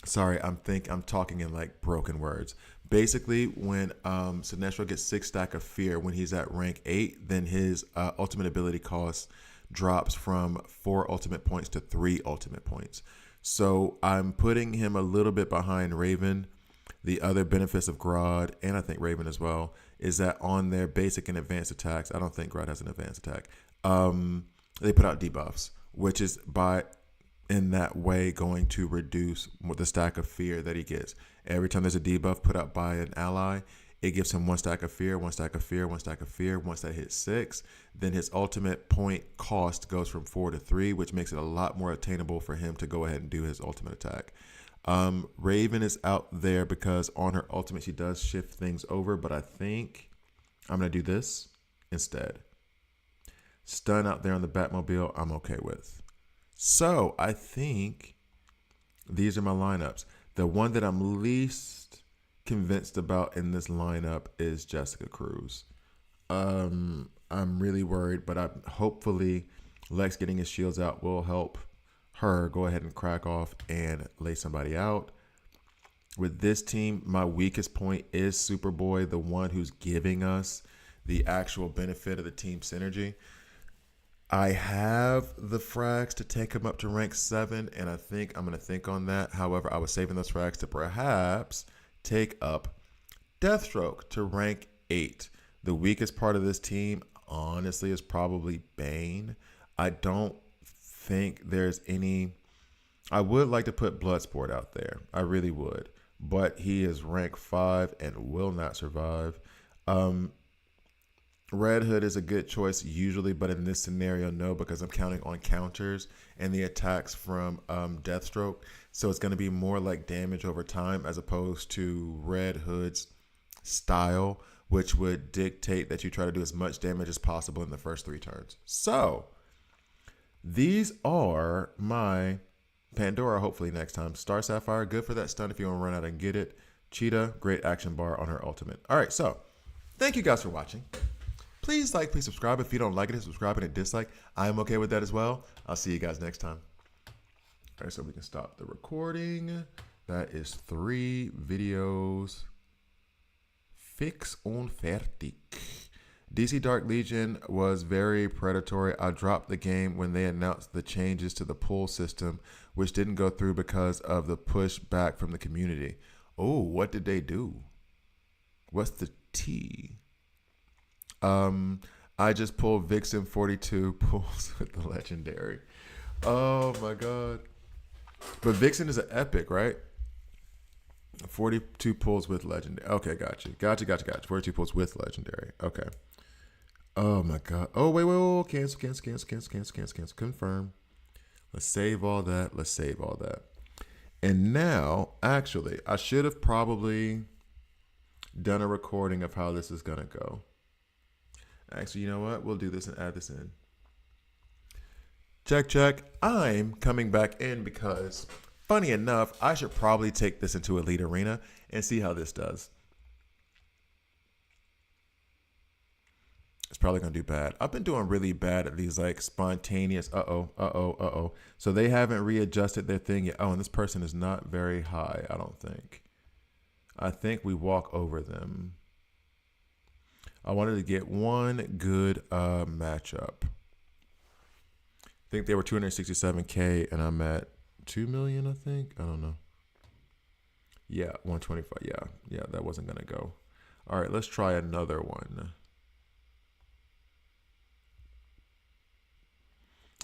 sorry, I'm talking in broken words. Basically, when Sinestro gets 6 stack of fear when he's at rank 8, then his ultimate ability cost drops from 4 ultimate points to 3 ultimate points. So I'm putting him a little bit behind Raven. The other benefits of Grodd, and I think Raven as well, is that on their basic and advanced attacks, I don't think Grodd has an advanced attack, they put out debuffs, which is in that way going to reduce the stack of fear that he gets. Every time there's a debuff put out by an ally, it gives him 1 stack of fear, 1 stack of fear, 1 stack of fear. Once that hits 6, then his ultimate point cost goes from 4 to 3, which makes it a lot more attainable for him to go ahead and do his ultimate attack. Raven is out there because on her ultimate she does shift things over, but I think I'm gonna do this instead. Stun out there on the Batmobile, I'm okay with. So I think these are my lineups. The one that I'm least convinced about in this lineup is Jessica Cruz. I'm really worried, but hopefully Lex getting his shields out will help her go ahead and crack off and lay somebody out. With this team, my weakest point is Superboy, the one who's giving us the actual benefit of the team synergy. I have the frags to take him up to rank 7, and I think I'm going to think on that. However, I was saving those frags to perhaps take up Deathstroke to rank 8. The weakest part of this team, honestly, is probably Bane. I don't think there's any... I would like to put Bloodsport out there. I really would. But he is rank 5 and will not survive. Red Hood is a good choice usually, but in this scenario, no, because I'm counting on counters and the attacks from Deathstroke. So it's going to be more like damage over time as opposed to Red Hood's style, which would dictate that you try to do as much damage as possible in the first 3 turns. So these are my Pandora, hopefully next time. Star Sapphire, good for that stun if you want to run out and get it. Cheetah, great action bar on her ultimate. All right, so thank you guys for watching. Please like, please subscribe. If you don't like it, subscribe and a dislike. I'm okay with that as well. I'll see you guys next time. All right, so we can stop the recording. That is 3 videos. Fix und fertig. DC Dark Legion was very predatory. I dropped the game when they announced the changes to the pull system, which didn't go through because of the push back from the community. Oh, what did they do? What's the T? I just pulled Vixen 42 pulls with the legendary. Oh my god. But Vixen is an epic, right? 42 pulls with legendary. Okay, gotcha. 42 pulls with legendary. Okay. Oh my god. Oh, wait. Cancel. Confirm. Let's save all that. And now, actually, I should have probably done a recording of how this is going to go. Actually, you know what? We'll do this and add this in. Check. I'm coming back in because, funny enough, I should probably take this into Elite Arena and see how this does. It's probably going to do bad. I've been doing really bad at these like spontaneous uh-oh. So they haven't readjusted their thing yet. Oh, and this person is not very high, I don't think. I think we walk over them. I wanted to get one good matchup. I think they were 267K and I'm at 2 million, I think. I don't know. Yeah, 125. Yeah, that wasn't going to go. All right, let's try another one.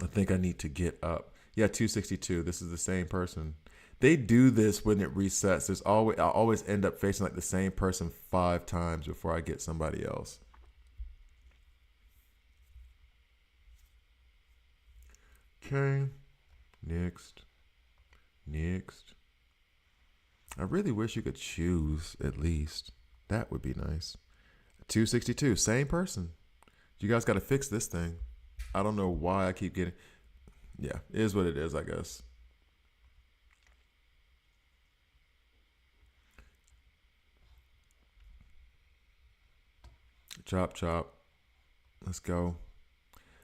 I think I need to get up. Yeah, 262. This is the same person. They do this when it resets. I always end up facing like the same person 5 times before I get somebody else. Okay. Next. I really wish you could choose at least. That would be nice. 262. Same person. You guys got to fix this thing. I don't know why I keep getting... Yeah, it is what it is, I guess. Chop. Let's go.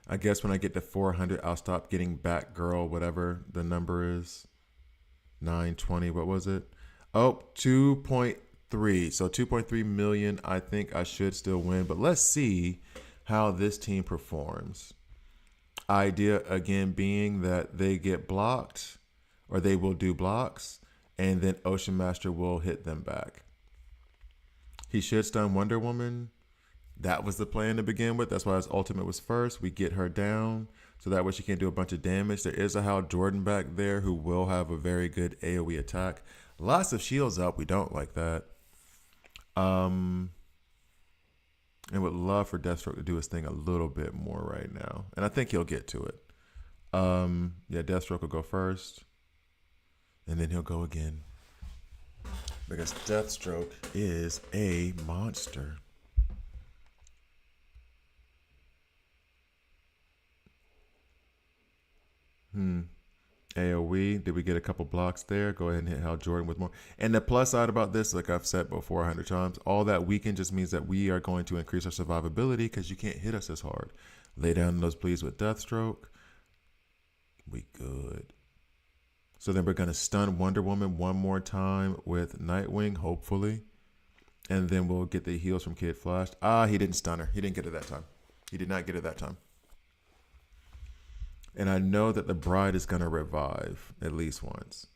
I guess when I get to 400, I'll stop getting Batgirl, whatever the number is. 920, what was it? Oh, 2.3. So 2.3 million. I think I should still win, but let's see how this team performs. Idea again being that they get blocked, or they will do blocks, and then Ocean Master will hit them back. He should stun Wonder Woman. That was the plan to begin with. That's why his ultimate was first. We get her down, so that way she can't do a bunch of damage. There is a Hal Jordan back there who will have a very good AoE attack. Lots of shields up. We don't like that. And would love for Deathstroke to do his thing a little bit more right now. And I think he'll get to it. Yeah, Deathstroke will go first. and then he'll go again. Because Deathstroke is a monster. AoE, did we get a couple blocks there? Go ahead and hit Hal Jordan with more. And the plus side about this, like I've said before 100 times, all that weaken just means that we are going to increase our survivability because you can't hit us as hard. Lay down those bleeds with Deathstroke. We good. So then we're going to stun Wonder Woman one more time with Nightwing, hopefully. And then we'll get the heals from Kid Flash. He didn't stun her. He didn't get it that time. He did not get it that time. And I know that the Bride is going to revive at least once.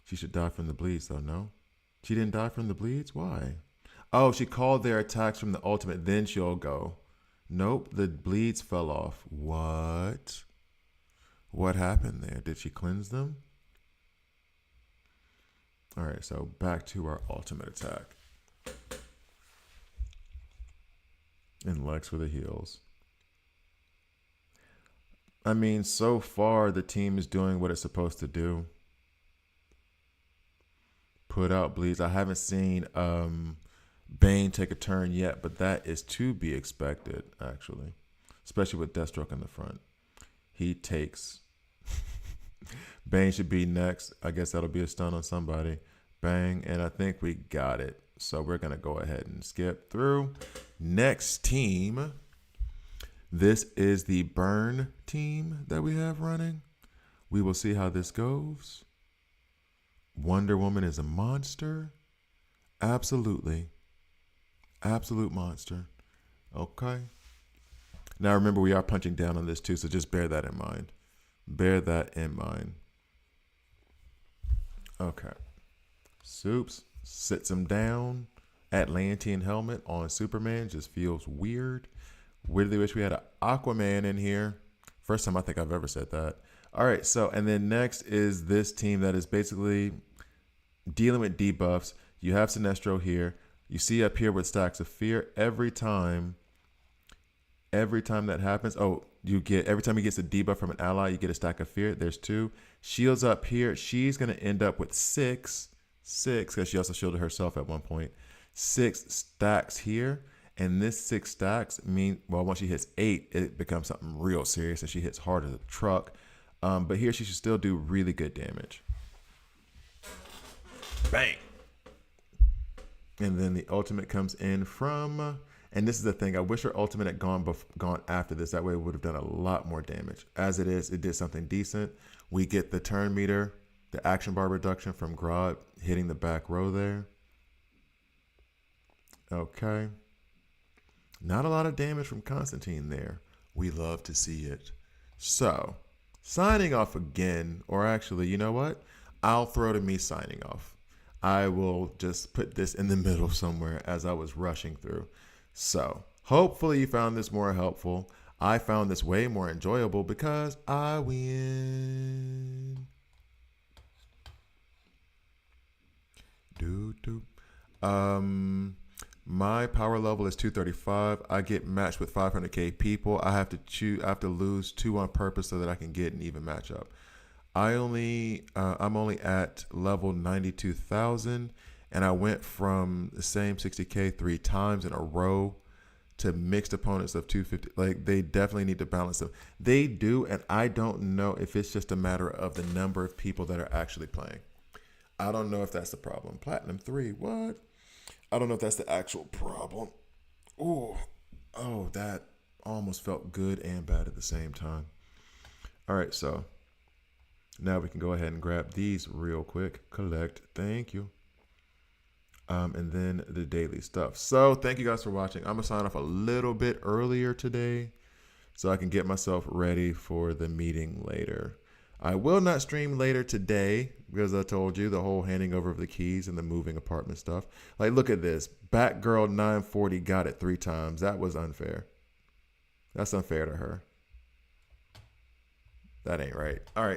She should die from the bleeds, though, no? She didn't die from the bleeds? Why? Oh, she called their attacks from the ultimate. Then she'll go. Nope, the bleeds fell off. What? What happened there? Did she cleanse them? All right, so back to our ultimate attack. And Lex for the heals. I mean, so far the team is doing what it's supposed to do. Put out bleeds. I haven't seen Bane take a turn yet, but that is to be expected, actually. Especially with Deathstroke in the front. He takes. Bane should be next. I guess that'll be a stun on somebody. Bang, and I think we got it. So we're going to go ahead and skip through. Next team. This is the Burn team that we have running. We will see how this goes. Wonder Woman is a monster. Absolutely. Absolute monster. Okay. Now remember, we are punching down on this too, so just bear that in mind. Bear that in mind. Okay. Soups sits him down. Atlantean helmet on Superman just feels weird. Weirdly wish we had an Aquaman in here. First time I think I've ever said that. All right, so and then next is this team that is basically dealing with debuffs. You have Sinestro here. You see up here with Stacks of Fear. Every time that happens, every time he gets a debuff from an ally, you get a Stack of Fear. There's 2. Shields up here. She's going to end up with 6 because she also shielded herself at one point. 6 stacks here. And this 6 stacks mean, well, once she hits 8, it becomes something real serious and she hits hard as a truck. But here she should still do really good damage. Bang. And then the ultimate comes in from, and this is the thing, I wish her ultimate had gone after this. That way it would have done a lot more damage. As it is, it did something decent. We get the turn meter, the action bar reduction from Grodd hitting the back row there. Okay. Not a lot of damage from Constantine there. We love to see it. So, signing off again, or actually, you know what? I'll throw to me signing off. I will just put this in the middle somewhere as I was rushing through. So, hopefully you found this more helpful. I found this way more enjoyable because I win. My power level is 235. I get matched with 500k people. I have to lose 2 on purpose so that I can get an even matchup. I'm only at level 92,000, and I went from the same 60k 3 times in a row to mixed opponents of 250. Like, they definitely need to balance them. They do, and I don't know if it's just a matter of the number of people that are actually playing. I don't know if that's the problem. Platinum 3, what? I don't know if that's the actual problem. Oh, that almost felt good and bad at the same time. All right, so now we can go ahead and grab these real quick. Collect. Thank you. And then the daily stuff. So thank you guys for watching. I'm going to sign off a little bit earlier today so I can get myself ready for the meeting later. I will not stream later today because I told you the whole handing over of the keys and the moving apartment stuff. Like, look at this. Batgirl 940 got it 3 times. That was unfair. That's unfair to her. That ain't right. All right.